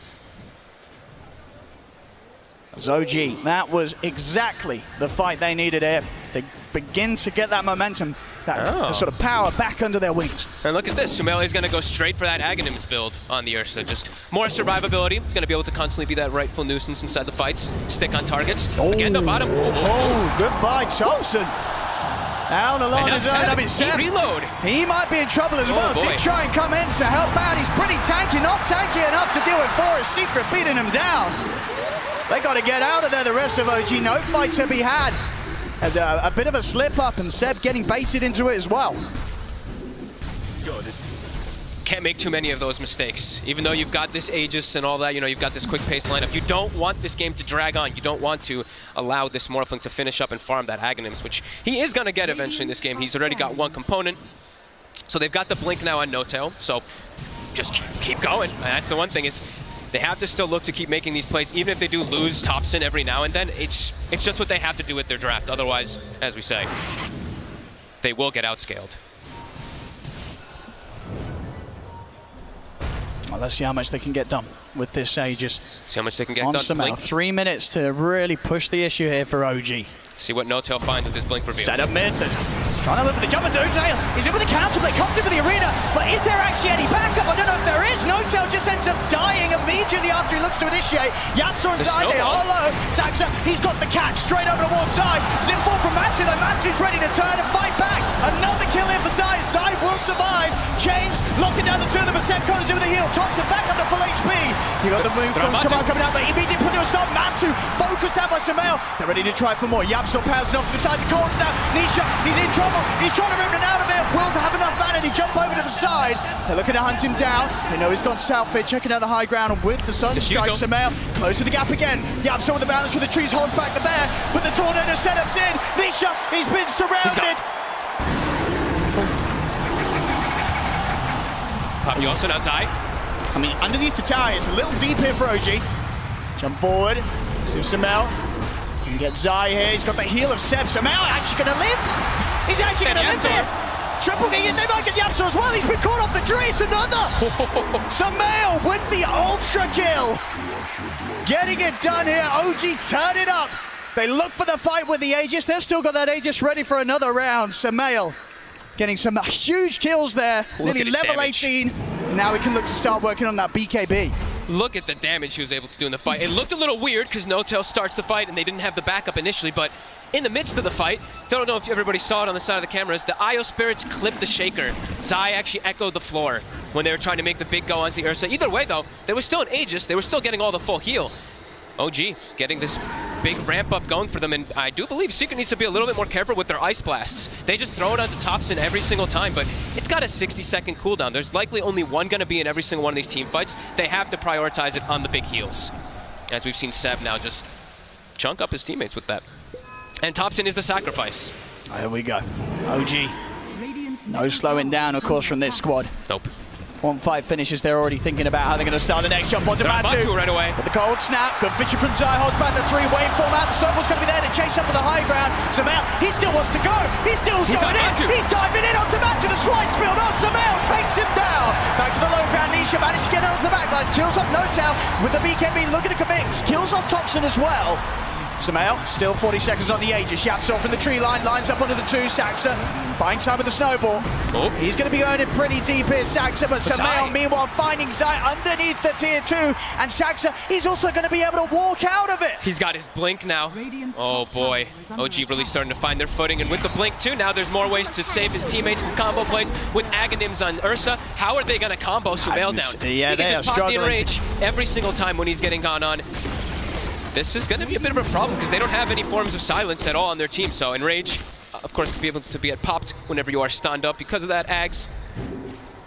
As OG, that was exactly the fight they needed here to begin to get that momentum, that sort of power back under their wings. And look at this, Sumail is going to go straight for that Aghanims build on the Ursa. Just more survivability. He's going to be able to constantly be that rightful nuisance inside the fights, stick on targets. Again, the bottom. Goodbye, Thompson. Down along his own. I mean, Seb, reload. He might be in trouble as well. Boy. Did try and come in to help out. He's pretty tanky, not tanky enough to deal with Forest Secret beating him down. They got to get out of there, the rest of OG. No fight to be had. As a bit of a slip up, and Seb getting baited into it as well. Can't make too many of those mistakes. Even though you've got this Aegis and all that, you know, you've got this quick pace lineup, you don't want this game to drag on. You don't want to allow this Morphling to finish up and farm that Aghanims, which he is going to get eventually in this game. He's already got one component. So they've got the blink now on No-Tail, so just keep going. And that's the one thing is, they have to still look to keep making these plays, even if they do lose Thompson every now and then. It's just what they have to do with their draft. Otherwise, as we say, they will get outscaled. Well, let's see how much they can get done with this Aegis. See how much they can get done. Sumail, 3 minutes to really push the issue here for OG. See what No-Tail finds with his blink reveal. Set up mid. He's trying to live with the jump and No-Tail. He's in with the counter play, comes in for the arena. But is there actually any backup? I don't know if there is. No-Tail just ends up dying immediately after he looks to initiate. Yapsor inside, they are low. Saxa, he's got the catch straight over to one side. Zinfall from Matu, though Matu's ready to turn and fight back. Another kill in for Zai. Zai will survive. Chains locking down the two of them. Seb Connor's in with the heel. Tosses back up to full HP. You got the move coming out, but he did put it on stop. Matu focused out by Sumail. They're ready to try for more. Yapsor powers off to the side. The Colts now. Nisha, he's in trouble. He's trying to rip it out of it. Will have enough mana and he jump over to the side. They're looking to hunt him down. They know he's gone south. They're checking out the high ground with the sun strike. Sumail close to the gap again. Yapsor with the balance with the trees, holds back the bear. But the tornado setups in. Nisha, he's been surrounded. Poppy also now Zai. I mean, underneath the tower, it's a little deep here for OG. Jump forward. See Sumail. You can get Zai here. He's got the heel of Seb. Sumail actually going to live. He's actually going to live here. Triple kick. They might get Yapsor as well. He's been caught off the tree. It's another. Sumail with the ultra kill. Getting it done here. OG turn it up. They look for the fight with the Aegis. They've still got that Aegis ready for another round. Sumail getting some huge kills there. Nearly level damage. 18. Now we can look to start working on that BKB. Look at the damage he was able to do in the fight. It looked a little weird because No-Tail starts the fight and they didn't have the backup initially, but in the midst of the fight, don't know if everybody saw it on the side of the cameras, the Io Spirits clipped the Shaker. Zai actually echoed the floor when they were trying to make the big go onto Ursa. Either way though, there was still an Aegis, they were still getting all the full heal. OG getting this big ramp up going for them, and I do believe Secret needs to be a little bit more careful with their Ice Blasts. They just throw it onto Thompson every single time, but it's got a 60-second cooldown. There's likely only one going to be in every single one of these team fights. They have to prioritize it on the big heals. As we've seen Seb now just chunk up his teammates with that. And Thompson is the sacrifice. Here we go. OG. No slowing down, of course, from this squad. Nope. 1-5 finishes, they're already thinking about how they're going to start the next jump onto Matu. Right away. With the cold snap, good fishing from Zai, holds back the three, waveform out, the Snowball's going to be there to chase up to the high ground. Sumail, he still wants to go, he's going in, he's diving in onto Matu, the swipe's build on, Sumail takes him down. Back to the low ground, Nisha managed to get out of the backlines, kills off No-Tail with the BKB looking to commit, kills off Thompson as well. Samael, still 40 seconds on the Aegis. Yaps off from the tree line, lines up under the 2. Saxa, buying time with the snowball. Oh. He's going to be going in pretty deep here, Saxa, but Samael, meanwhile, finding Zai underneath the tier 2. And Saxa, he's also going to be able to walk out of it. He's got his blink now. Oh boy, OG really starting to find their footing. And with the blink too, now there's more ways to save his teammates from combo plays. With Aghanims on Ursa, how are they going to combo Sumail down? Yeah, they are struggling. He can just pop the Enrage every single time when he's getting gone on. This is going to be a bit of a problem because they don't have any forms of silence at all on their team. So Enrage, of course, can be able to get popped whenever you are stunned up because of that Ags.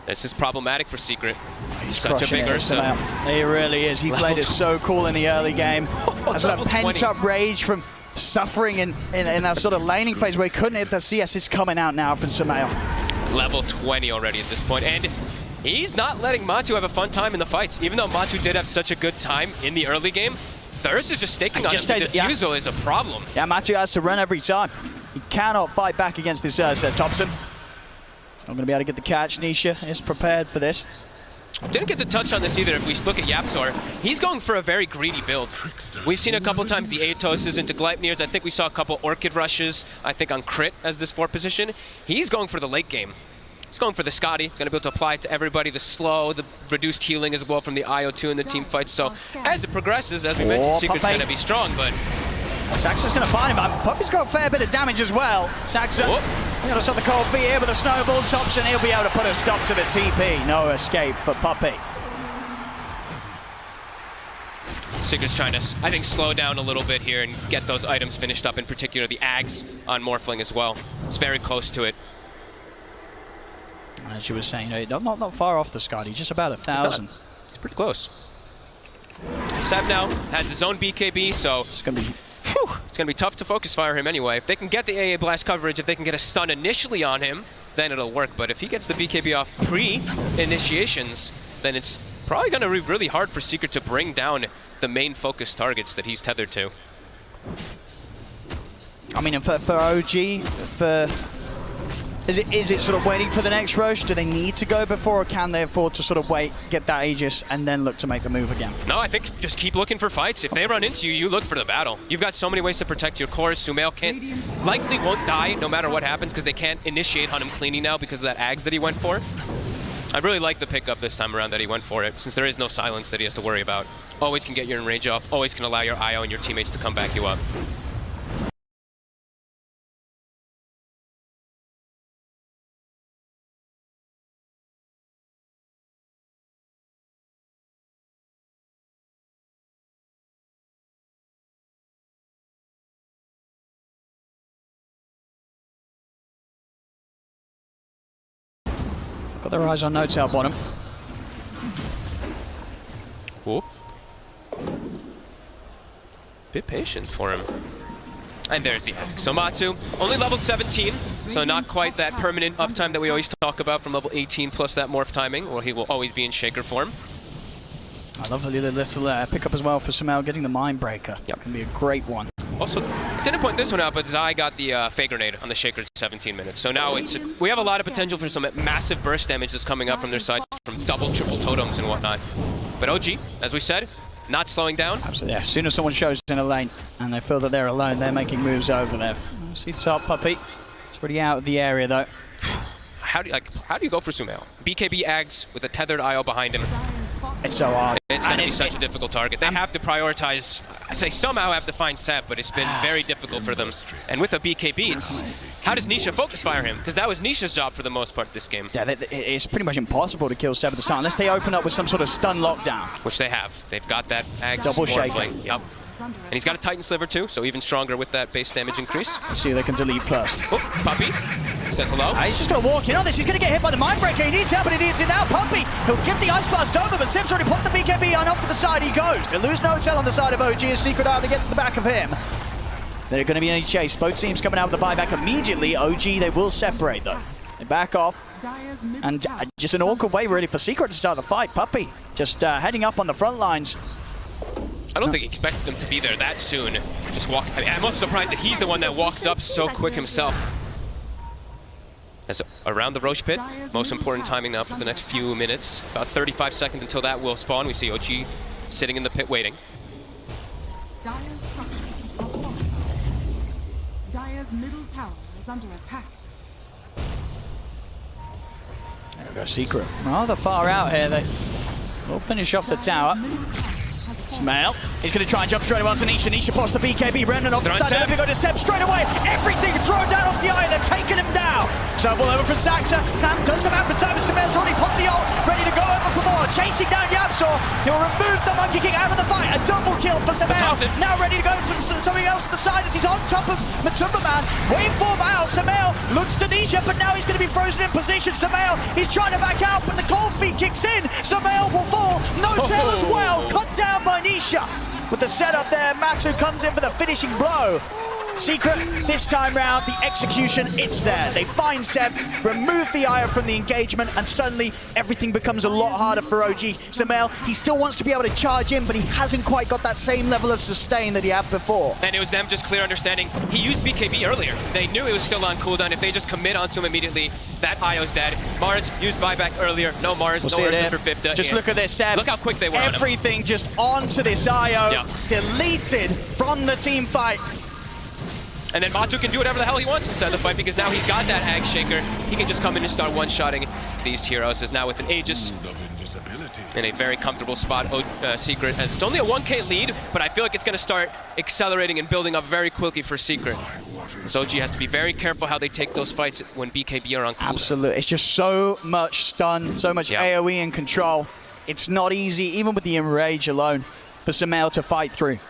This is problematic for Secret. He's such a big Ursa. He really is. He played it so cool in the early game. That sort of pent-up rage from suffering in that sort of laning phase where he couldn't hit the CS. It's coming out now from Samael. Level 20 already at this point. And he's not letting Matu have a fun time in the fights. Even though Matu did have such a good time in the early game, the Ursa just staking on him. The defusal is a problem. Yeah, Matu has to run every time. He cannot fight back against this Ursa. Thompson. He's not going to be able to get the catch. Nisha is prepared for this. Didn't get to touch on this either if we look at Yapsor. He's going for a very greedy build. We've seen a couple times the Aetoses into Gleipnirs. I think we saw a couple Orchid rushes, I think on Crit as this 4 position. He's going for the late game. He's going for the Scotty. He's going to be able to apply it to everybody. The slow, the reduced healing as well from the IO2 in the team fights. So as it progresses, as we mentioned, Secret's going to be strong, but... Saxa's going to find him. Puppy's got a fair bit of damage as well. Saxa, going to stop the cold feet here with a snowball. Thompson, he'll be able to put a stop to the TP. No escape for Puppy. Secret's trying to, I think, slow down a little bit here and get those items finished up, in particular the Ags on Morphling as well. It's very close to it. As you were saying, not far off the Scotty, just about 1,000. It's pretty close. Seb now has his own BKB, so it's going to be tough to focus fire him anyway. If they can get the AA blast coverage, if they can get a stun initially on him, then it'll work. But if he gets the BKB off pre-initiations, then it's probably going to be really hard for Secret to bring down the main focus targets that he's tethered to. I mean, for OG, is it sort of waiting for the next rush? Do they need to go before, or can they afford to sort of wait, get that Aegis, and then look to make a move again? No, I think just keep looking for fights. If they run into you, you look for the battle. You've got so many ways to protect your cores. Sumail likely won't die no matter what happens because they can't initiate on him cleaning now because of that Ags that he went for. I really like the pickup this time around that he went for it, since there is no silence that he has to worry about. Always can get your Enrage off, always can allow your IO and your teammates to come back you up. Got their eyes on No-Tail bottom. Whoop. Bit patient for him. And there's the Axe. So Matu, only level 17, so not quite that permanent uptime that we always talk about from level 18 plus that morph timing, or he will always be in Shaker form. I love the little pickup as well for Samael getting the Mind Breaker. Yep. Can be a great one. Also, didn't point this one out, but Zai got the Fake Grenade on the Shaker in 17 minutes. So now we have a lot of potential for some massive burst damage that's coming up from their sides, from double, triple totems and whatnot. But OG, as we said, not slowing down. Absolutely. As soon as someone shows in a lane and they feel that they're alone, they're making moves over there. See top Puppy. It's pretty out of the area though. How do you go for Sumail? BKB Ags with a tethered IO behind him. It's so hard. It's going to be such a difficult target. They have to prioritize. I say somehow have to find Seb, but it's been very difficult for them. And with a BKB, it's how does Nisha focus fire him? Because that was Nisha's job for the most part this game. Yeah, it's pretty much impossible to kill Seb at the start unless they open up with some sort of stun lockdown. Which they have. They've got that Ags double shaker. Yep. And he's got a Titan Sliver too, so even stronger with that base damage increase. Let's see if they can delete first. Oh, Puppy says hello. He's just going to walk in on this. He's going to get hit by the Mind Breaker. He needs help, but he needs it now. Puppy, he'll give the Ice Blast over, but Seb's already put the BKB on. Off to the side he goes. They lose No-Tail on the side of OG as Secret out to get to the back of him. Is there going to be any chase? Both teams coming out with the buyback immediately. OG, they will separate though. They back off. And just an awkward way really for Secret to start the fight. Puppy just heading up on the front lines. I don't think he expected them to be there that soon. Just walk. I'm also surprised that he's the one that walked up so quick himself. As around the Roche pit, most important timing now for the next few minutes. About 35 seconds until that will spawn. We see OG sitting in the pit waiting. Dire's structures are falling. Dire's middle tower is under attack. There we go, Secret. Rather far out here. They will finish off the tower. Smail. He's going to try and jump straight away onto Nisha. Nisha past the BKB. Remnant off the side. They're going to go to Seb straight away. Everything thrown down off the eye. They've taken him down. Snowball over from Saxa. Sam does come out from time. Smail's already popped the ult. Ready to go over for more. Chasing down Yapsor. He'll remove the Monkey King out of the fight. A double kill for Smail. Now ready to go for something else to the side as he's on top of Matumba Man. Waveform out. Smail looks to Nisha, but now he's going to be frozen in position. Smail, he's trying to back out, but the cold feet kicks in. Smail will fall. No tail as well. Cut down by Nisha. With the setup there, Matsu comes in for the finishing blow. Secret, this time round, the execution, it's there. They find Seb, remove the Aya from the engagement, and suddenly everything becomes a lot harder for OG. Samael, he still wants to be able to charge in, but he hasn't quite got that same level of sustain that he had before. And it was them just clear understanding. He used BKB earlier. They knew it was still on cooldown. If they just commit onto him immediately, that Io's dead. Mars used buyback earlier. No Mars, no Mars for 50. Just look at this, Seb. Look how quick they were on him. Everything just onto this Io, deleted from the team fight. And then Matu can do whatever the hell he wants inside the fight because now he's got that Hag Shaker. He can just come in and start one-shotting these heroes. Is now with an Aegis in a very comfortable spot. Secret, as it's only a 1k lead, but I feel like it's going to start accelerating and building up very quickly for Secret. So OG has to be very careful how they take those fights when BKB are on cooldown. Absolutely. It's just so much stun, so much AoE and control. It's not easy, even with the Enrage alone, for Samael to fight through.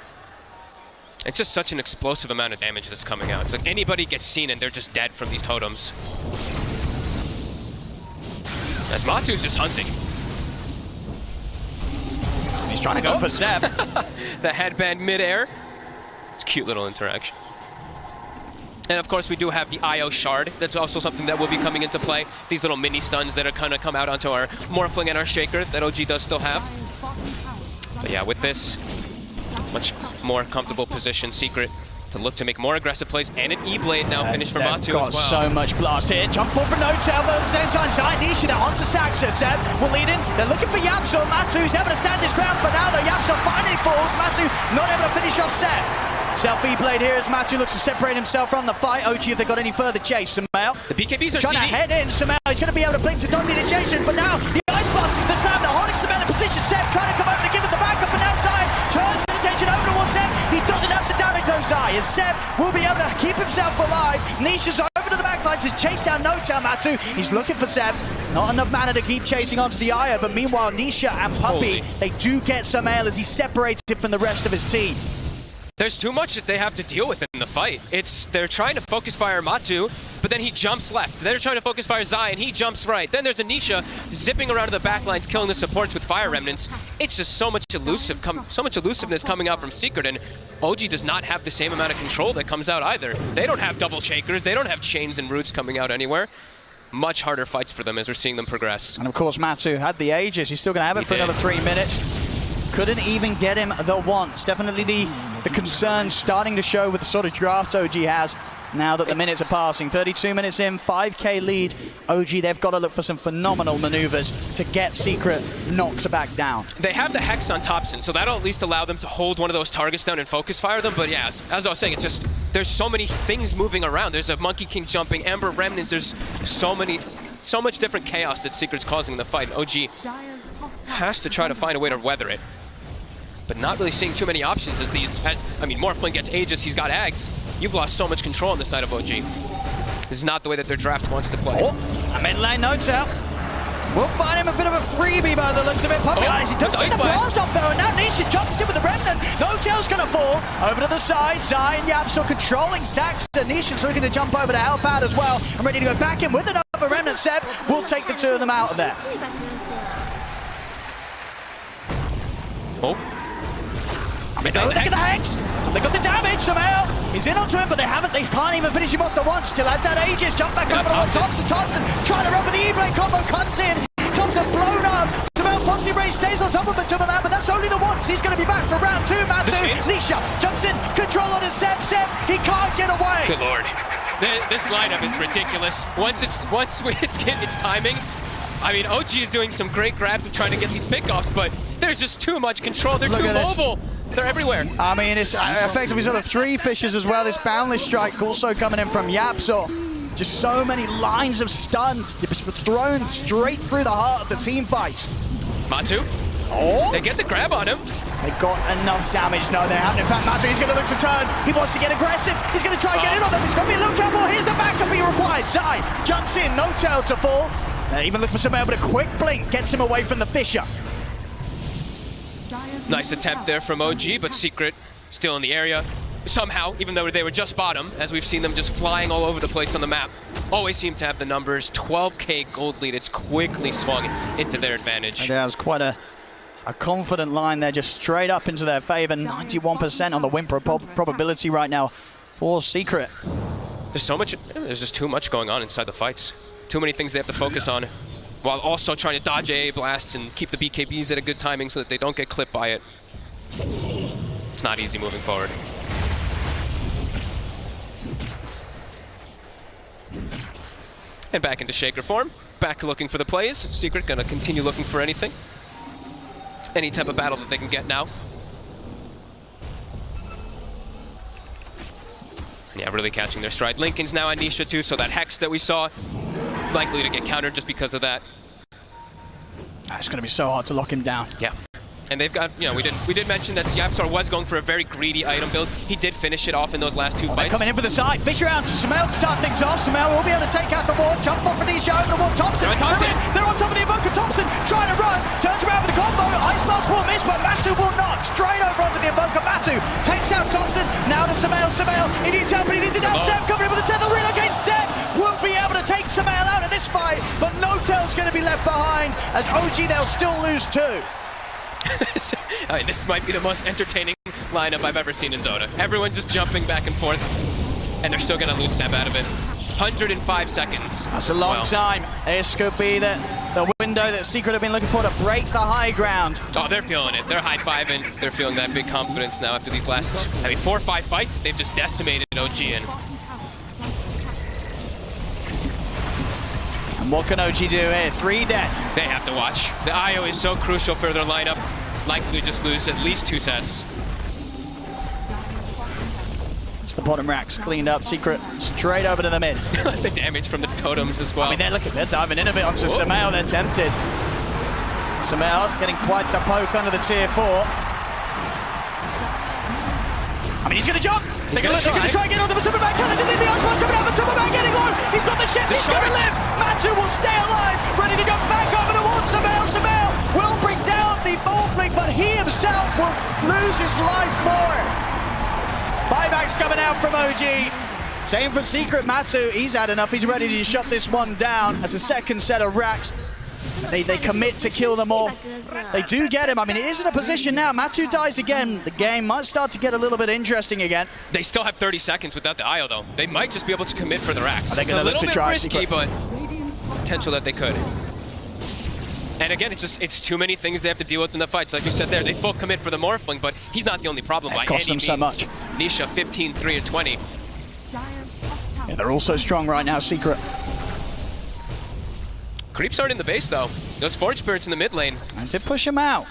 It's just such an explosive amount of damage that's coming out. It's like anybody gets seen and they're just dead from these totems. As Matu's just hunting. He's trying to go for Seb. The headband midair. It's a cute little interaction. And of course we do have the IO shard. That's also something that will be coming into play. These little mini stuns that are kind of come out onto our Morphling and our Shaker that OG does still have. But yeah, with this, much more comfortable position, Secret to look to make more aggressive plays, and an E-Blade now finished for Matu as well. So much blast here. Jump forward for No-Tail, but at the same time, Nisha, they're onto Saxa. Seb will lead in. They're looking for Yapsor. Matu's able to stand his ground for now, though. Yapsor finally falls. Matu not able to finish off Seb. Self E-Blade here as Matu looks to separate himself from the fight. OG, if they got any further chase, Samael. The BKBs are trying to head in. Samael is going to be able to blink to dodge the initiation, but now the Ice Blast, the slam, they're holding Samael in position. Seb trying to come over to give it the backup, and outside turns his attention over towards Seb. He doesn't have the damage though, Zai, and Seb will be able to keep himself alive. Nisha's over to the backlines, has chased down No-Tail. Matu, he's looking for Seb. Not enough mana to keep chasing onto the Aya, but meanwhile, Nisha and Puppey, they do get Samael as he separates it from the rest of his team. There's too much that they have to deal with in the fight. They're trying to focus fire Matu, but then he jumps left. They're trying to focus fire Zai, and he jumps right. Then there's Anisha zipping around to the backlines, killing the supports with fire remnants. It's just so much elusiveness coming out from Secret, and OG does not have the same amount of control that comes out either. They don't have double shakers. They don't have chains and roots coming out anywhere. Much harder fights for them as we're seeing them progress. And of course, Matu had the Aegis. He's still going to have it for another 3 minutes. Couldn't even get him the once. Definitely the concern starting to show with the sort of draft OG has now that the minutes are passing. 32 minutes in, 5k lead. OG, they've got to look for some phenomenal maneuvers to get Secret knocked back down. They have the Hex on Thompson, so that'll at least allow them to hold one of those targets down and focus fire them. But yeah, as I was saying, it's just, there's so many things moving around. There's a Monkey King jumping, Ember Remnants. There's so much different chaos that Secret's causing in the fight. OG has to try to find a way to weather it. But not really seeing too many options as Morphling gets Aegis, he's got Ags. You've lost so much control on the side of OG. This is not the way that their draft wants to play. A mid lane No-Tail. We'll find him a bit of a freebie by the looks of it. Puppey Eyes, he does get the blast off though, and now Nisha jumps in with the Remnant. No-Tail's gonna fall. Over to the side, Zai and Yapsor controlling Saxa. Nisha's looking to jump over to help out as well. I'm ready to go back in with another Remnant. Seb will take the two of them out of there. Look at the Hex! They got the damage, Samael! He's in onto him, but they can't even finish him off the one. Still has that Aegis, jump back over to Thompson trying to run with the E-Blade combo, comes in. Thompson blown up. Samael possibly stays on top of Matumba Man, but that's that's only the once. He's going to be back for round 2, Matu. Nisha jumps in, control on his Seb. He can't get away. Good lord. This lineup is ridiculous. Once it's timing, I mean, OG is doing some great grabs of trying to get these pickoffs, but there's just too much control. They're too mobile. They're everywhere. I mean, it's effectively sort of 3 fishes as well. This boundless strike also coming in from Yapsor. Just so many lines of stun thrown straight through the heart of the team fight. Matu. Oh! They get the grab on him. They got enough damage. No, they haven't. In fact, Matu, he's going to look to turn. He wants to get aggressive. He's going to try and get in on them. He's got to be a little careful. Here's the backup he required. Zai jumps in. No tail to fall. They even look for Samuel, but a quick blink gets him away from the Fisher. Nice attempt there from OG, but Secret still in the area. Somehow, even though they were just bottom, as we've seen them just flying all over the place on the map, always seem to have the numbers. 12K gold lead. It's quickly swung into their advantage. It has quite a confident line there, just straight up into their favor. 91% on the win probability right now for Secret. There's just too much going on inside the fights. Too many things they have to focus on, while also trying to dodge AA blasts and keep the BKBs at a good timing so that they don't get clipped by it. It's not easy moving forward. And back into Shaker form. Back looking for the plays. Secret gonna continue looking for anything. Any type of battle that they can get now. Yeah, really catching their stride. Lincoln's now on Nisha too, so that Hex that we saw, likely to get countered just because of that. It's going to be so hard to lock him down. Yeah. And they've got, you know, we did mention that Yapsor was going for a very greedy item build. He did finish it off in those last 2 fights. They're coming in for the side. Fisher out to Samel to start things off. Samel will be able to take out the wall. Jump off for Nisha over the wall. Thompson. They're on top of the Invoker. Thompson trying to run. Turns around with the combo. Ice Blast will miss, but Matu will not. Straight over onto the Invoker. Matu takes out Thompson. Now to Samel. Samel, he needs help, but he needs it out. Seb coming in with the tether. Relocate. Seb will be able to take Samel out of this fight, but No Tail's going to be left behind. As OG, they'll still lose 2. I mean, this might be the most entertaining lineup I've ever seen in Dota. Everyone's just jumping back and forth, and they're still going to lose Seb out of it. 105 seconds. That's a long time. This could be the window that Secret have been looking for to break the high ground. Oh, they're feeling it. They're high-fiving. They're feeling that big confidence now after these last, 4 or 5 fights. They've just decimated OG in. And what can OG do here? 3 dead. They have to watch. The IO is so crucial for their lineup. Likely to just lose at least 2 sets. It's the bottom racks cleaned up. Secret straight over to the mid. The damage from the totems as well. I mean, they're diving in a bit onto Samel. They're tempted. Samel getting quite the poke under the tier 4. I mean, he's going to jump. They're going to try and get on the Superman. Can they delete the Ice Blast coming out? But Superman getting low. He's got the ship. He's going to live. Matu will stay alive. Ready to go back over towards Samel. Samel will bring down the ball flick, but he himself will lose his life more. Buybacks coming out from OG. Same from Secret. Matu, he's had enough. He's ready to shut this one down as a second set of racks. They commit to kill them all. They do get him. I mean, it is in a position now. Matu dies again. The game might start to get a little bit interesting again. They still have 30 seconds without the IO, though. They might just be able to commit for the racks. It's a little bit risky, but potential that they could. And again, it's too many things they have to deal with in the fights. Like you said there, they full commit for the Morphling, but he's not the only problem by any means. It costs them so much. Nisha, 15, 3, and 20. Yeah, they're all so strong right now, Secret. Creeps aren't in the base, though. Those Forge Spirits in the mid lane. And to push him out.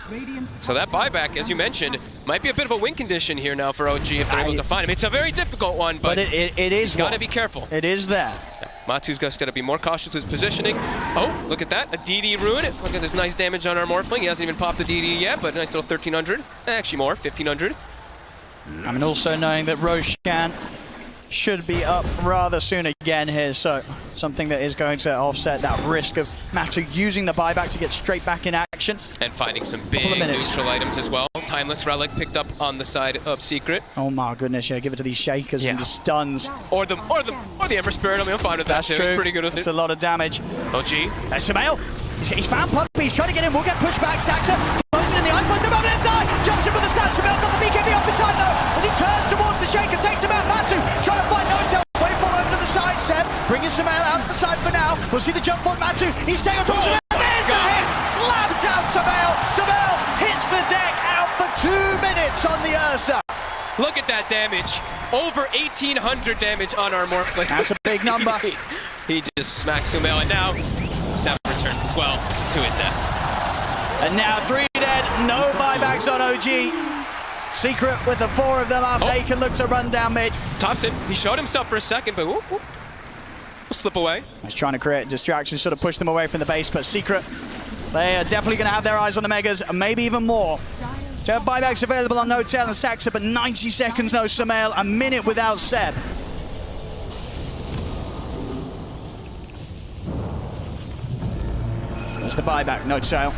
So that buyback, as you mentioned, might be a bit of a win condition here now for OG if they're able to find him. It's a very difficult one, but it is. Got to be careful. It is there. Yeah. Matu's got to be more cautious with his positioning. Oh, look at that. A DD rune. Look at this nice damage on our Morphling. He hasn't even popped the DD yet, but nice little 1,300. Actually more, 1,500. I mean, also knowing that Roshan should be up rather soon again here, so something that is going to offset that risk of Matu using the buyback to get straight back in action. And finding some big neutral items as well. Timeless Relic picked up on the side of Secret. Oh my goodness, yeah, give it to these Shakers and the stuns. Or the Ember Spirit. I mean, I'm fine with that. That's too. true. He's pretty good with That's it. a lot of damage. OG. Samel. He's found Puppy. He's trying to get in. We'll get pushed back. Saxa closes in the Ice Blast. Over inside. Jumps in with the Sand. Samel got the BKB off in time though. As he turns towards the Shaker, takes him out. Matu trying to find No Tail. Wavefall over to the side. Seb bringing Samel out to the side for now. We'll see the jump on Matu. He's staying on top of Samel. There's the hit. Slams out Samel. Samel hits the deck out for 2 minutes on the Ursa. Look at that damage. Over 1,800 damage on our Morphling. That's a big number. He just smacks Sumail, and now Sam returns as well to his death. And now 3 dead, no buybacks on OG. Secret with the 4 of them up, they can look to run down mid. Thompson, he showed himself for a second, but whoop, whoop. We'll slip away. He's trying to create distraction, sort of push them away from the base, but Secret, they are definitely going to have their eyes on the Megas, and maybe even more. To have buybacks available on No-Tail and Saxa, but 90 seconds no Sumail, a minute without Seb. There's the buyback, No-Tail.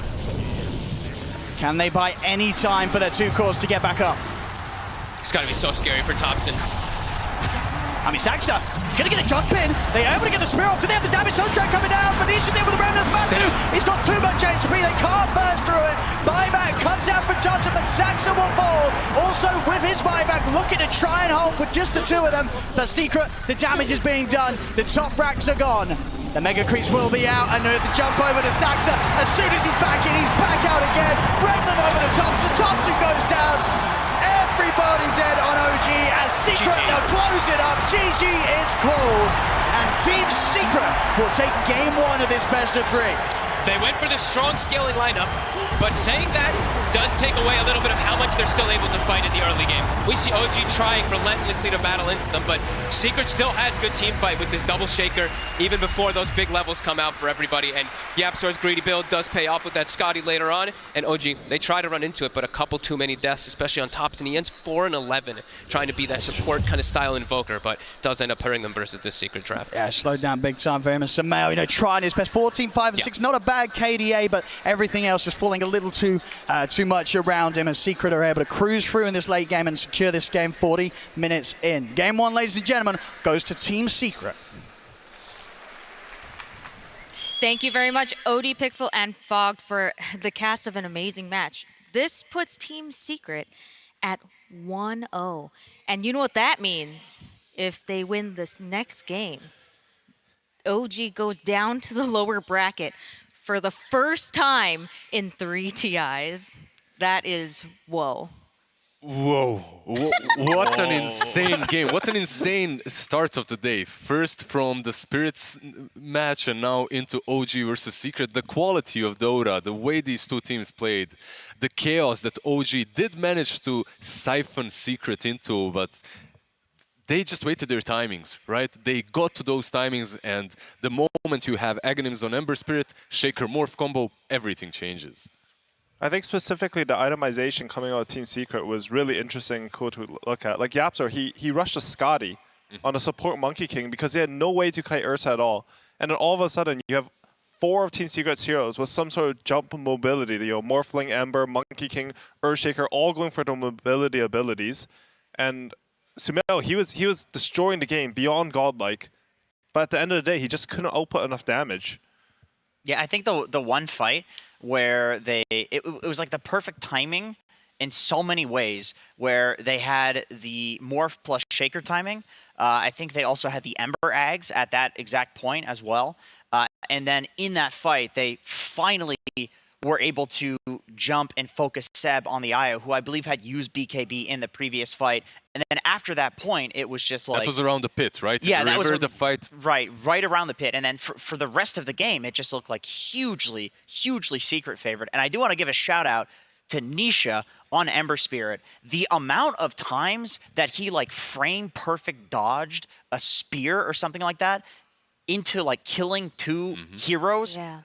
Can they buy any time for their 2 cores to get back up? It's got to be so scary for Thompson. I mean, Saxa, he's going to get a jump in. They are able to get the spear off. Do they have the damage? Sunstrike coming down, but he's in there with the Remnants Matthew. He's got too much HP. They can't burst through it. Buyback comes out from Thompson, but Saxa will fall. Also, with his buyback, looking to try and hold with just the 2 of them. The Secret, the damage is being done. The top racks are gone. The Mega Creeps will be out, and the jump over to Saxa. As soon as he's back in, he's back out again. Remnant over to Thompson. Thompson goes down. Everybody dead on OG as Secret now close it up. GG is called, and Team Secret will take game 1 of this best of 3. They went for the strong scaling lineup, but saying that does take away a little bit of how much they're still able to fight in the early game. We see OG trying relentlessly to battle into them, but Secret still has good team fight with this double shaker, even before those big levels come out for everybody. And YapzOr's greedy build does pay off with that Scotty later on, and OG, they try to run into it, but a couple too many deaths, especially on Thompson. He ends 4-11, trying to be that support kind of style invoker, but does end up hurting them versus this Secret draft. Yeah, slowed down big time for him. And Sumail, trying his best. 14, 5, and 6, not a bad KDA, but everything else just falling a little too much around him, as Secret are able to cruise through in this late game and secure this game 40 minutes in. Game 1, ladies and gentlemen, goes to Team Secret. Thank you very much, OD Pixel and Fog, for the cast of an amazing match. This puts Team Secret at 1-0. And you know what that means? If they win this next game, OG goes down to the lower bracket for the first time in 3 TIs. That is whoa. Whoa. What an insane game. What an insane start of the day. First from the Spirits match and now into OG versus Secret. The quality of Dota, the way these 2 teams played, the chaos that OG did manage to siphon Secret into, but they just waited their timings, right? They got to those timings, and the moment you have Aghanims on Ember Spirit, Shaker Morph combo, everything changes. I think specifically the itemization coming out of Team Secret was really interesting and cool to look at. Like YapzOr, he rushed a Scotty on a support Monkey King because he had no way to kite Ursa at all. And then all of a sudden, you have 4 of Team Secret's heroes with some sort of jump mobility. Morphling, Ember, Monkey King, Earthshaker, all going for the mobility abilities. And Sumail, he was destroying the game beyond godlike, but at the end of the day, he just couldn't output enough damage. Yeah, I think the one fight where it was like the perfect timing in so many ways, where they had the Morph plus Shaker timing. I think they also had the Ember Ags at that exact point as well. And then in that fight, they finally were able to jump and focus Seb on the IO, who I believe had used BKB in the previous fight. And then after that point, it was just like... That was around the pit, right? Yeah, that was the fight. Right around the pit. And then for the rest of the game, it just looked like hugely Secret favored. And I do want to give a shout out to Nisha on Ember Spirit. The amount of times that he frame perfect dodged a spear or something like that into killing 2 heroes. Yeah.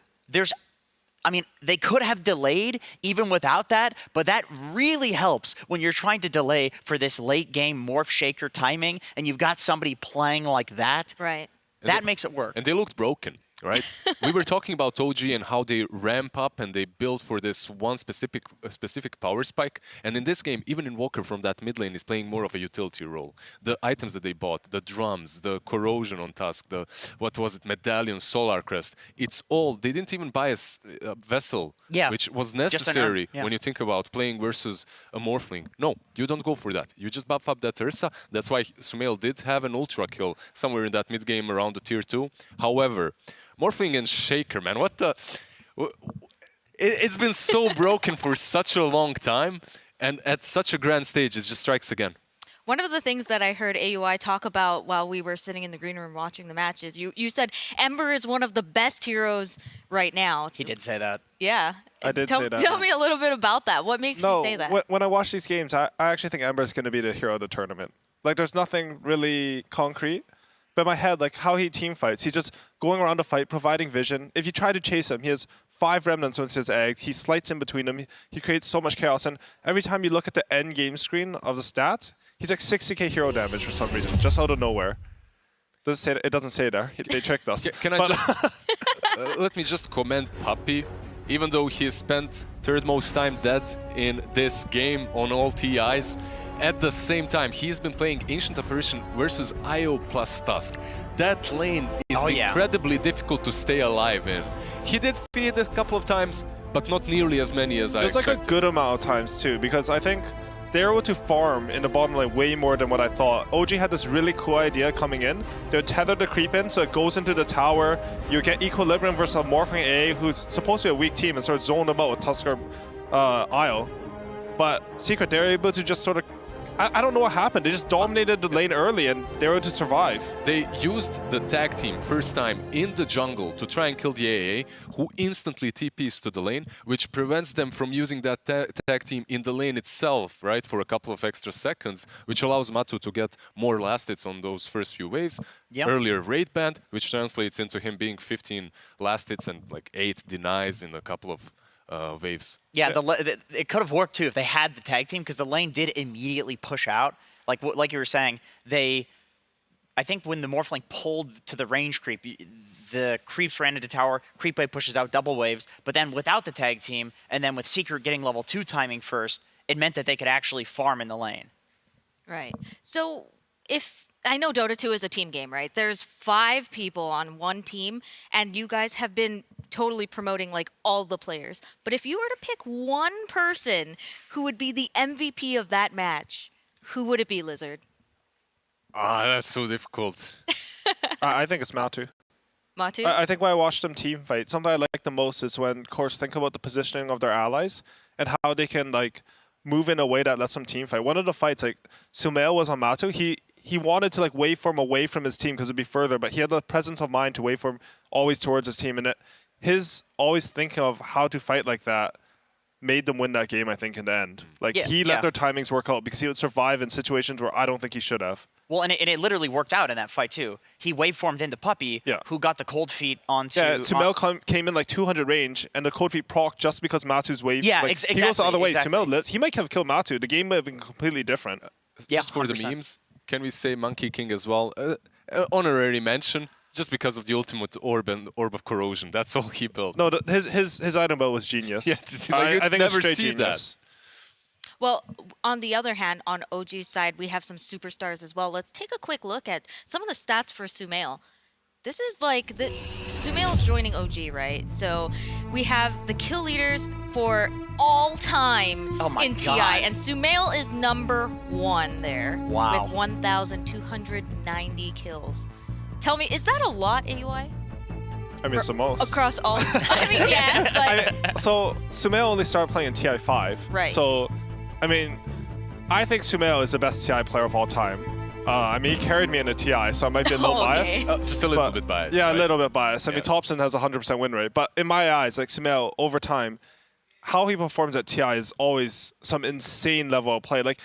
I mean, they could have delayed even without that, but that really helps when you're trying to delay for this late game Morph Shaker timing, and you've got somebody playing like that. Right. That makes it work. And they looked broken, right? We were talking about OG and how they ramp up and they build for this one specific power spike. And in this game, even Invoker from that mid lane is playing more of a utility role. The items that they bought, the drums, the corrosion on Tusk, medallion, Solar Crest, it's all, they didn't even buy a vessel, which was necessary when you think about playing versus a Morphling. No, you don't go for that. You just buff up that Ursa. That's why Sumail did have an ultra kill somewhere in that mid game around the tier 2. However, Morphling and Shaker, man, it's been so broken for such a long time, and at such a grand stage, it just strikes again. One of the things that I heard AUI talk about while we were sitting in the green room watching the matches, you said Ember is one of the best heroes right now. He did say that. Yeah. I did say that. Tell me a little bit about that. What makes you say that? When I watch these games, I actually think Ember is going to be the hero of the tournament. Like, there's nothing really concrete. But in my head, like, how he team fights, he's just going around the fight, providing vision. If you try to chase him, he has 5 remnants once his egg. He slides in between them. He creates so much chaos. And every time you look at the end game screen of the stats, he's like 60k hero damage for some reason, just out of nowhere. It doesn't say there. They tricked us. Can I just let me just comment Puppey. Even though he spent third most time dead in this game on all TIs, at the same time he's been playing Ancient Apparition versus IO plus Tusk. That lane is incredibly difficult to stay alive in. He did feed a couple of times, but not nearly as many as I expected. It's like a good amount of times too, because I think they're able to farm in the bottom lane way more than what I thought. OG had this really cool idea coming in. They would tether the creep in, so it goes into the tower. You get equilibrium versus a Morphling AA who's supposed to be a weak team and sort of zone them out with Tusker Isle. But Secret, they're able to just sort of... I don't know what happened. They just dominated the lane early and they were able to survive. They used the tag team first time in the jungle to try and kill the AA, who instantly TPs to the lane, which prevents them from using that tag team in the lane itself, right, for a couple of extra seconds, which allows Matu to get more last hits on those first few waves. Yep. Earlier raid band, which translates into him being 15 last hits and like 8 denies in a couple of waves. Yeah, it could have worked too if they had the tag team, because the lane did immediately push out. Like you were saying, I think when the Morphling pulled to the range creep, the creeps ran into tower, creep wave pushes out double waves, but then without the tag team, and then with Secret getting level 2 timing first, it meant that they could actually farm in the lane. Right. So I know Dota 2 is a team game, right? There's 5 people on one team, and you guys have been totally promoting like all the players. But if you were to pick one person who would be the MVP of that match, who would it be, Lizard? That's so difficult. I think it's Matu. Matu? I think when I watched them team fight, something I like the most is when Course think about the positioning of their allies and how they can like move in a way that lets them team fight. One of the fights, like Sumail was on Matu, he wanted to like waveform away from his team because it'd be further, but he had the presence of mind to waveform always towards his team, and his always thinking of how to fight like that made them win that game, I think, in the end. Like, he let their timings work out because he would survive in situations where I don't think he should have. Well, and it literally worked out in that fight, too. He waveformed into Puppey, who got the cold feet onto... Yeah, Sumail came in like 200 range, and the cold feet proc just because Matu's wave... Yeah, like, exactly. He goes the other way. Sumail, he might have killed Matu. The game would have been completely different. Just for 100%. The memes, can we say Monkey King as well? Honorary mention. Just because of the ultimate orb and orb of corrosion. That's all he built. No, his item build was genius. Yeah, I think never it's straight see genius. That. Well, on the other hand, on OG's side, we have some superstars as well. Let's take a quick look at some of the stats for Sumail. This is like Sumail's joining OG, right? So we have the kill leaders for all time in TI, and Sumail is #1 there with 1,290 kills. Tell me, is that a lot, AUI? I mean, it's the most. Across all... I mean, yes, but... So, Sumail only started playing in TI 5. Right. So, I mean, I think Sumail is the best TI player of all time. I mean, he carried me in a TI, so I might be a little biased. Just a little bit biased. Yeah, right? a little bit biased. I mean, Thompson has a 100% win rate. But in my eyes, like, Sumail, over time, how he performs at TI is always some insane level of play. Like,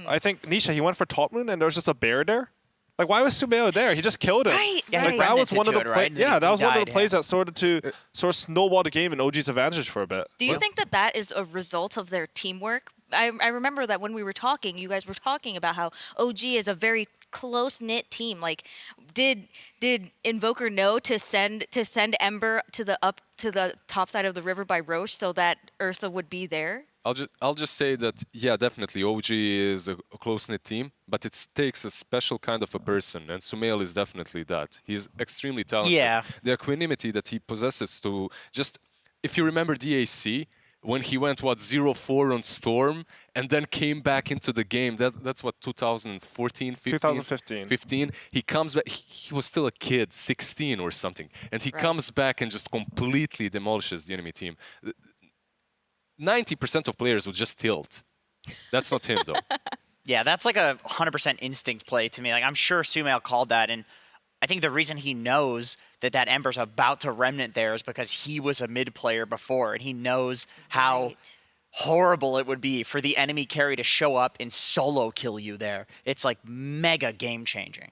I think Nisha, he went for top moon, and there was just a bear there. Like, why was Sumail there? He just killed him. Right, yeah, like, that was one of the that was one of the plays yeah. that sort of snowballed the game in OG's advantage for a bit. Do you think that is a result of their teamwork? I remember that when we were talking, you guys were talking about how OG is a very close-knit team. Like, did Invoker know to send Ember to the top side of the river by Roche so that Ursa would be there? I'll just say that, yeah, definitely OG is a close-knit team, but it takes a special kind of a person, and Sumail is definitely that. He's extremely talented. Yeah. The equanimity that he possesses to just... If you remember DAC, when he went, 0-4 on Storm, and then came back into the game, that's what, 2014, 15? 2015. 15. He comes back, he was still a kid, 16 or something, and he comes back and just completely demolishes the enemy team. 90% of players would just tilt. That's not him, though. Yeah, that's like a 100% instinct play to me. Like, I'm sure Sumail called that, and I think the reason he knows that that Ember's about to Remnant there is because he was a mid player before, and he knows how horrible it would be for the enemy carry to show up and solo kill you there. It's like mega game-changing.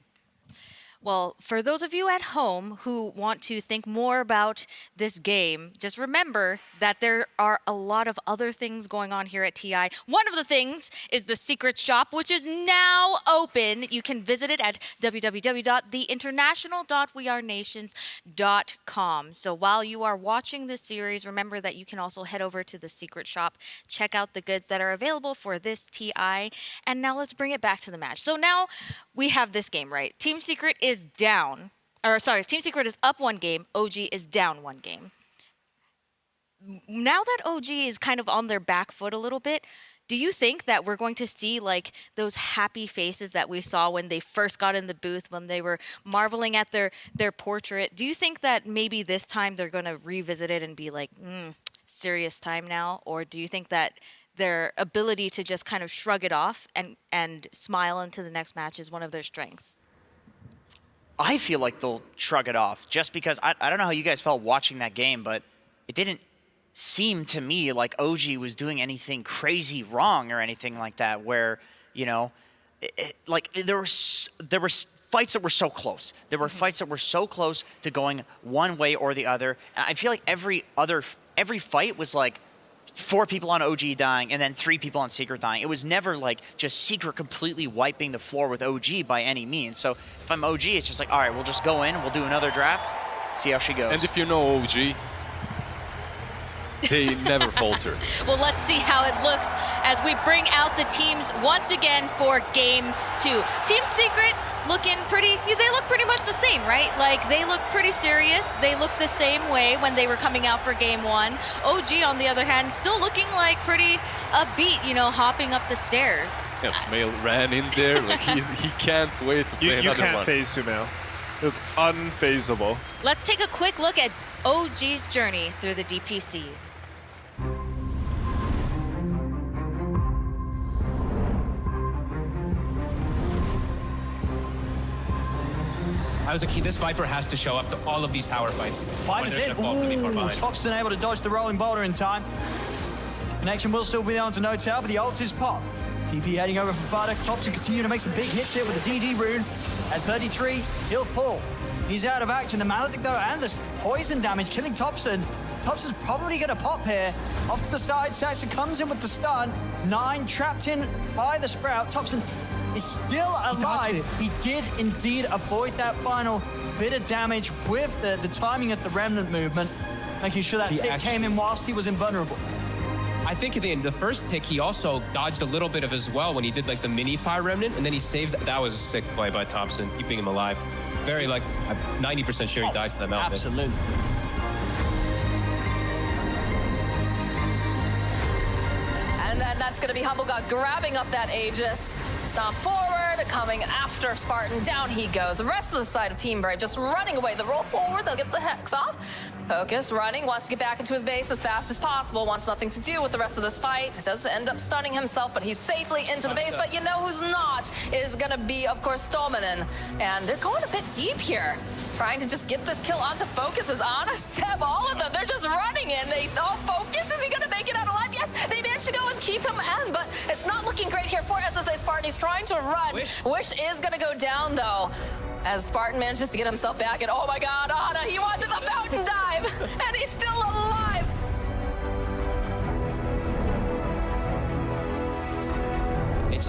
Well, for those of you at home who want to think more about this game, just remember that there are a lot of other things going on here at TI. One of the things is the Secret Shop, which is now open. You can visit it at www.theinternational.wearenations.com. So while you are watching this series, remember that you can also head over to the Secret Shop, check out the goods that are available for this TI. And now let's bring it back to the match. So now we have this game, right? Team Secret is down, or sorry, Team Secret is up 1 game, OG is down 1 game. Now that OG is kind of on their back foot a little bit, do you think that we're going to see like those happy faces that we saw when they first got in the booth, when they were marveling at their portrait? Do you think that maybe this time they're going to revisit it and be like, serious time now? Or do you think that their ability to just kind of shrug it off and smile into the next match is one of their strengths? I feel like they'll shrug it off just because I don't know how you guys felt watching that game, but it didn't seem to me like OG was doing anything crazy wrong or anything like that where, you know, like there were fights that were so close. There were fights that were so close to going one way or the other. And I feel like every fight was like 4 people on OG dying and then 3 people on Secret dying. It was never like just Secret completely wiping the floor with OG by any means. So if I'm OG, it's just like, all right, we'll just go in, we'll do another draft, see how she goes. And if you know OG, they never falter. Well, let's see how it looks as we bring out the teams once again for Game 2. Team Secret looking they look pretty much the same, right? Like, they look pretty serious. They look the same way when they were coming out for Game 1. OG, on the other hand, still looking like pretty upbeat, you know, hopping up the stairs. Yeah, Sumail ran in there. Like, he can't wait to play another one. You can't phase Sumail. It's unfazable. Let's take a quick look at OG's journey through the DPC. I was a key. This Viper has to show up to all of these tower fights. Viper's in. Topson able to dodge the rolling boulder in time. Connection will still be on to No Tail, but the ult is pop. TP heading over from Fada. Topson continue to make some big hits here with the DD rune. As 33, he'll pull. He's out of action. The Maledict though, and this poison damage killing Topson. Topson's probably going to pop here. Off to the side, Saxon comes in with the stun. 9 trapped in by the Sprout. Topson is still alive. He did indeed avoid that final bit of damage with the timing of the Remnant movement, making sure that tick came in whilst he was invulnerable. I think in the first tick, he also dodged a little bit of as well when he did like the mini fire remnant, and then he saves. That was a sick play by Topson, keeping him alive. Very like 90% sure he dies to that mountain. Absolutely. And then that's going to be Humblegod grabbing up that Aegis. Stomp forward, coming after Spartan. Down he goes. The rest of the side of Team Brave just running away. The roll forward, they'll get the Hex off. Focus, running, wants to get back into his base as fast as possible. Wants nothing to do with the rest of this fight. He does end up stunning himself, but he's safely into the base. But you know who's not is going to be, of course, Stolmanen. And they're going a bit deep here. Trying to just get this kill onto Focus as Ana, Seb, all of them. They're just running in. Focus, is he going to make it out alive? Yes, they managed to go and keep him in, but it's not looking great here for SSA Spartan. He's trying to run. Wish is going to go down, though, as Spartan manages to get himself back. And oh my God, Ana, he wanted the fountain dive, and he's still alive.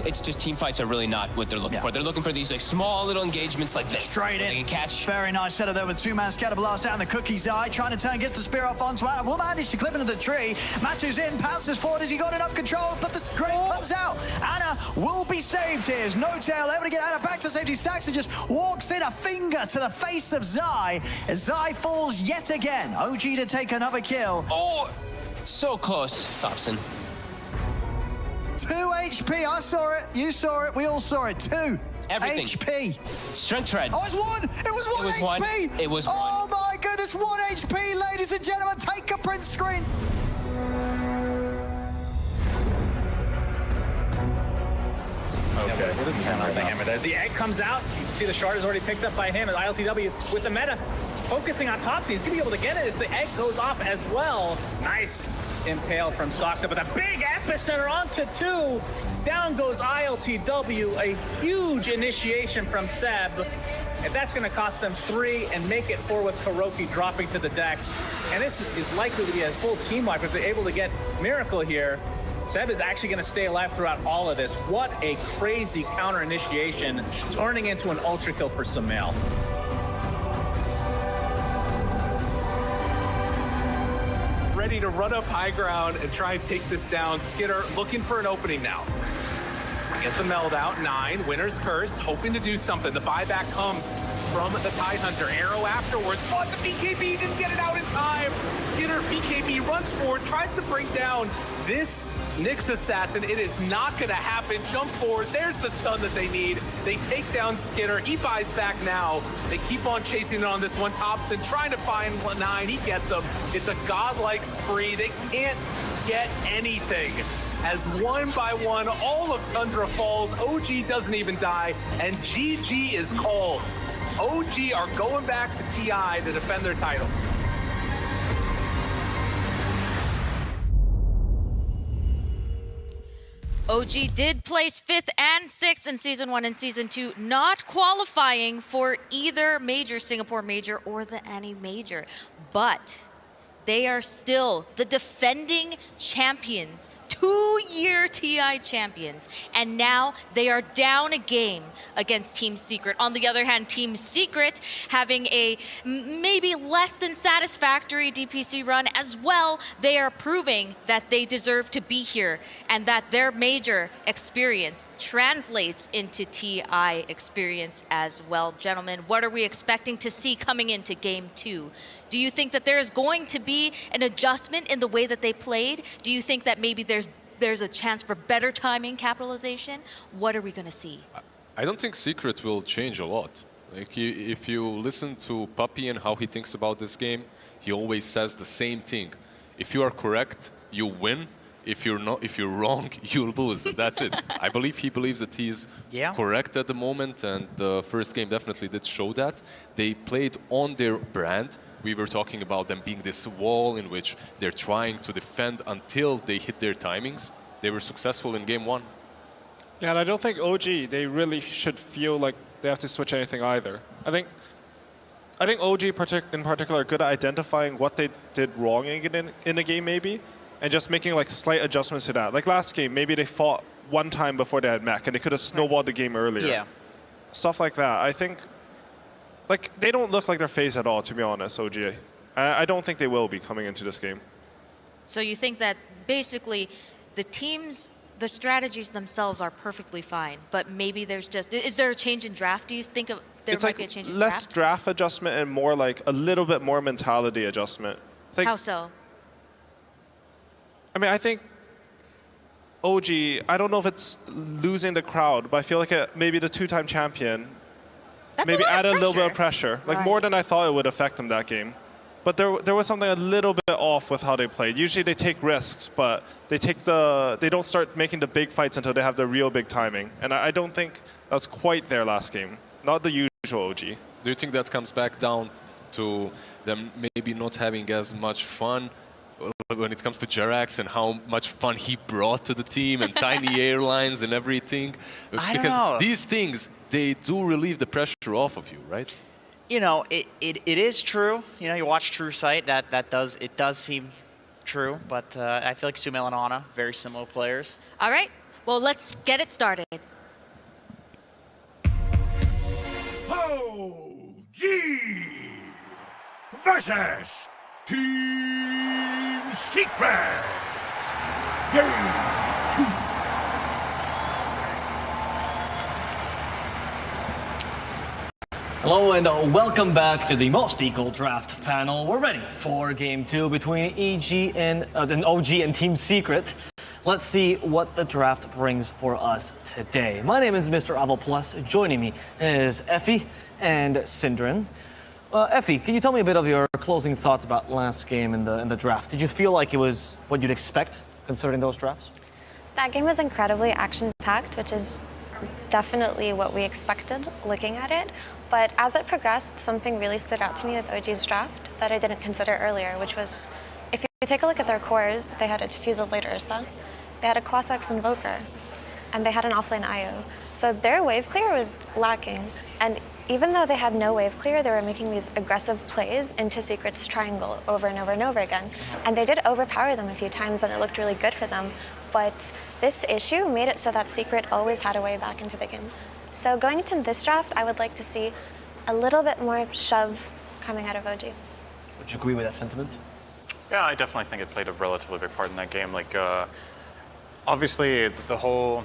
It's just team fights are really not what they're looking for. They're looking for these like small little engagements like this. Straight in. They can catch. Very nice setup there with 2-man scatter blast down the Cookie's eye. Trying to turn, gets the spear off onto Ana. Will manage to clip into the tree. Matu's in, pounces forward. Has he got enough control? But the screen comes out. Ana will be saved here. No Tail able to get Ana back to safety. Saxon just walks in, a finger to the face of Zai. As Zai falls yet again. OG to take another kill. Oh, so close, Topson. 2 HP, I saw it, you saw it, we all saw it. 2 Everything. HP. Strength tread. Oh, it's 1! It was 1 HP! It was 1. Oh my goodness, 1 HP, ladies and gentlemen, take a print screen. What is going on with the hammer there? The egg comes out. You can see the shard is already picked up by him. And ILTW with the meta focusing on Topsy. He's going to be able to get it as the egg goes off as well. Nice impale from Soxa, but a big epicenter onto 2. Down goes ILTW. A huge initiation from Seb. And that's going to cost them 3 and make it 4 with KuroKy dropping to the deck. And this is likely to be a full team wipe if they're able to get Miracle here. Seb is actually going to stay alive throughout all of this. What a crazy counter initiation, turning into an ultra kill for Sumail. Ready to run up high ground and try and take this down. Skitter looking for an opening now. Get the meld out, 9, Winner's Curse, hoping to do something. The buyback comes from the Tidehunter. Arrow afterwards, but the BKB didn't get it out in time. Skitter, BKB runs forward, tries to bring down this Nyx assassin. It is not going to happen. Jump forward, there's the stun that they need. They take down Skitter, he buys back now. They keep on chasing it on this one. Thompson trying to find 9, he gets him. It's a godlike spree. They can't get anything. As one by one, all of Tundra falls. OG doesn't even die, and GG is called. OG are going back to TI to defend their title. OG did place 5th and 6th in Season 1 and Season 2, not qualifying for either major, Singapore Major or the Annie Major. But they are still the defending champions, 2-year TI champions, and now they are down a game against Team Secret. On the other hand, Team Secret having a maybe less than satisfactory DPC run as well. They are proving that they deserve to be here and that their major experience translates into TI experience as well. Gentlemen, what are we expecting to see coming into Game 2? Do you think that there is going to be an adjustment in the way that they played? Do you think that maybe there's a chance for better timing capitalization? What are we going to see? I don't think Secret will change a lot. Like if you listen to Puppy and how he thinks about this game, he always says the same thing. If you are correct, you win. If you're wrong, you lose. That's it. I believe he believes that he's correct at the moment, and the first game definitely did show that. They played on their brand. We were talking about them being this wall in which they're trying to defend until they hit their timings. They were successful in Game 1. Yeah, and I don't think OG, they really should feel like they have to switch anything either. I think OG in particular are good at identifying what they did wrong in a game maybe, and just making like slight adjustments to that. Like last game, maybe they fought one time before they had mech, and they could have snowballed the game earlier. Yeah. Stuff like that. I think, like, they don't look like they're phased at all, to be honest, OG. I don't think they will be coming into this game. So you think that basically the teams, the strategies themselves are perfectly fine, but maybe there's just, is there a change in draft? Do you think there might be a change in draft? Less draft adjustment and more like a little bit more mentality adjustment. How so? I mean, I think OG, I don't know if it's losing the crowd, but I feel like maybe the 2-time champion maybe add a little bit of pressure. Like more than I thought it would affect them that game. But there was something a little bit off with how they played. Usually they take risks, but they don't start making the big fights until they have the real big timing. And I don't think that was quite their last game. Not the usual OG. Do you think that comes back down to them maybe not having as much fun when it comes to Jerax and how much fun he brought to the team and tiny airlines and everything? I don't know. These things, they do relieve the pressure off of you, right? You know, it is true. You know, you watch True Sight, it does seem true, but I feel like Sumail and Ana, very similar players. All right, well, let's get it started. OG versus Team Secret. Game 2. Hello and welcome back to the most equal draft panel. We're ready for Game 2 between OG and Team Secret. Let's see what the draft brings for us today. My name is Mr. Avo Plus. Joining me is Effie and Syndrin. Effie, can you tell me a bit of your closing thoughts about last game in the draft? Did you feel like it was what you'd expect considering those drafts? That game was incredibly action-packed, which is definitely what we expected looking at it. But as it progressed, something really stood out to me with OG's draft that I didn't consider earlier, which was, if you take a look at their cores, they had a Diffusal Blade Ursa, they had a Quaswex Invoker, and they had an offlane IO. So their wave clear was lacking, and even though they had no wave clear, they were making these aggressive plays into Secret's triangle over and over and over again. And they did overpower them a few times, and it looked really good for them. But this issue made it so that Secret always had a way back into the game. So going into this draft, I would like to see a little bit more shove coming out of OG. Would you agree with that sentiment? Yeah, I definitely think it played a relatively big part in that game. Like, obviously, the whole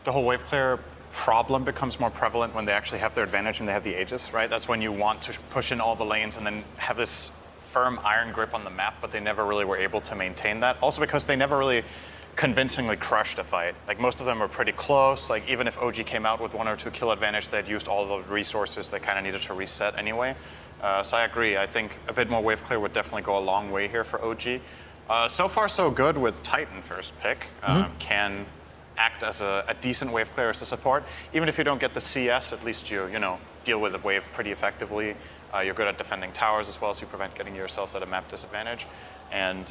wave clear problem becomes more prevalent when they actually have their advantage and they have the Aegis, right? That's when you want to push in all the lanes and then have this firm iron grip on the map, but they never really were able to maintain that. Also because they never really convincingly crushed a fight. Like, most of them were pretty close. Like, even if OG came out with 1 or 2 kill advantage, they'd used all the resources they kind of needed to reset anyway. So I agree. I think a bit more wave clear would definitely go a long way here for OG. So far, so good with Titan first pick. Can act as a decent wave clear as a support. Even if you don't get the CS, at least you deal with the wave pretty effectively. You're good at defending towers as well, so you prevent getting yourselves at a map disadvantage. And,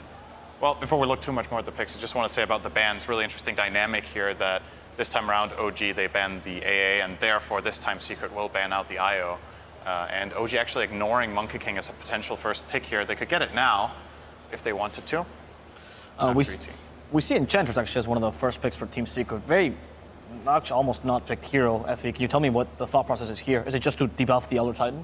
well, before we look too much more at the picks, I just want to say about the bans, really interesting dynamic here that this time around OG, they banned the AA, and therefore this time Secret will ban out the IO. And OG actually ignoring Monkey King as a potential first pick here. They could get it now if they wanted to. We see Enchantress actually as one of the first picks for Team Secret. Very, actually almost not picked hero. Effie, can you tell me what the thought process is here? Is it just to debuff the Elder Titan?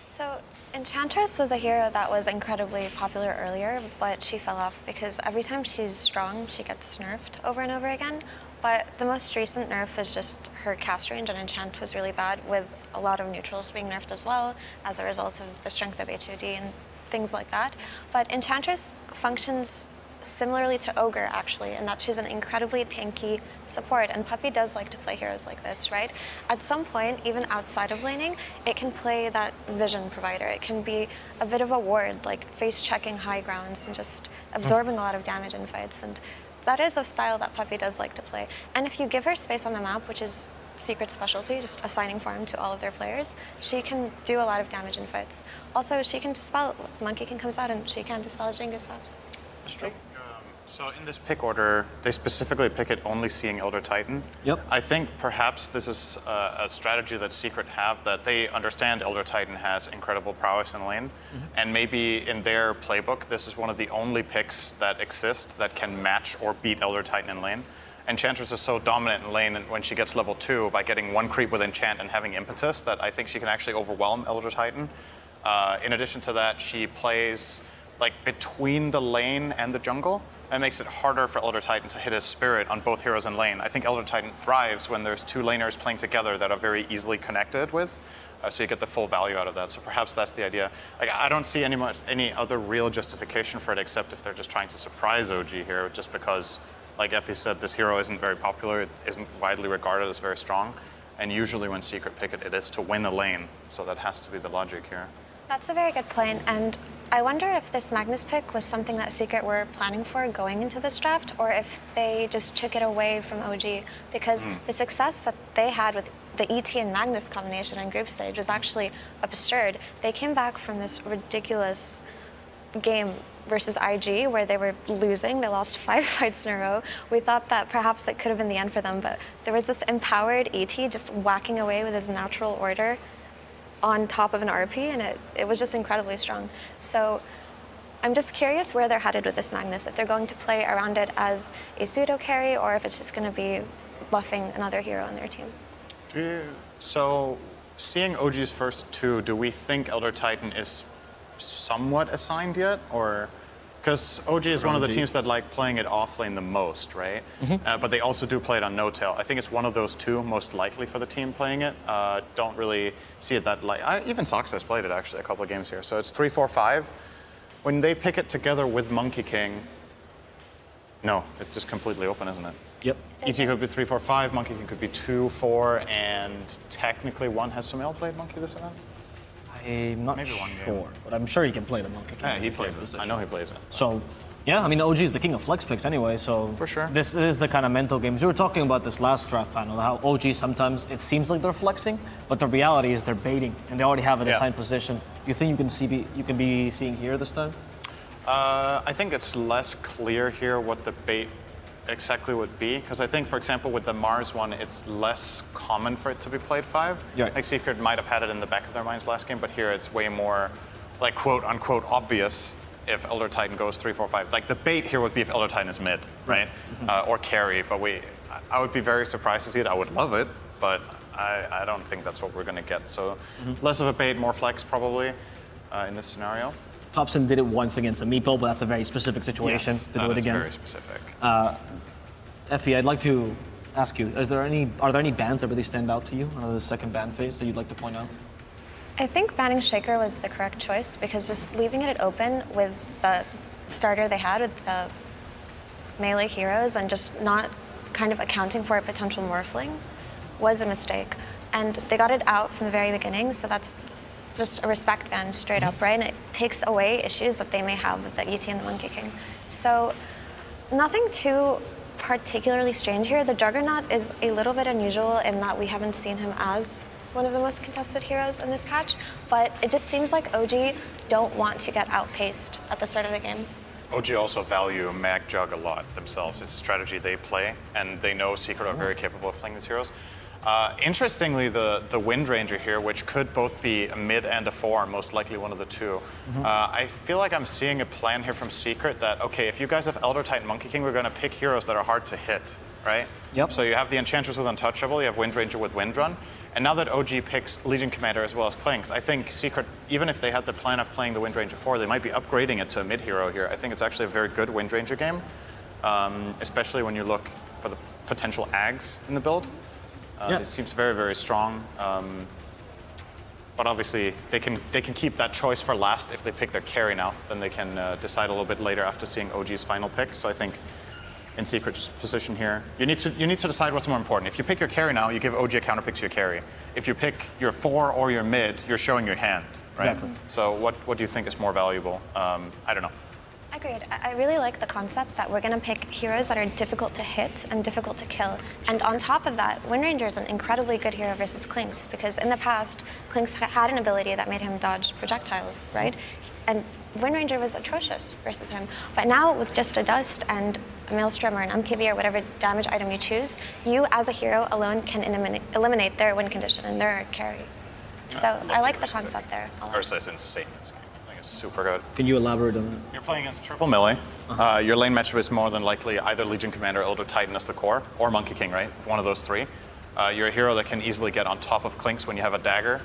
So Enchantress was a hero that was incredibly popular earlier, but she fell off because every time she's strong, she gets nerfed over and over again. But the most recent nerf is just her cast range, and Enchant was really bad, with a lot of neutrals being nerfed as well as a result of the strength of HOD and things like that. But Enchantress functions similarly to Ogre, actually, in that she's an incredibly tanky support, and Puppy does like to play heroes like this, right? At some point, even outside of laning, it can play that vision provider. It can be a bit of a ward, like face-checking high grounds and just absorbing a lot of damage in fights, and that is a style that Puppy does like to play. And if you give her space on the map, which is Secret's specialty, just assigning farm to all of their players, she can do a lot of damage in fights. Also, she can dispel, Monkey King comes out and she can dispel Genghis subs. That's true. So in this pick order, they specifically pick it only seeing Elder Titan. Yep. I think perhaps this is a strategy that Secret have, that they understand Elder Titan has incredible prowess in lane, and maybe in their playbook, this is one of the only picks that exist that can match or beat Elder Titan in lane. Enchantress is so dominant in lane, and when she gets level 2 by getting 1 creep with Enchant and having Impetus, that I think she can actually overwhelm Elder Titan. In addition to that, she plays like between the lane and the jungle. It makes it harder for Elder Titan to hit his spirit on both heroes in lane. I think Elder Titan thrives when there's 2 laners playing together that are very easily connected with, so you get the full value out of that. So perhaps that's the idea. Like, I don't see any other real justification for it, except if they're just trying to surprise OG here, just because, like Effie said, this hero isn't very popular, it isn't widely regarded as very strong, and usually when Secret pick it, it is to win a lane, so that has to be the logic here. That's a very good point, and I wonder if this Magnus pick was something that Secret were planning for going into this draft, or if they just took it away from OG, because the success that they had with the ET and Magnus combination in group stage was actually absurd. They came back from this ridiculous game versus IG where they were losing. They lost 5 fights in a row. We thought that perhaps that could have been the end for them, but there was this empowered ET just whacking away with his natural order on top of an RP, and it was just incredibly strong. So I'm just curious where they're headed with this Magnus, if they're going to play around it as a pseudo carry, or if it's just going to be buffing another hero on their team. So seeing OG's first 2, do we think Elder Titan is somewhat assigned yet, or? Because OG is one of the teams that like playing it off lane the most, right? But they also do play it on no-tail. I think it's one of those 2 most likely for the team playing it. Don't really see it that even Sox has played it actually a couple of games here. So it's 3-4-5. When they pick it together with Monkey King, no, it's just completely open, isn't it? Yep. ET could be 3-4-5, Monkey King could be 2-4, and technically one has Sumail played Monkey this event? I'm not Maybe 1 sure, game. but I'm sure he can play the Monkey King. Yeah, he plays it. I know he plays it. So Yeah, I mean, OG is the king of flex picks anyway, so for sure. This is the kind of mental games. We were talking about this last draft panel, how OG sometimes it seems like they're flexing, but the reality is they're baiting, and they already have an assigned position. Do you think you can be seeing here this time? I think it's less clear here what the bait exactly would be, because I think, for example, with the Mars one, it's less common for it to be played 5. Yeah. Like Secret might have had it in the back of their minds last game, but here it's way more, like, quote unquote obvious if Elder Titan goes 3, 4, 5. Like the bait here would be if Elder Titan is mid, right? Or carry, but I would be very surprised to see it. I would love it, but I don't think that's what we're going to get. So less of a bait, more flex probably in this scenario. Thompson did it once against a meeple, but that's a very specific situation to do it against. Very specific. Effie, I'd like to ask you, are there any bans that really stand out to you out of the second ban phase that you'd like to point out? I think banning Shaker was the correct choice because just leaving it open with the starter they had with the melee heroes and just not kind of accounting for a potential morphling was a mistake. And they got it out from the very beginning, so that's just a respect ban straight up, right? And it takes away issues that they may have with the ET and the Monkey King. So nothing too particularly strange here. The Juggernaut is a little bit unusual in that we haven't seen him as one of the most contested heroes in this patch, but it just seems like OG don't want to get outpaced at the start of the game. OG also value Mag Jug a lot themselves. It's a strategy they play, and they know Secret are very capable of playing these heroes. Interestingly, the Wind Ranger here, which could both be a mid and a 4, most likely one of the two. I feel like I'm seeing a plan here from Secret that, okay, if you guys have Elder Titan Monkey King, we're going to pick heroes that are hard to hit, right? Yep. So you have the Enchantress with Untouchable, you have Wind Ranger with Wind Run, and now that OG picks Legion Commander as well as Clinks, I think Secret, even if they had the plan of playing the Wind Ranger 4, they might be upgrading it to a mid hero here. I think it's actually a very good Wind Ranger game, especially when you look for the potential Ags in the build. It seems very, very strong. But obviously, they can keep that choice for last if they pick their carry now. Then they can decide a little bit later after seeing OG's final pick. So I think in Secret's position here, you need to decide what's more important. If you pick your carry now, you give OG a counterpick to your carry. If you pick your 4 or your mid, you're showing your hand, right? Exactly. So what do you think is more valuable? I don't know. Agreed. I really like the concept that we're going to pick heroes that are difficult to hit and difficult to kill. And on top of that, Wind Ranger is an incredibly good hero versus Clinks because in the past, Clinks had an ability that made him dodge projectiles, right? And Wind Ranger was atrocious versus him. But now with just a Dust and a Maelstrom or an Umkivi or whatever damage item you choose, you as a hero alone can eliminate their win condition and their carry. So I like the concept there a lot. Ursa is insane in this game. It's super good. Can you elaborate on that? You're playing against triple melee. Your lane matchup is more than likely either Legion Commander, Elder Titan as the core, or Monkey King, right? One of those three. You're a hero that can easily get on top of Clinks when you have a dagger,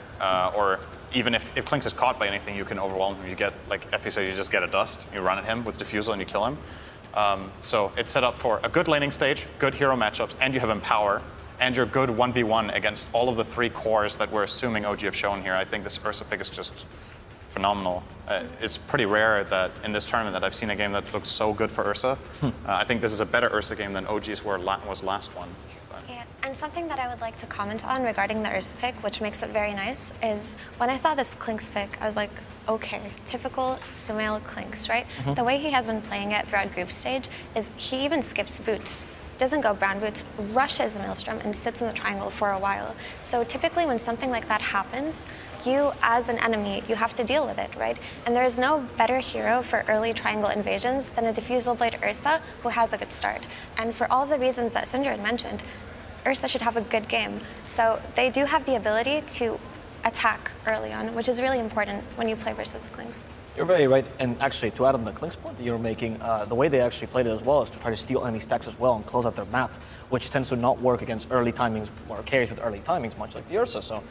or even if Clinks is caught by anything, you can overwhelm him. You get, like Effie said, you just get a Dust, you run at him with Diffusal and you kill him. So it's set up for a good laning stage, good hero matchups, and you have Empower, and you're good 1v1 against all of the 3 cores that we're assuming OG have shown here. I think this Ursa pick is just phenomenal. It's pretty rare that in this tournament that I've seen a game that looks so good for Ursa. I think this is a better Ursa game than OG's was last one. Yeah, and something that I would like to comment on regarding the Ursa pick, which makes it very nice, is when I saw this Clinks pick, I was like, okay, typical Sumail Clinks, right? The way he has been playing it throughout group stage is he even skips boots. Doesn't go brown boots, rushes the Maelstrom and sits in the triangle for a while. So typically when something like that happens, you as an enemy, you have to deal with it, right? And there is no better hero for early triangle invasions than a Diffusal Blade Ursa who has a good start. And for all the reasons that Cinder had mentioned, Ursa should have a good game. So they do have the ability to attack early on, which is really important when you play versus Clinks. You're very right, and actually, to add on the Clinks point that you're making, the way they actually played it as well is to try to steal enemy stacks as well and close out their map, which tends to not work against early timings or carries with early timings, much like the Ursa. So,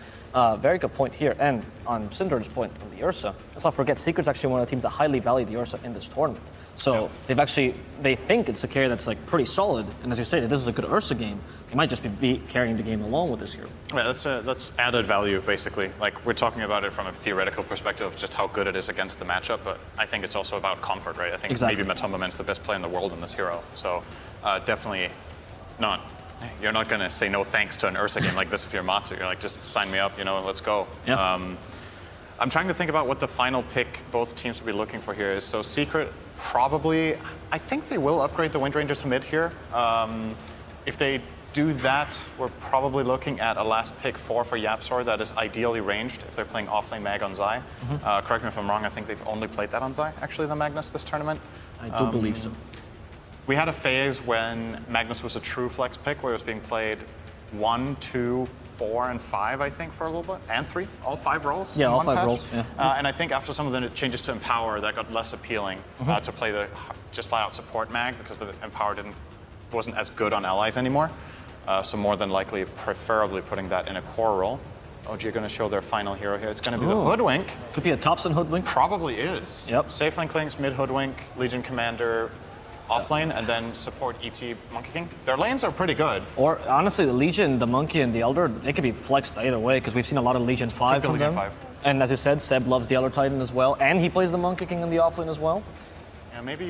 very good point here. And on Cinder's point on the Ursa, let's not forget, Secret's actually one of the teams that highly value the Ursa in this tournament. So they think it's a carry that's like pretty solid, and as you say, this is a good Ursa game. They might just be carrying the game along with this hero. Yeah, that's added value basically. Like we're talking about it from a theoretical perspective of just how good it is against the matchup, but I think it's also about comfort, right? I think maybe Matumbaman's the best player in the world in this hero, so definitely not. You're not going to say no thanks to an Ursa game like this if you're Matsu. You're like, just sign me up, let's go. Yeah. I'm trying to think about what the final pick both teams will be looking for here is. So Secret probably, I think they will upgrade the Wind Ranger to mid here. If they do that, we're probably looking at a last pick 4 for YapzOr that is ideally ranged if they're playing offlane mag on Zai. Correct me if I'm wrong, I think they've only played that on Zai, actually, the Magnus this tournament. I do believe so. We had a phase when Magnus was a true flex pick where it was being played 1, 2, 4, and 5, I think, for a little bit, and 3, all 5 roles. Yeah, in all one 5 patch. roles. Yeah. And I think after some of the changes to Empower, that got less appealing to play the just flat out support mag because the Empower wasn't as good on allies anymore. So more than likely, preferably putting that in a core role. OG are going to show their final hero here. It's going to be the Hoodwink. Could be a Topson Hoodwink. Probably is. Yep. Safe lane Klings, mid Hoodwink, Legion Commander, offlane, and then support ET Monkey King. Their lanes are pretty good. Or honestly, the Legion, the Monkey, and the Elder, they could be flexed either way because we've seen a lot of Legion 5 from Legion them. 5. And as you said, Seb loves the Elder Titan as well, and he plays the Monkey King in the offlane as well. Yeah, maybe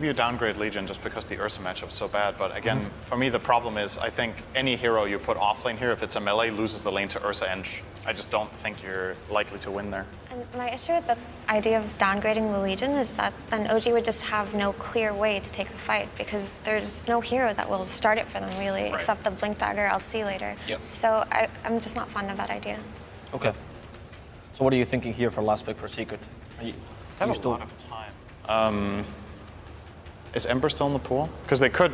you downgrade Legion just because the Ursa matchup's so bad. But again, for me, the problem is I think any hero you put offlane here, if it's a melee, loses the lane to Ursa Eng. I just don't think you're likely to win there. And my issue with the idea of downgrading the Legion is that then OG would just have no clear way to take the fight because there's no hero that will start it for them really, except the Blink Dagger I'll see later. Yep. So I'm just not fond of that idea. Okay. So what are you thinking here for last pick for Secret? They have a lot of time. Is Ember still in the pool? Because they could,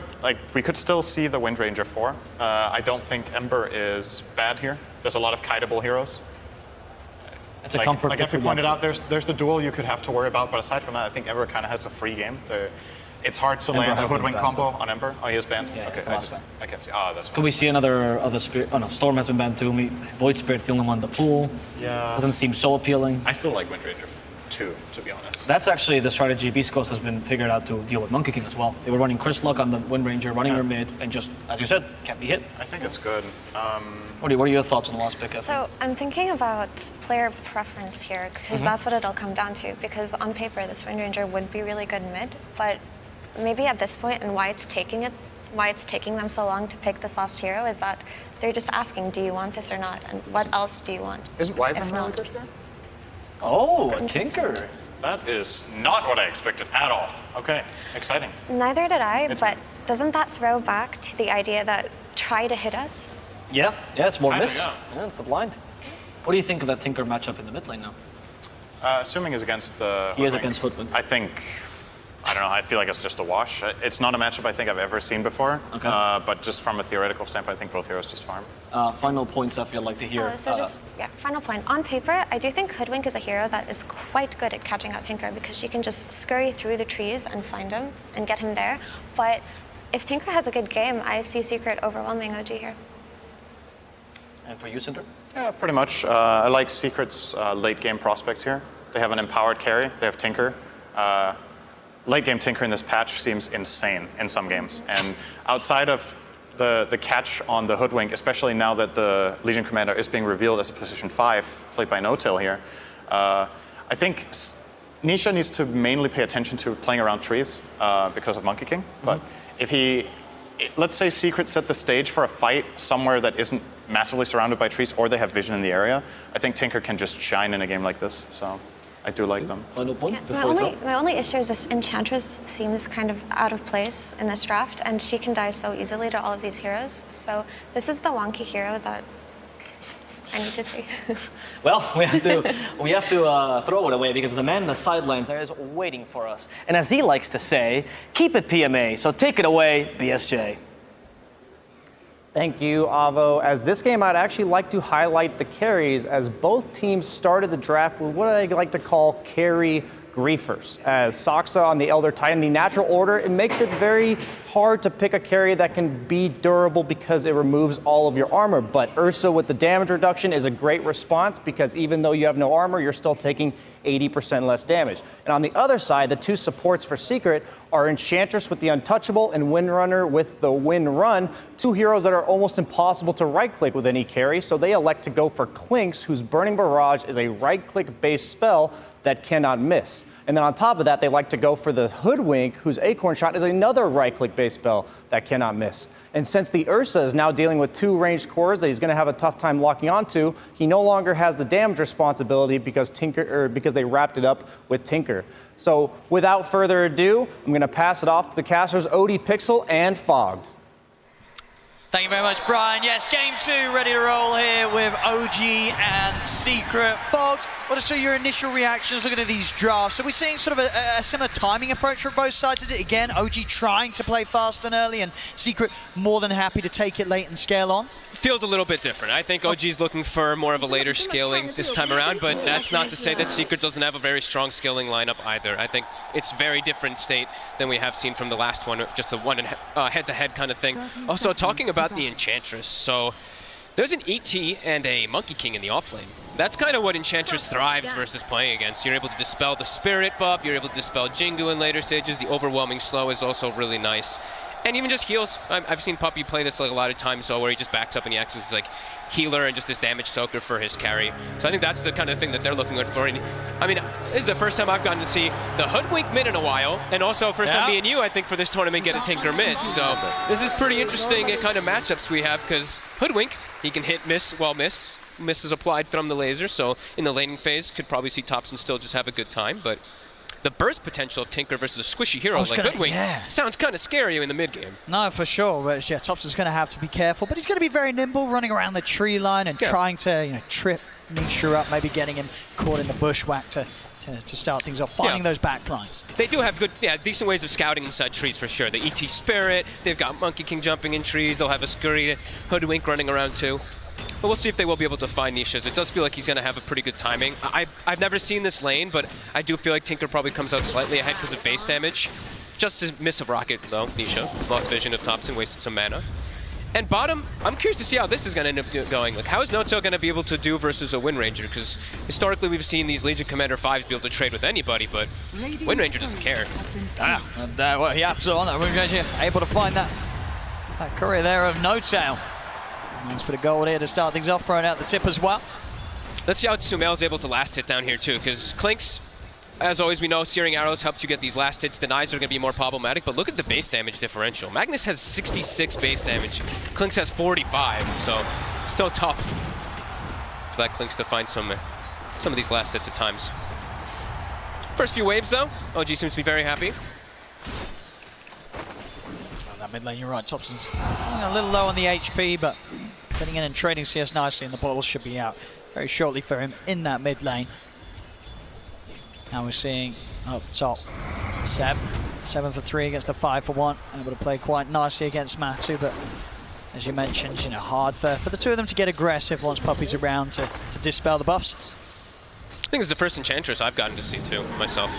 we could still see the Wind Ranger 4. I don't think Ember is bad here. There's a lot of kiteable heroes. It's a comfort. Like you pointed out, there's the duel you could have to worry about, but aside from that, I think Ember kind of has a free game. It's hard to land a Hoodwink combo on Ember. Oh, he is banned? Yeah, okay, I can't see. Oh, that's Could we see another Spirit? Oh no, Storm has been banned too. Void Spirit's the only one in the pool. Yeah. Doesn't seem so appealing. I still like Wind Ranger 2, to be honest. That's actually the strategy Beast Coast has been figured out to deal with Monkey King as well. They were running Chris Luck on the Wind Ranger, running her mid, and just, as you said, can't be hit. I think it's good. What are your thoughts on the last pick, Effie? So I'm thinking about player preference here because that's what it'll come down to. Because on paper, this Wind Ranger would be really good mid, but maybe at this point and why it's taking them so long to pick this last hero is that they're just asking, do you want this or not? And what else do you want? Isn't Wyvern really good here? Oh, a Tinker. That is not what I expected at all. Okay, exciting. Neither did I, but doesn't that throw back to the idea that try to hit us? Yeah, it's more miss. Yeah. It's a blind. What do you think of that Tinker matchup in the mid lane now? Assuming he's against the He is against Hoodwink. I don't know, I feel like it's just a wash. It's not a matchup I think I've ever seen before. Okay. But just from a theoretical standpoint, I think both heroes just farm. Final points I feel like to hear. Final point. On paper, I do think Hoodwink is a hero that is quite good at catching out Tinker because she can just scurry through the trees and find him and get him there. But if Tinker has a good game, I see Secret overwhelming OG here. And for you, Cinder? Yeah, pretty much. I like Secret's late game prospects here. They have an empowered carry, they have Tinker. Late game Tinker in this patch seems insane in some games. And outside of the catch on the Hoodwink, especially now that the Legion Commander is being revealed as a position 5, played by No-Tail here, I think Nisha needs to mainly pay attention to playing around trees because of Monkey King. But if let's say Secret set the stage for a fight somewhere that isn't massively surrounded by trees or they have vision in the area, I think Tinker can just shine in a game like this. So I do like them. Final point? My only issue is this Enchantress seems kind of out of place in this draft, and she can die so easily to all of these heroes. So this is the wonky hero that I need to see. Well, we have to throw it away because the man in the sidelines there is waiting for us. And as he likes to say, keep it PMA. So take it away, BSJ. Thank you, Avo. As this game, I'd actually like to highlight the carries as both teams started the draft with what I like to call carry griefers. As Saksa on the Elder Titan, the natural order, it makes it very hard to pick a carry that can be durable because it removes all of your armor. But Ursa with the damage reduction is a great response because even though you have no armor, you're still taking 80% less damage. And on the other side, the two supports for Secret are Enchantress with the Untouchable and Windrunner with the Wind Run, two heroes that are almost impossible to right-click with any carry, so they elect to go for Klinks, whose Burning Barrage is a right-click based spell that cannot miss. And then on top of that, they like to go for the Hoodwink, whose Acorn Shot is another right-click base spell that cannot miss. And since the Ursa is now dealing with 2 ranged cores that he's going to have a tough time locking onto, he no longer has the damage responsibility because they wrapped it up with Tinker. So without further ado, I'm going to pass it off to the casters OD Pixel and Fogged. Thank you very much, Brian. Yes, game 2 ready to roll here with OG and Secret. Fogged, what are your initial reactions looking at these drafts? Are we seeing sort of a similar timing approach from both sides? Is it, again, OG trying to play fast and early and Secret more than happy to take it late and scale on? Feels a little bit different. I think OG's looking for more of a later scaling this time around, but that's not to say that Secret doesn't have a very strong scaling lineup either. I think it's very different state than we have seen from the last one, just a head-to-head kind of thing. Also, talking about the Enchantress, so there's an ET and a Monkey King in the offlane. That's kind of what Enchantress thrives versus playing against. You're able to dispel the Spirit buff, you're able to dispel Jingu in later stages. The Overwhelming Slow is also really nice. And even just heals. I've seen Puppey play this like a lot of times, so where he just backs up and he acts as like healer and just this damage soaker for his carry. So I think that's the kind of thing that they're looking for. And I mean, this is the first time I've gotten to see the Hoodwink mid in a while, and also first time me and you, I think, for this tournament get a Tinker mid. So this is pretty interesting kind of matchups we have, because Hoodwink, he can hit, miss, miss is applied from the laser. So in the laning phase, could probably see Topson still just have a good time, but the burst potential of Tinker versus a squishy hero like Hoodwink sounds kind of scary in the mid game. No, for sure. But yeah, Topson's going to have to be careful, but he's going to be very nimble, running around the tree line and trying to trip Nisha up, maybe getting him caught in the bushwhack to start things off, finding those back lines. They do have good, decent ways of scouting inside trees for sure. The ET Spirit, they've got Monkey King jumping in trees, they'll have a scurry Hoodwink running around too. But we'll see if they will be able to find Nisha's. It does feel like he's going to have a pretty good timing. I've never seen this lane, but I do feel like Tinker probably comes out slightly ahead because of base damage. Just a miss of Rocket, though, Nisha. Lost vision of Topson, wasted some mana. And bottom, I'm curious to see how this is going to end up going. Like, how is Noto going to be able to do versus a Wind Ranger? Because historically, we've seen these Legion Commander 5s be able to trade with anybody, but Wind Ranger doesn't care. Well, yeah, so on that, Wind Ranger able to find that courier there of No-Tail. Thanks for the gold here to start things off, throwing out the tip as well. Let's see how Sumail's able to last hit down here too, because Clinks, as always we know, Searing Arrows helps you get these last hits. Denies are going to be more problematic, but look at the base damage differential. Magnus has 66 base damage, Clinks has 45, so still tough for that Clinks to find some of these last hits at times. First few waves though, OG seems to be very happy. That mid lane, you're right, Topson's a little low on the HP, but getting in and trading CS nicely, and the ball should be out very shortly for him in that mid lane. Now we're seeing up top, Seb, 7 for 3 against the 5 for 1, able to play quite nicely against Matu, but as you mentioned, hard for the two of them to get aggressive once Puppey's around to dispel the buffs. I think it's the first Enchantress I've gotten to see too, myself.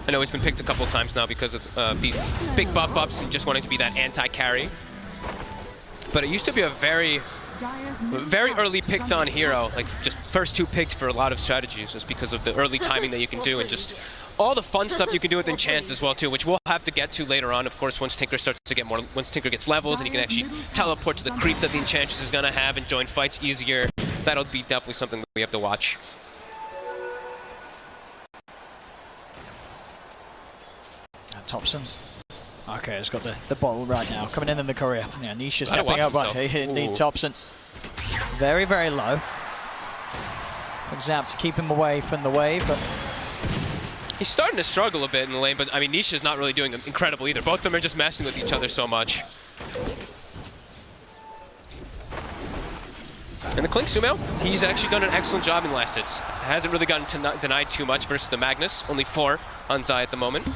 I know he's been picked a couple of times now because of these big buff ups and just wanting to be that anti-carry. But it used to be a very early picked on hero, like just first 2 picked for a lot of strategies, just because of the early timing that you can do and just all the fun stuff you can do with enchants as well too, which we'll have to get to later on, of course, once Tinker starts to get more, once Tinker gets levels and he can actually teleport to the creep that the Enchantress is gonna have and join fights easier. That'll be definitely something that we have to watch. Topson. Okay, it's got the bottle right now. Coming in the courier. Yeah, Nisha stepping up, but indeed Topson. Very, very low. Zap to keep him away from the wave, but he's starting to struggle a bit in the lane, but I mean, Nisha's not really doing incredible either. Both of them are just messing with each other so much. And the Clink Sumail, he's actually done an excellent job in last hits. Hasn't really gotten denied too much versus the Magnus. Only 4 on Zai at the moment.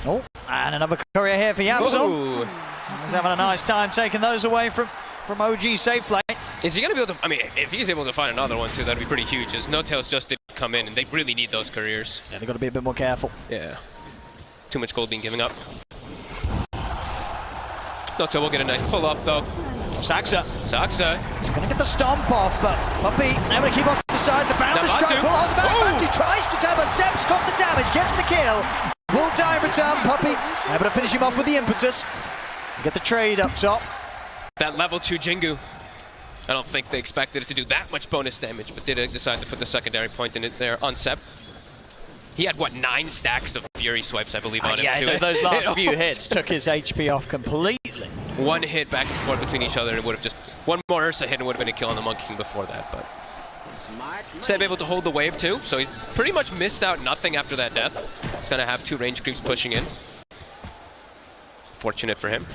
Oh, and another courier here for Yapzor. He's having a nice time taking those away from OG safe lane. Is he going to be able to, I mean, if he's able to find another one too, that'd be pretty huge, as No-Tails just did come in, and they really need those couriers. Yeah, they've got to be a bit more careful. Yeah. Too much gold being given up. No-Tail will get a nice pull-off, though. Saxa. He's going to get the stomp off, but Puppey able to keep off to the side. The bouncer strike will hold the back. He tries to tap, but Seb's got the damage, gets the kill. Will die in return. Puppey able to finish him off with the impetus. Get the trade up top. That level 2 Jingu. I don't think they expected it to do that much bonus damage, but did decide to put the secondary point in it there on Seb. He had, what, 9 stacks of Fury swipes, I believe, on him, too. Yeah, those last few hits took his HP off completely. One hit back and forth between each other, and it would have just... One more Ursa hit and would have been a kill on the Monkey King before that, but... Seb able to hold the wave, too, so he's pretty much missed out nothing after that death. He's going to have 2 range creeps pushing in. Fortunate for him.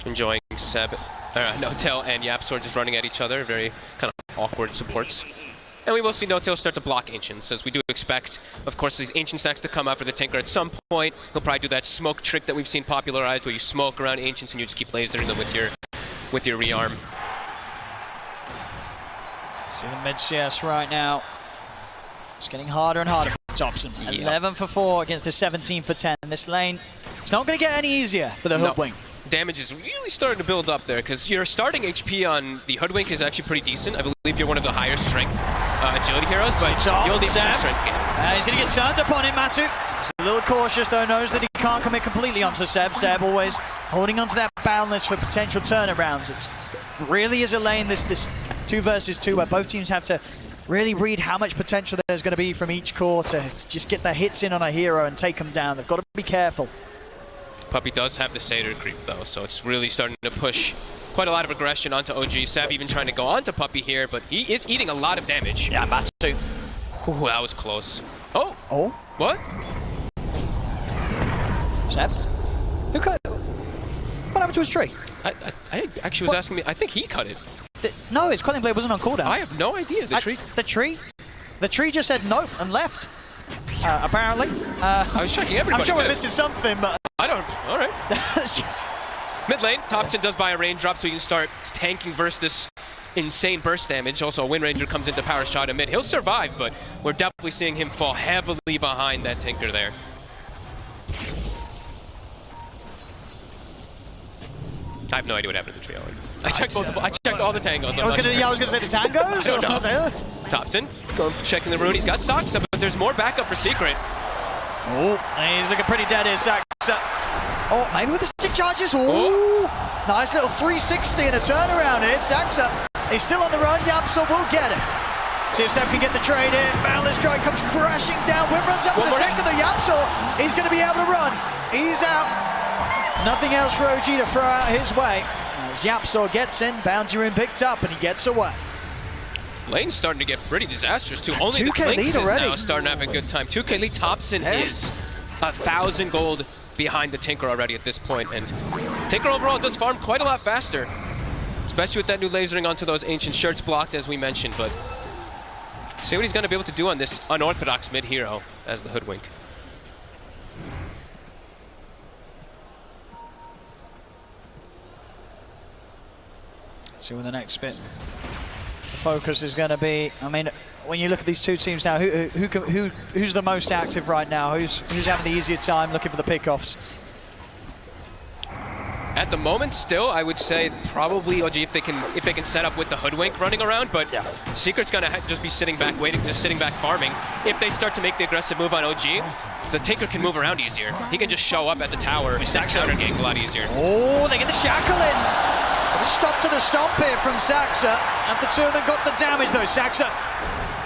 Enjoying Seb, No-Tail and Yapsor just running at each other, very kind of awkward supports. And we will see No-Tail start to block Ancients, as we do expect, of course, these Ancient stacks to come out for the Tinker at some point. He'll probably do that smoke trick that we've seen popularized, where you smoke around Ancients and you just keep lasering them with your rearm. See the mid CS right now. It's getting harder and harder for Thompson. 11 for 4 against the 17 for 10. This lane, it's not going to get any easier for the Hoodwink. Damage is really starting to build up there, because your starting HP on the Hoodwink is actually pretty decent. I believe you're one of the higher strength agility heroes, but you'll need some strength gain. He's going to get turned upon him, Matu. He's a little cautious, though, knows that he can't commit completely onto Seb. Seb always holding onto that boundless for potential turnarounds. It really is a lane, this 2 versus 2, where both teams have to really read how much potential there's going to be from each core to just get their hits in on a hero and take them down. They've got to be careful. Puppey does have the Satyr creep, though, so it's really starting to push quite a lot of aggression onto OG. Seb even trying to go onto Puppey here, but he is eating a lot of damage. Yeah, Matsu. Ooh, that was close. Oh! Oh? What? Seb? Who cut it? What happened to his tree? I actually was asking me, I think he cut it. No, his Quelling Blade wasn't on cooldown. I have no idea. The tree? The tree just said no and left. Apparently. I was checking everybody. I'm sure we're missing something, but... I don't... Alright. Mid lane, Thompson does buy a raindrop so he can start tanking versus this insane burst damage. Also, a Wind Ranger comes into power shot in mid. He'll survive, but we're definitely seeing him fall heavily behind that Tinker there. I have no idea what happened to the trio. I checked multiple. I checked all the tangos. I was gonna say the tangos. I don't know. Thompson going checking the rune. He's got Sox up, but there's more backup for Secret. Oh, he's looking pretty dead here, Saxa. Oh, maybe with the stick charges. Oh, nice little 360 and a turnaround here. Saxa, he's still on the run. Yapsor will get it. See if Seb can get the trade in. Boundless Strike comes crashing down. Wim runs up with the second of Yapsor. He's going to be able to run. He's out. Nothing else for OG to throw out his way. As Yapsor gets in, Bounty Rune picked up, and he gets away. Lane's starting to get pretty disastrous too. Only the 2K Lynx lead is already. now starting to have a good time. 2K lead. Thompson is 1,000 gold behind the Tinker already at this point, and Tinker overall does farm quite a lot faster, especially with that new lasering onto those Ancient shirts blocked, as we mentioned. But see what he's going to be able to do on this unorthodox mid hero as the Hoodwink. See what the next bit. The focus is going to be. I mean, when you look at these two teams now, who's the most active right now? Who's having the easier time looking for the pickoffs? At the moment, still, I would say probably OG if they can set up with the Hoodwink running around. But Secret's gonna just be sitting back, waiting, just sitting back, farming. If they start to make the aggressive move on OG, the Tinker can move around easier. He can just show up at the tower and counter gank a lot easier. Oh, they get the shackle in. Stop to the stomp here from Saxa, and the two of them got the damage though. Saxa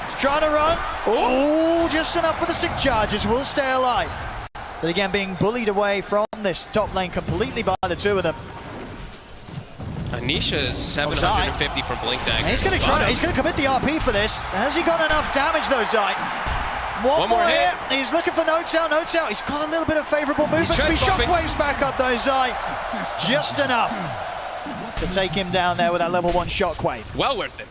is trying to run. Oh, just enough for the stick charges. Will stay alive. But again, being bullied away from this top lane completely by the two of them. Anisha is 750 from Blink Dagger. And he's going to try. He's going to commit the RP for this. Has he got enough damage though, Zai? One more hit. He's looking for No-Tail. No-Tail. He's got a little bit of favourable movement. He shockwaves back up though, Zai. Just enough to take him down there with that level 1 shockwave. Well worth it.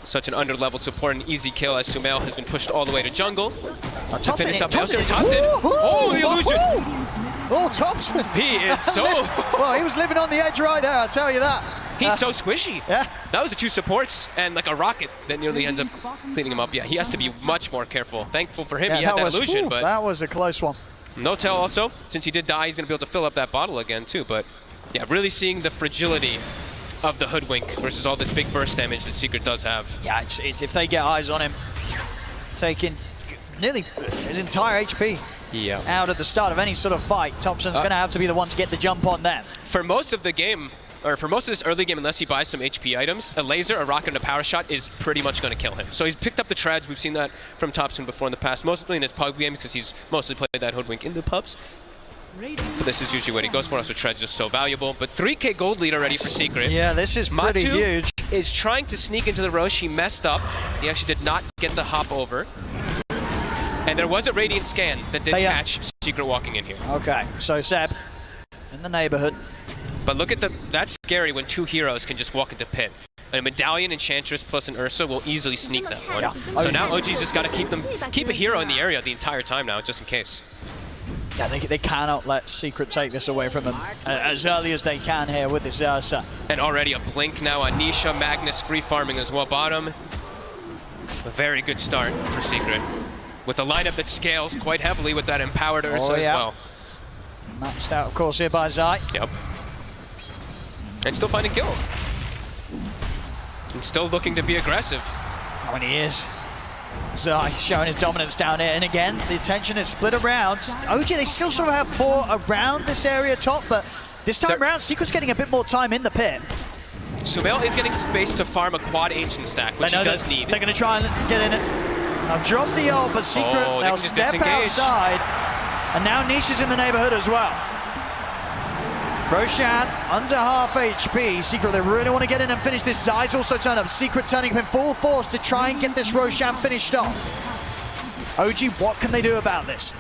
Such an under-leveled support, an easy kill as Sumail has been pushed all the way to jungle. To finish up Thompson. Oh, the illusion! Oh, Thompson! He is so... Well, he was living on the edge right there, I'll tell you that. He's so squishy. Yeah. That was the 2 supports and like a rocket that nearly ends up cleaning him up. Yeah, he has to be much more careful. Thankful for him, he had that illusion, but... That was a close one. No-Tail also, since he did die, he's going to be able to fill up that bottle again too, but yeah, really seeing the fragility of the Hoodwink versus all this big burst damage that Secret does have. Yeah, it's if they get eyes on him, taking nearly his entire HP. out at the start of any sort of fight, Thompson's going to have to be the one to get the jump on them. For most of the game, or for most of this early game, unless he buys some HP items, a laser, a rocket, and a power shot is pretty much going to kill him. So he's picked up the treads. We've seen that from Thompson before in the past, mostly in his pub game because he's mostly played that hoodwink in the pubs. But this is usually what he goes for, so treads just so valuable. But 3K gold lead already for Secret. Yeah, this is pretty huge. Is trying to sneak into the Roche. He messed up. He actually did not get the hop over. And there was a Radiant scan that did catch Secret walking in here. Okay, so Seb in the neighborhood. But look at that's scary when two heroes can just walk into pit. A Medallion, Enchantress, plus an Ursa will easily sneak that one. Yeah. So now OG's just got to keep a hero in the area the entire time now, just in case. Yeah, they cannot let Secret take this away from them as early as they can here with this Ursa. And already a blink now on Nisha, Magnus free farming as well bottom. A very good start for Secret. With a lineup that scales quite heavily with that empowered Ursa as well. Maxed out, of course, here by Zai. Yep. And still finding kill. And still looking to be aggressive. Oh, and he is. Zai showing his dominance down here, and again, the attention is split around. OG, they still sort of have 4 around this area top, but this time around, Secret's getting a bit more time in the pit. Sumail is getting space to farm a quad ancient stack, which he does need. They're going to try and get in it. Now drop the ult, but Secret, they'll step outside. And now Nisha's in the neighborhood as well. Roshan under half HP. Secret, they really want to get in and finish this. Zai's also turned up. Secret turning up in full force to try and get this Roshan finished off. OG, what can they do about this?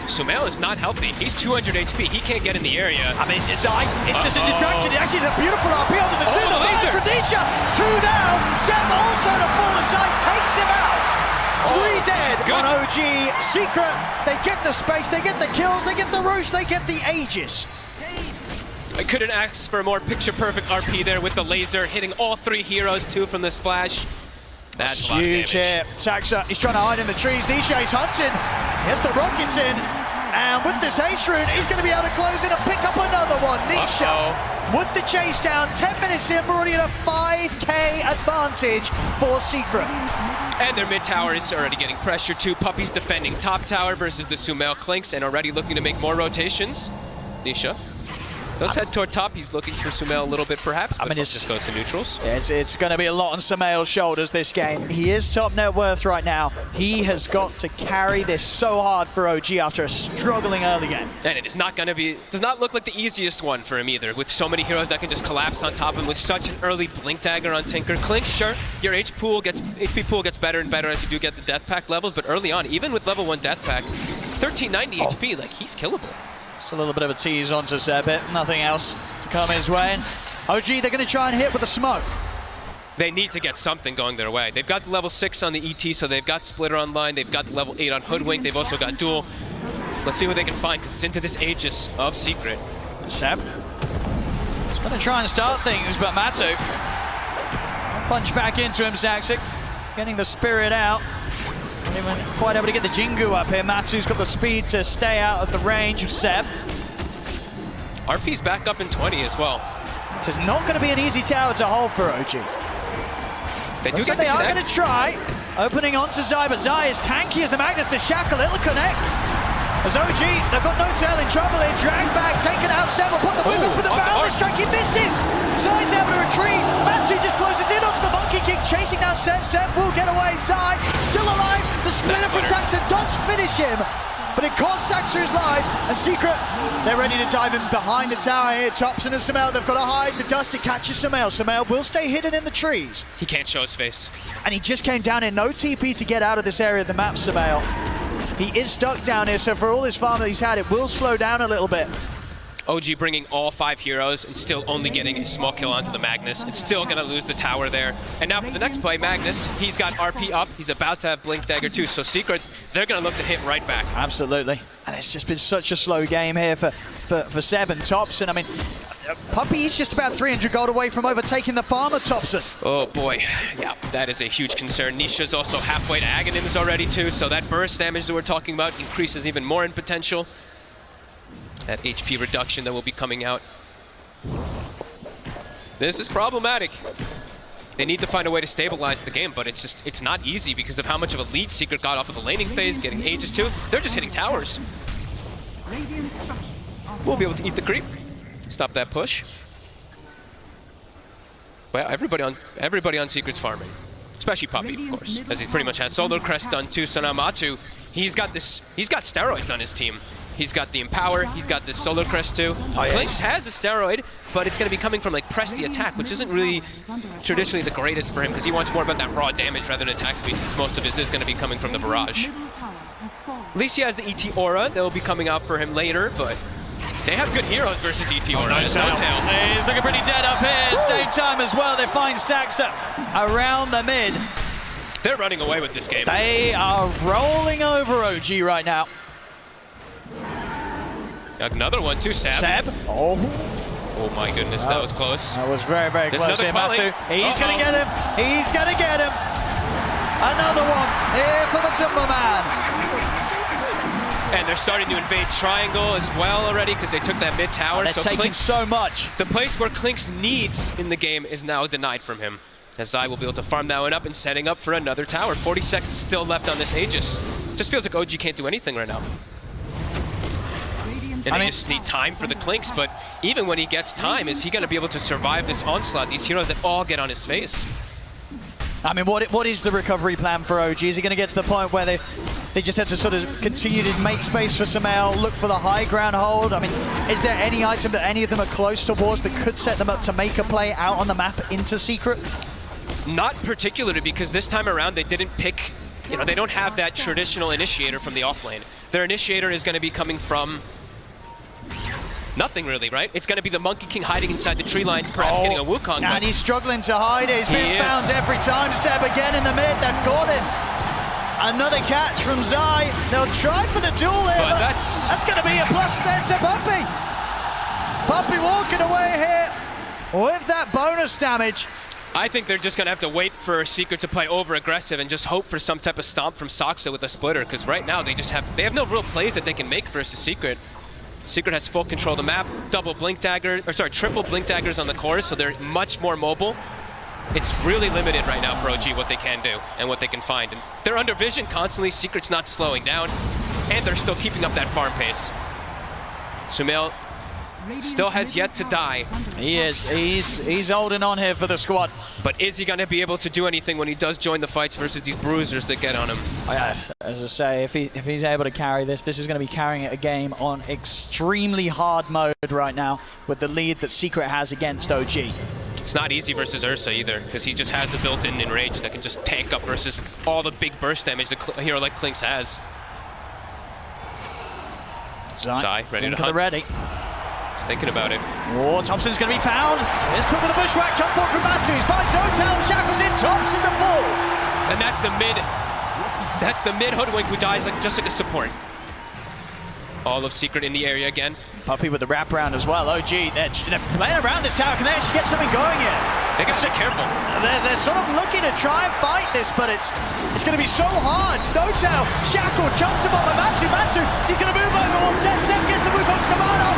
Sumail is not healthy. He's 200 HP. He can't get in the area. I mean, it's just a distraction. It actually is a beautiful RP over the two. The laser from Nisha. 2 down. Seb also to fall aside. Takes him out. 3 dead on OG. Secret, they get the space, they get the kills, they get the Roche, they get the Aegis. I couldn't ask for a more picture-perfect RP there with the laser, hitting all 3 heroes too from the splash. That's huge here. Saxa, he's trying to hide in the trees. Nisha is hunting. He has the rockets in. And with this haste rune, he's going to be able to close in and pick up another one. Nisha with the chase down. 10 minutes in, we're already at a 5K advantage for Secret. And their mid tower is already getting pressure too. Puppy's defending top tower versus the Sumail Clinks and already looking to make more rotations. Nisha does head toward top. He's looking for Sumail a little bit perhaps, but just goes to neutrals. Yeah, it's going to be a lot on Sumail's shoulders this game. He is top net worth right now. He has got to carry this so hard for OG after a struggling early game. And it is not going to be, does not look like the easiest one for him either, with so many heroes that can just collapse on top of him with such an early blink dagger on Tinker. Clinks, sure, your HP pool gets better and better as you do get the death pack levels, but early on, even with level 1 death pack, 1390 HP, like he's killable. Just a little bit of a tease onto Zebit, nothing else to come his way. And OG, they're going to try and hit with a smoke. They need to get something going their way. They've got the level 6 on the ET, so they've got Splitter online. They've got the level 8 on Hoodwink. They've also got Duel. Let's see what they can find, because it's into this Aegis of Secret. Seb. He's going to try and start things, but Matu. Punch back into him, Zaxic. Getting the spirit out. Not even quite able to get the Jingu up here. Matu's got the speed to stay out of the range of Seb. RP's back up in 20 as well. So it's not going to be an easy tower to hold for OG. They are going to try. Opening onto Zai, but Zai is tanky as the Magnus. The Shackle, it'll connect. As OG, they've got no tail in trouble here. Drag back, taken out Seb, will put the whip up with the boundless strike. He misses. Zai's able to retreat. Matu just closes in onto the monkey kick, chasing down Seb. Seb will get away. Zai still alive. The splitter from Saxa does finish him, but it costs Saxa his life. And Secret, they're ready to dive in behind the tower here. Thompson and Sumail, they've got to hide. The dust, it catches Sumail. Sumail will stay hidden in the trees. He can't show his face. And he just came down here. No TP to get out of this area of the map, Sumail. He is stuck down here, so for all his farm that he's had, it will slow down a little bit. OG bringing all 5 heroes and still only getting a small kill onto the Magnus and still going to lose the tower there. And now for the next play, Magnus, he's got RP up. He's about to have Blink Dagger too, so Secret, they're going to look to hit right back. Absolutely. And it's just been such a slow game here for Seb and Thompson. I mean, Puppy is just about 300 gold away from overtaking the farmer, Thompson. Oh boy, yeah, that is a huge concern. Nisha's also halfway to Aghanims already too, so that burst damage that we're talking about increases even more in potential. That HP reduction that will be coming out. This is problematic. They need to find a way to stabilize the game, but it's not easy because of how much of a lead Secret got off of the laning phase, getting Aegis too. They're just hitting towers. Radiant structures are We'll be able to eat the creep. Stop that push. Well, everybody on Secret's farming. Especially Puppey, of course, as he pretty much has Solar Crest done too. So now Matu, he's got steroids on his team. He's got the Empower, he's got this Solar Crest too. Clinks has a steroid, but it's going to be coming from like press the attack, which isn't really traditionally the greatest for him because he wants more about that raw damage rather than attack speed, since most of his is going to be coming from the barrage. At least he has the ET Aura that will be coming out for him later, but they have good heroes versus ET Aura. Nice Notail. He's looking pretty dead up here. Same time as well, they find Saxa around the mid. They're running away with this game. They are rolling over OG right now. Another one too, Seb. Oh my goodness, that was close. That was very, very There's close here, Matu. He's going to get him. He's going to get him. Another one here for the Timberman. And they're starting to invade Triangle as well already because they took that mid tower. They're taking so much. The place where Clinks needs in the game is now denied from him. As Zai will be able to farm that one up and setting up for another tower. 40 seconds still left on this Aegis. Just feels like OG can't do anything right now. And they just need time for the Clinks, but even when he gets time, is he going to be able to survive this onslaught? These heroes that all get on his face. I mean, what is the recovery plan for OG? Is he going to get to the point where they just have to sort of continue to make space for Sumail, look for the high ground hold? I mean, is there any item that any of them are close towards that could set them up to make a play out on the map into Secret? Not particularly, because this time around they didn't pick, they don't have that traditional initiator from the offlane. Their initiator is going to be coming from nothing really, right? It's going to be the Monkey King hiding inside the tree lines, perhaps getting a Wukong. And he's struggling to hide it. He's being found every time. Seb again in the mid. They've got him. Another catch from Zai. They'll try for the duel here, but that's going to be a plus there to Puppey. Puppey walking away here with that bonus damage. I think they're just going to have to wait for Secret to play over-aggressive and just hope for some type of stomp from Soxa with a splitter, because right now they have no real plays that they can make versus Secret. Secret has full control of the map, triple blink daggers on the core, so they're much more mobile. It's really limited right now for OG what they can do and what they can find. And they're under vision constantly, Secret's not slowing down, and they're still keeping up that farm pace. Sumail still has yet to die. He is. He's holding on here for the squad. But is he going to be able to do anything when he does join the fights versus these bruisers that get on him? As I say, if he's able to carry this is going to be carrying a game on extremely hard mode right now with the lead that Secret has against OG. It's not easy versus Ursa either, because he just has a built-in enrage that can just tank up versus all the big burst damage a hero like Clinks has. Zai ready to hunt. Ready. He's thinking about it. Oh, Thompson's going to be found. It's quick with a bushwhack. Jump forward from Matthews. Finds Notail. Shackles in. Thompson to fall. And that's the mid hoodwink who dies just like a support. All of Secret in the area again. Puppey with the wraparound as well. OG, they're playing around this tower. Can they actually get something going here? They got to be careful. They're sort of looking to try and fight this, but it's going to be so hard. Notail, Shackle, jumps him on by Matu. He's going to move over towards Seb. Seb gets the Wukong's command on.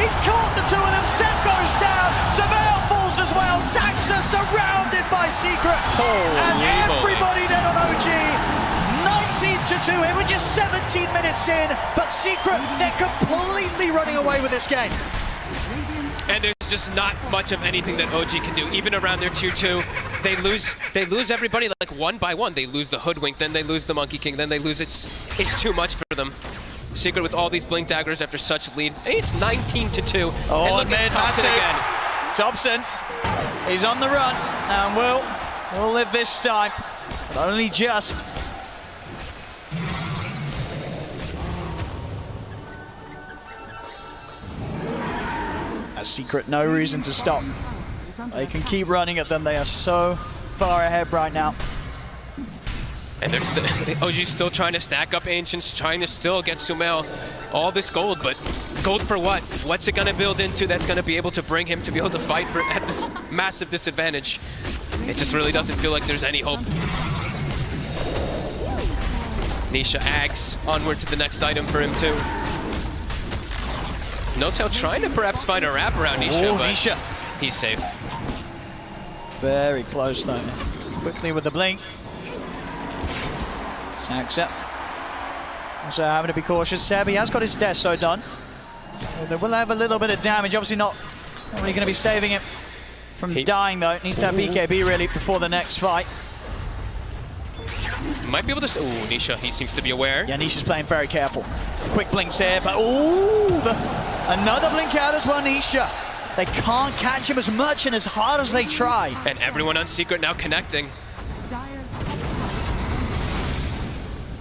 He's caught the two of them. Seb goes down. Sumail falls as well. Saxa surrounded by Secret. And everybody dead on OG. 19-2 here. We're just 17 minutes in, but Secret, they're completely running away with this game. And there's just not much of anything that OG can do. Even around their tier 2, they lose everybody like one by one. They lose the Hoodwink, then they lose the Monkey King, then they lose it's too much for them. Secret with all these blink daggers after such a lead. It's 19-2. Oh, and look at Thompson again. Thompson, he's on the run, and we'll live this time, but only just. As Secret, no reason to stop. They can keep running at them. They are so far ahead right now. And OG's still trying to stack up Ancients, trying to still get Sumail all this gold, but gold for what? What's it going to build into that's going to be able to bring him to be able to fight at this massive disadvantage? It just really doesn't feel like there's any hope. Nisha Ags onward to the next item for him too. Notail trying to perhaps find a wrap around Nisha, but Nisha. He's safe. Very close though. Quickly with the blink. Saxa. So having to be cautious. Seb, he has got his Deso done. Well, they will have a little bit of damage. Obviously not really going to be saving it from dying, though. Needs to have BKB, really, before the next fight. Might be able to... Ooh, Nisha, he seems to be aware. Yeah, Nisha's playing very careful. Quick blinks here, but ooh! Another blink out as well, Nisha. They can't catch him as much and as hard as they try. And everyone on Secret now connecting.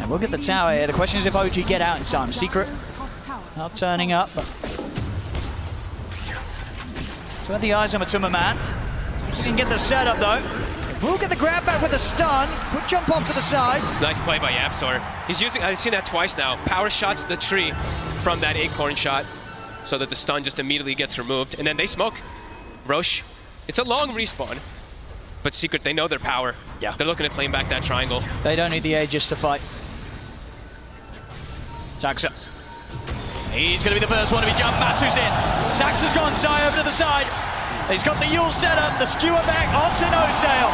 And look at the tower here. The question is if OG get out in time. Secret not turning up, but... So at the eyes on Matuma Man. He can get the setup, though. We'll get the grab back with the stun. Quick jump off to the side. Nice play by YapzOr. He's using, I've seen that twice now, power shots the tree from that acorn shot so that the stun just immediately gets removed. And then they smoke. Roche, it's a long respawn, but Secret, they know their power. Yeah. They're looking to claim back that triangle. They don't need the Aegis to fight. Saxa. He's going to be the first one to be jumped. Matu's in. Saxa's gone Zai over to the side. He's got the Yule set up, the skewer back onto No-Tail.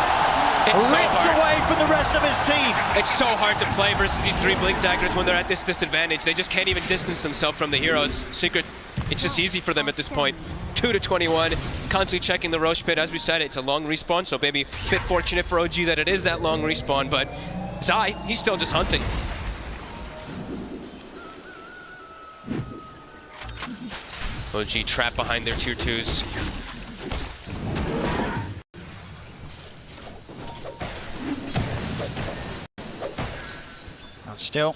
Ripped away from the rest of his team. It's so hard to play versus these three Blink Daggers when they're at this disadvantage. They just can't even distance themselves from the heroes. Secret, it's just easy for them at this point. 2-21, constantly checking the Roche pit. As we said, it's a long respawn, so maybe a bit fortunate for OG that it is that long respawn, but Zai, he's still just hunting. OG trapped behind their tier 2s. Still,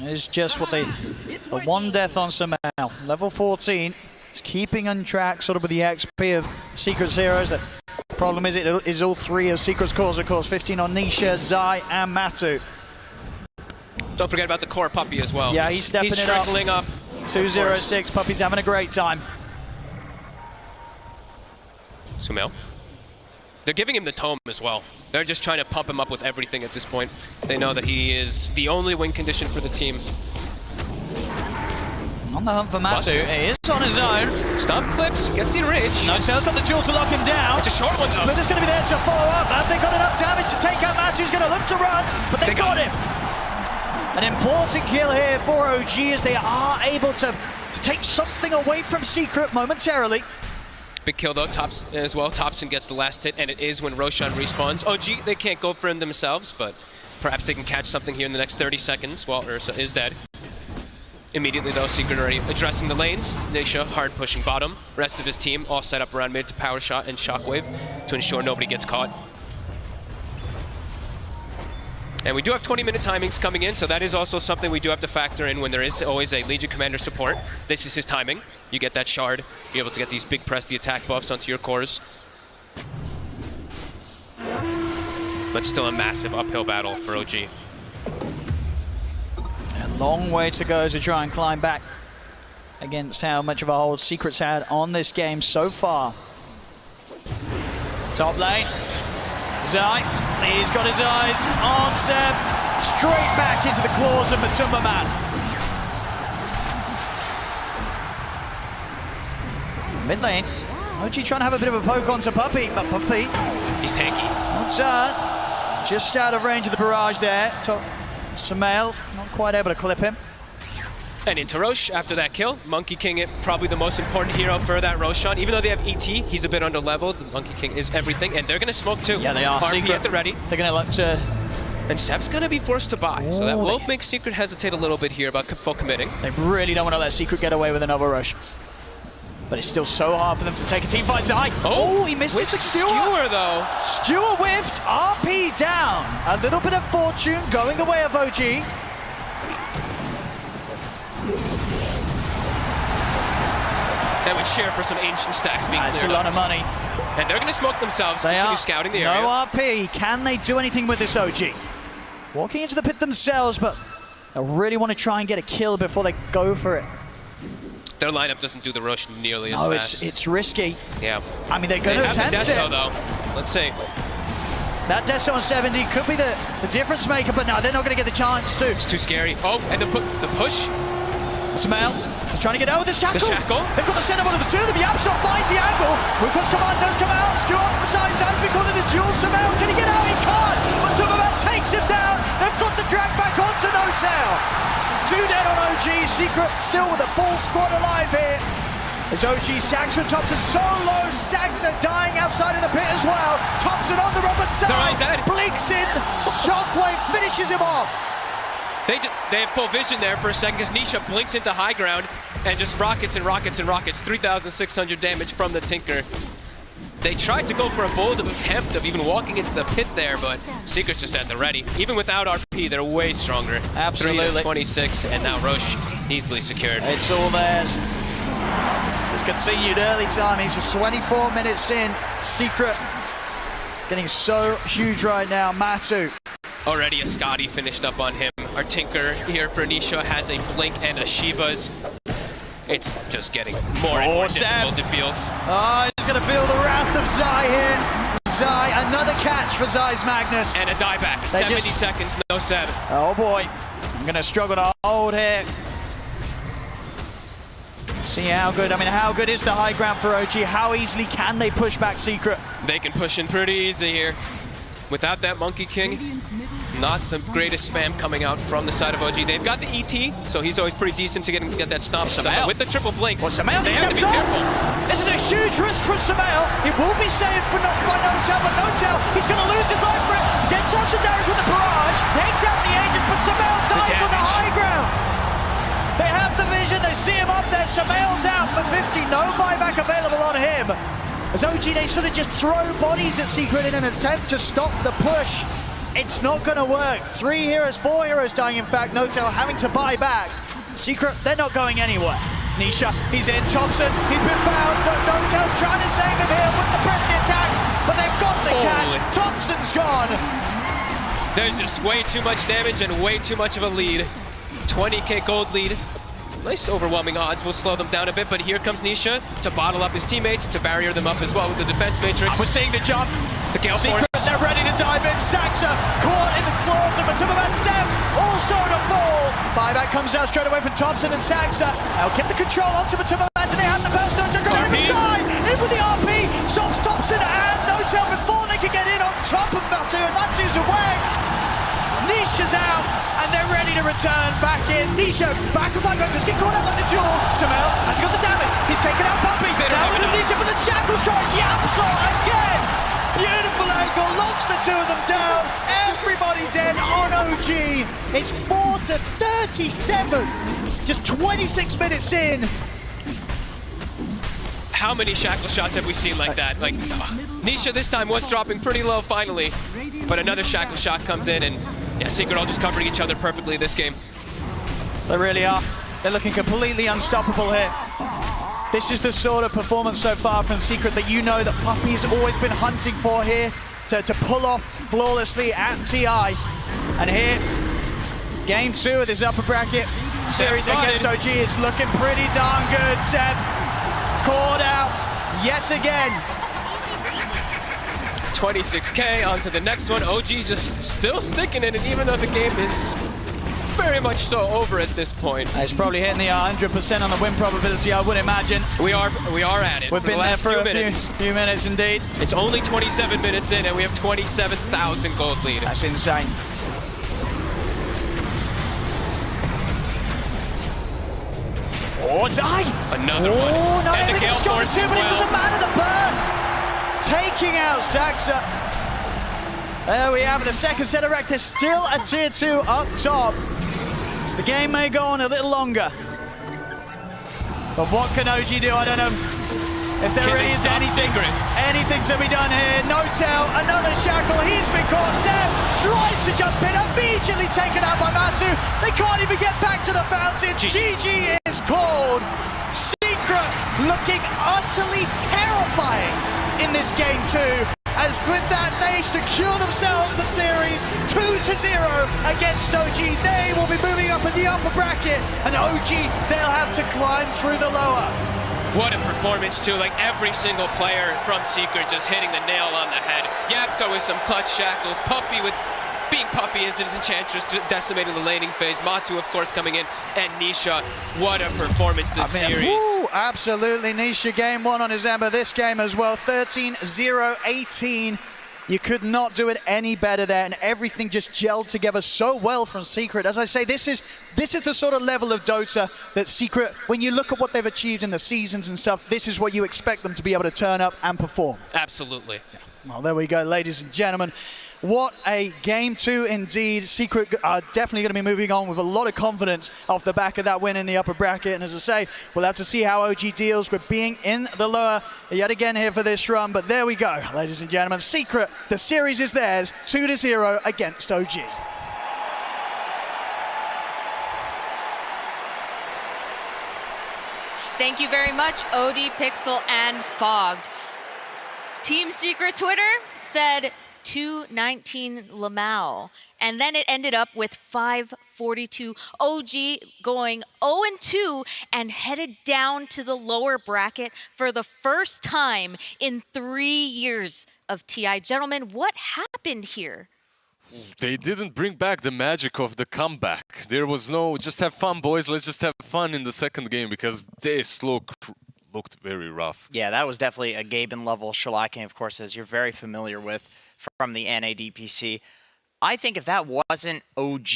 it's just what they... The one death on Samel. Level 14. It's keeping on track sort of with the XP of Secret's heroes. The problem is it is all three of Secret's cores, of course. 15 on Nisha, Zai, and Matu. Don't forget about the core Puppey as well. Yeah, he's stepping it up. Trickling up. 2-0-6, Puppey's having a great time. Sumail. They're giving him the tome as well. They're just trying to pump him up with everything at this point. They know that he is the only win condition for the team. On the hunt for Matu, he is on his own. Stop clips, gets the enrage. No-Tail's got the jewels to lock him down. It's a short one though. Splinter's going to be there to follow up. Have they got enough damage to take out Matu? He's going to look to run, but they got him. An important kill here for OG as they are able to take something away from Secret momentarily. Big kill though, as well. Thompson gets the last hit, and it is when Roshan respawns. OG, they can't go for him themselves, but perhaps they can catch something here in the next 30 seconds while Ursa is dead. Immediately though, Secret already addressing the lanes. Nisha hard pushing bottom. Rest of his team all set up around mid to power shot and shockwave to ensure nobody gets caught. And we do have 20-minute timings coming in, so that is also something we do have to factor in when there is always a Legion Commander support. This is his timing. You get that shard, you're able to get these big press the attack buffs onto your cores. But still a massive uphill battle for OG. A long way to go to try and climb back against how much of a hold Secret's had on this game so far. Top lane. Zai, he's got his eyes on Seb. Straight back into the claws of Matuma Man. Mid lane. OG trying to have a bit of a poke onto Puppey, but Puppey... He's tanky. Just out of range of the barrage there. Sumail, not quite able to clip him. And into Roche after that kill. Monkey King, probably the most important hero for that Roshan. Even though they have ET, he's a bit under-leveled. The Monkey King is everything, and they're going to smoke too. Yeah, they are. RP at the ready. They're going to look to... And Seb's going to be forced to buy, so that will make Secret hesitate a little bit here about full committing. They really don't want to let Secret get away with another rush. But it's still so hard for them to take a team fight. Zai. Oh, he misses the skewer. Though. Skewer whiffed, RP down. A little bit of fortune going the way of OG. That would cheer for some ancient stacks being cleared. That's a lot of money. And they're going to smoke themselves, continue scouting the area. No RP. Can they do anything with this OG? Walking into the pit themselves, but they really want to try and get a kill before they go for it. Their lineup doesn't do the rush nearly as fast. It's risky. Yeah. I mean, they're going to attempt it. Though. Let's see. That Deso on 70 could be the difference maker, but no, they're not going to get the chance to. It's too scary. Oh, and the push. Sumail is trying to get out with the shackle. They've got the center one of the two of them. YapzOr finds the angle. Ruthless Command does come out. Skew off to the side. Sounds because of the duel. Sumail, can he get out? He can't. But Matuma Man takes him down. They've got the drag back onto No-Tail. 2 dead on OG. Secret still with a full squad alive here. As OG, Saxa, Thompson so low. Saxa dying outside of the pit as well. Thompson on the Robert side. Blinks in. Shockwave finishes him off. They have full vision there for a second because Nisha blinks into high ground and just rockets and rockets and rockets. 3,600 damage from the Tinker. They tried to go for a bold attempt of even walking into the pit there, but Secret's just at the ready. Even without RP, they're way stronger. Absolutely. 26, and now Roche easily secured. It's all theirs. It's continued early time. He's just 24 minutes in. Secret getting so huge right now. Matu. Already a Scotty finished up on him. Our Tinker here for Nisha has a Blink and a Shiva's. It's just getting more and more difficult, it feels. Oh, he's going to feel the wrath of Zai here. Zai, another catch for Zai's Magnus. And a dieback. 70 seconds, no Seb. Oh boy, I'm going to struggle to hold here. See how good, how good is the high ground for OG? How easily can they push back Secret? They can push in pretty easy here. Without that Monkey King, not the greatest spam coming out from the side of OG. They've got the ET, so he's always pretty decent to get that stomp stuff. But with the triple blinks, Samael, they have to be careful. This is a huge risk from Samael. It will be saved for by No-Tail, but No-Tail, he's going to lose his life for it. Gets up some damage with the barrage, takes out the agent, but Samael dies on the high ground. They have the vision, they see him up there. Samael's out for 50, no buyback available on him. As OG, they sort of just throw bodies at Secret in an attempt to stop the push. It's not going to work. 4 heroes dying, in fact. No-Tail having to buy back. Secret, they're not going anywhere. Nisha, he's in. Thompson, he's been found, but No-Tail trying to save him here with the press the attack, but they've got the catch. Thompson's gone. There's just way too much damage and way too much of a lead. 20k gold lead. Nice overwhelming odds will slow them down a bit, but here comes Nisha to bottle up his teammates, to barrier them up as well with the defense matrix. We're seeing the jump. The Gale Secret, Force. they're ready to dive in. Saxa caught in the claws of Matumaman. Sem also to fall. Buyback comes out straight away from Thompson and Saxa. They'll get the control onto Matumaman. Do they have the first No-Tail? Trying to die. In with the RP. Stops Thompson and No-Tail before they can get in on top of Matu. And Matu's away. Nisha's out, and they're ready to return back in. Nisha, back of Black just get caught up on the duel. Samael has got the damage. He's taken out Puppy. Now with Nisha for the shackle shot. Yapsaw again. Beautiful angle, locks the two of them down. Everybody's dead on OG. It's 4-37. Just 26 minutes in. How many shackle shots have we seen like that? Like, Nisha this time was dropping pretty low finally, but another shackle shot comes in, and yeah, Secret all just covering each other perfectly this game. They really are. They're looking completely unstoppable here. This is the sort of performance so far from Secret that you know that Puppy's always been hunting for here to pull off flawlessly at TI. And here, game 2 of this upper bracket series against OG. It's looking pretty darn good. Seb caught out yet again. 26k onto the next one. OG just still sticking in it, even though the game is very much so over at this point. It's probably hitting the 100% on the win probability, I would imagine. We are at it. We've been there for a few minutes indeed. It's only 27 minutes in, and we have 27,000 gold lead. That's insane. Oh, Zai! Another one. Oh, no, and the Gale Force but it doesn't matter. The burst taking out Saxa. There we have the second set of wreck. There's still a tier 2 up top. So the game may go on a little longer. But what can OG do? I don't know if there really is anything to be done here. No-Tail, another shackle. He's been caught. Sam tries to jump in, immediately taken out by Matu. They can't even get back to the fountain. GG is called. Secret looking utterly terrifying in this game 2. As with that, they secure themselves the series 2-0 against OG. They will be moving up in the upper bracket, and OG, they'll have to climb through the lower. What a performance too, like every single player from Secret just hitting the nail on the head. Yapso with some clutch shackles, Puppy with being Puppy as his Enchantress decimating the laning phase, Matu of course coming in, and Nisha, what a performance this series. Woo, absolutely, Nisha game 1 on his Ember, this game as well, 13-0-18. You could not do it any better there, and everything just gelled together so well from Secret. As I say, this is the sort of level of Dota that Secret, when you look at what they've achieved in the seasons and stuff, this is what you expect them to be able to turn up and perform. Absolutely. Well, there we go, ladies and gentlemen. What a game two indeed. Secret are definitely going to be moving on with a lot of confidence off the back of that win in the upper bracket. And as I say, we'll have to see how OG deals with being in the lower yet again here for this run. But there we go, ladies and gentlemen. Secret, the series is theirs, 2-0 against OG. Thank you very much, OD, Pixel, and Fogged. Team Secret Twitter said 219 Lamau, and then it ended up with 542. OG going 0-2 and headed down to the lower bracket for the first time in 3 years of TI. Gentlemen, what happened here? They didn't bring back the magic of the comeback. There was no, just have fun, boys, let's just have fun in the second game, because this looked very rough. Yeah, that was definitely a Gaben level shellacking, of course, as you're very familiar with from the NADPC. I think if that wasn't OG,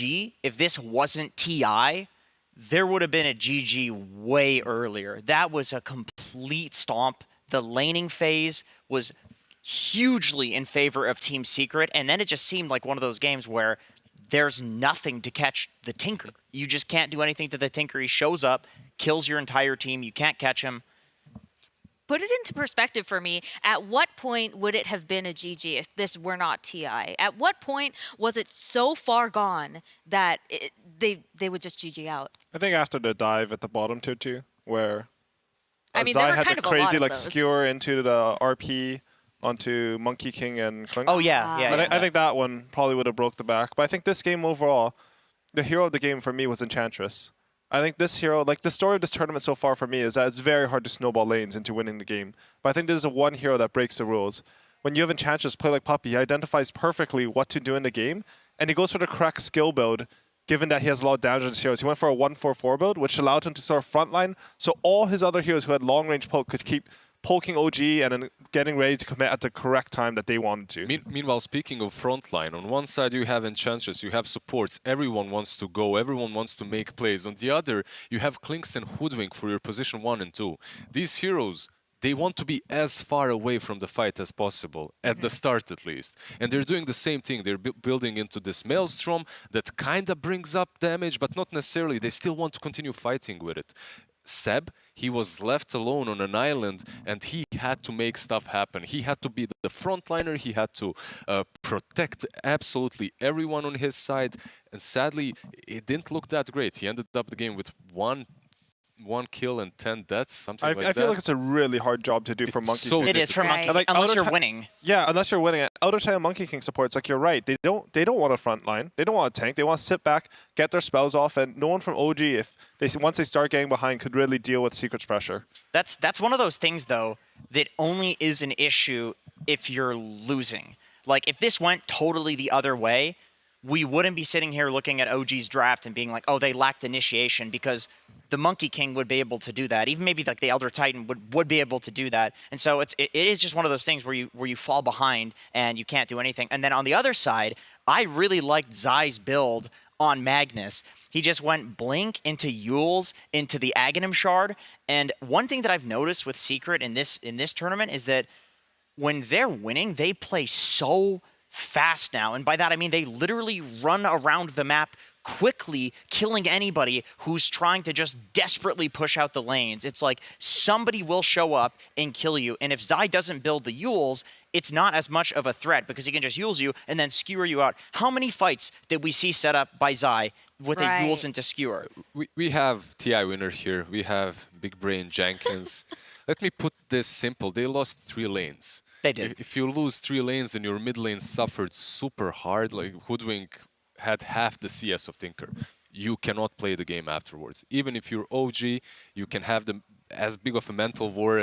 if this wasn't TI, there would have been a GG way earlier. That was a complete stomp. The laning phase was hugely in favor of Team Secret, and then it just seemed like one of those games where there's nothing to catch the Tinker. You just can't do anything to the Tinker. He shows up, kills your entire team. You can't catch him. Put it into perspective for me. At what point would it have been a GG if this were not TI? At what point was it so far gone that they would just GG out? I think after the dive at the bottom tier 2, where I mean, there were had kind the of a lot crazy of like those. skewer into the RP onto Monkey King and Clink. Oh yeah, yeah. I think that one probably would have broke the back. But I think this game overall, the hero of the game for me was Enchantress. I think this hero, like the story of this tournament so far for me is that it's very hard to snowball lanes into winning the game. But I think this is the one hero that breaks the rules. When you have Enchantress play like Puppey, he identifies perfectly what to do in the game, and he goes for the correct skill build, given that he has a lot of damage on his heroes. He went for a 1-4-4 build, which allowed him to sort of frontline, so all his other heroes who had long-range poke could keep poking OG and then getting ready to commit at the correct time that they wanted to. Meanwhile, speaking of frontline, on one side you have Enchantress, you have supports, everyone wants to go, everyone wants to make plays. On the other, you have Clinks and Hoodwink for your position 1 and 2. These heroes, they want to be as far away from the fight as possible, at the start at least. And they're doing the same thing. They're building into this Maelstrom that kind of brings up damage, but not necessarily. They still want to continue fighting with it. Seb, he was left alone on an island, and he had to make stuff happen. He had to be the frontliner. He had to protect absolutely everyone on his side. And sadly, it didn't look that great. He ended up the game with one kill and 10 deaths, something like that. I feel like it's a really hard job to do for Monkey King. It is for Monkey King, unless you're winning. Yeah, unless you're winning. Out of time Monkey King supports, like you're right. They don't want a front line. They don't want a tank. They want to sit back, get their spells off, and no one from OG, once they start getting behind, could really deal with Secret's pressure. That's one of those things though that only is an issue if you're losing. Like if this went totally the other way, we wouldn't be sitting here looking at OG's draft and being like, oh, they lacked initiation, because the Monkey King would be able to do that. Even maybe like the Elder Titan would be able to do that. And so it is just one of those things where you fall behind and you can't do anything. And then on the other side, I really liked Zai's build on Magnus. He just went Blink into Yules into the Aghanim Shard. And one thing that I've noticed with Secret in this tournament is that when they're winning, they play so fast now. And by that, I mean they literally run around the map quickly, killing anybody who's trying to just desperately push out the lanes. It's like somebody will show up and kill you. And if Zai doesn't build the Yules, it's not as much of a threat because he can just Yules you and then skewer you out. How many fights did we see set up by Zai with a Yules into skewer? We have TI winner here. We have Big Brain Jenkins. Let me put this simple. They lost 3 lanes. They did. If you lose 3 lanes and your mid lane suffered super hard, like Hoodwink had half the CS of Tinker, you cannot play the game afterwards. Even if you're OG, you can have as big of a mental war